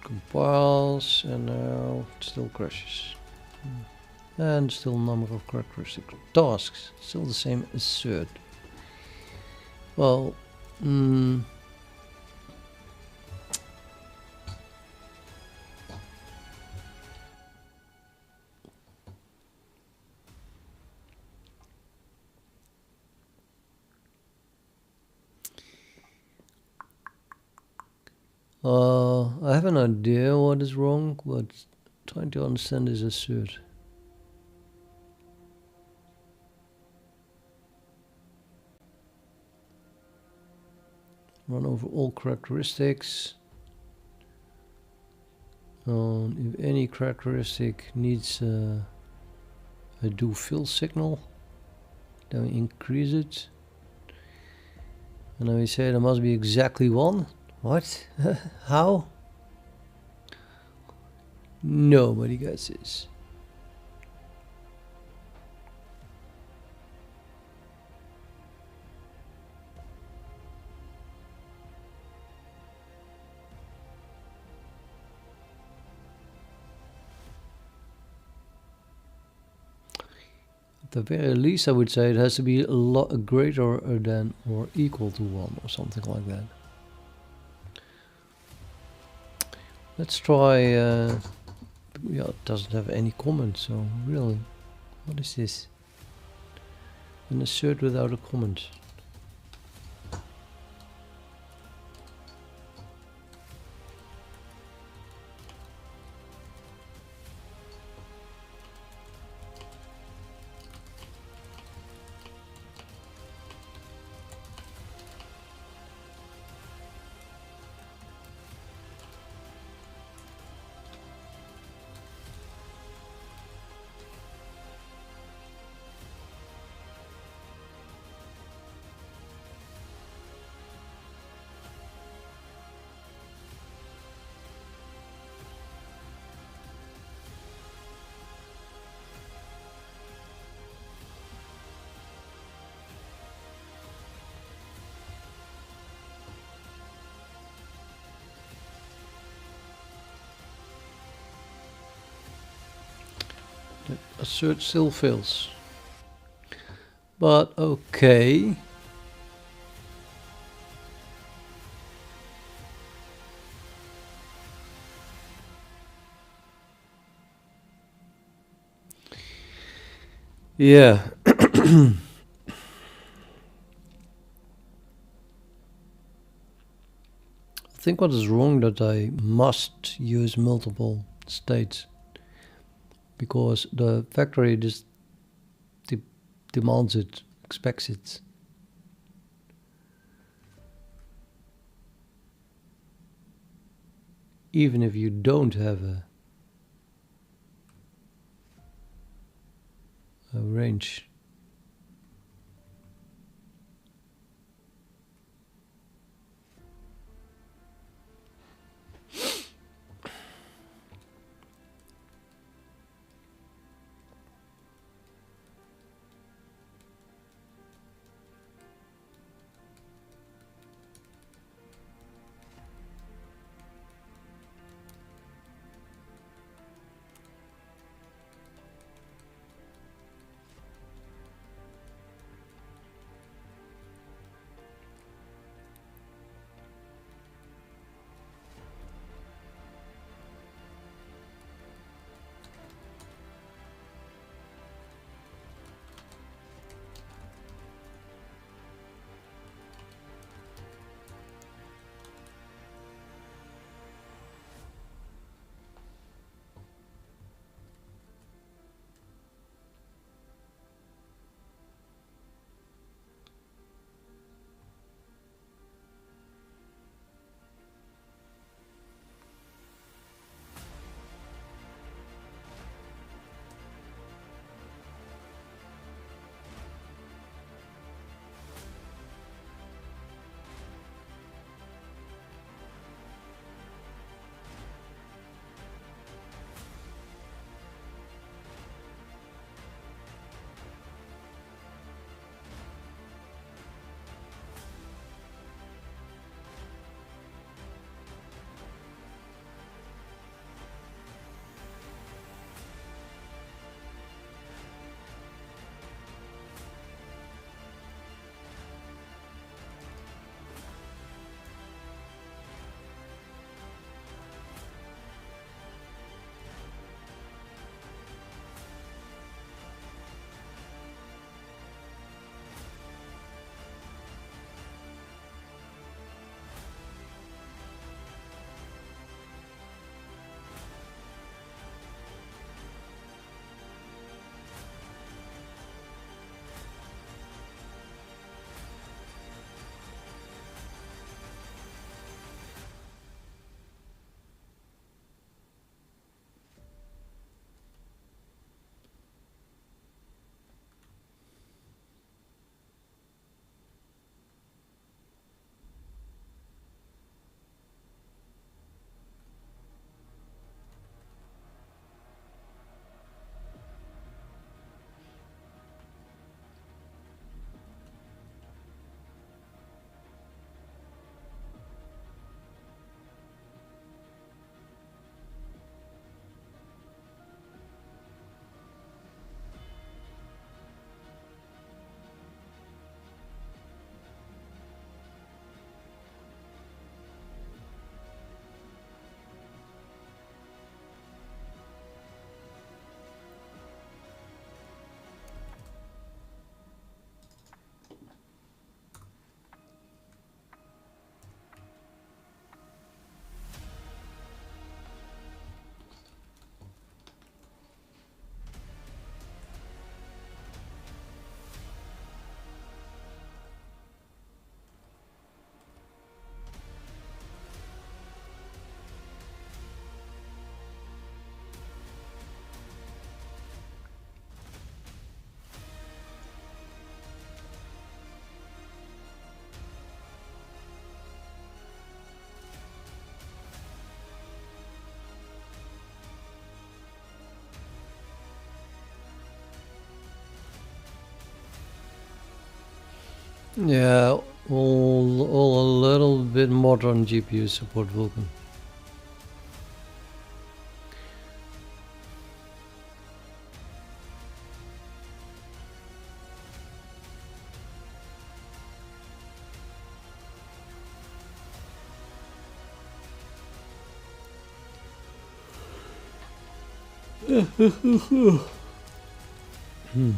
Speaker 1: Compiles, and now it still crashes. And still number of characteristic tasks, still the same assert. Well, I have an idea what is wrong, but trying to understand this assert. Run over all characteristics. If any characteristic needs a do fill signal, then we increase it. And then we say there must be exactly one. What? How? Nobody gets this. At the very least, I would say it has to be a lot greater than or equal to 1 or something like that. Let's try, yeah, it doesn't have any comment, so really, what is this? An assert without a comment. The assert still fails. But okay. Yeah. I think what is wrong that I must use multiple states, because the factory just demands it, expects it. Even if you don't have a range. Yeah, all a little bit modern GPUs support Vulkan. Hmm.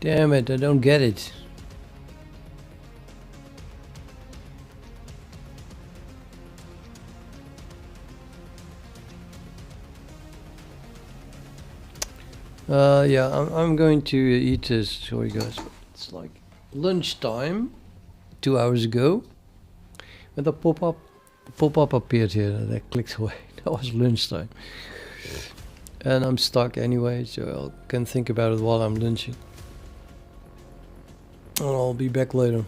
Speaker 1: Damn it, I don't get it. Yeah, I'm going to eat this. Sorry guys, it's like lunchtime, 2 hours ago. And the pop-up appeared here and I clicked away. That was lunchtime. And I'm stuck anyway, so I can think about it while I'm lunching. And I'll be back later.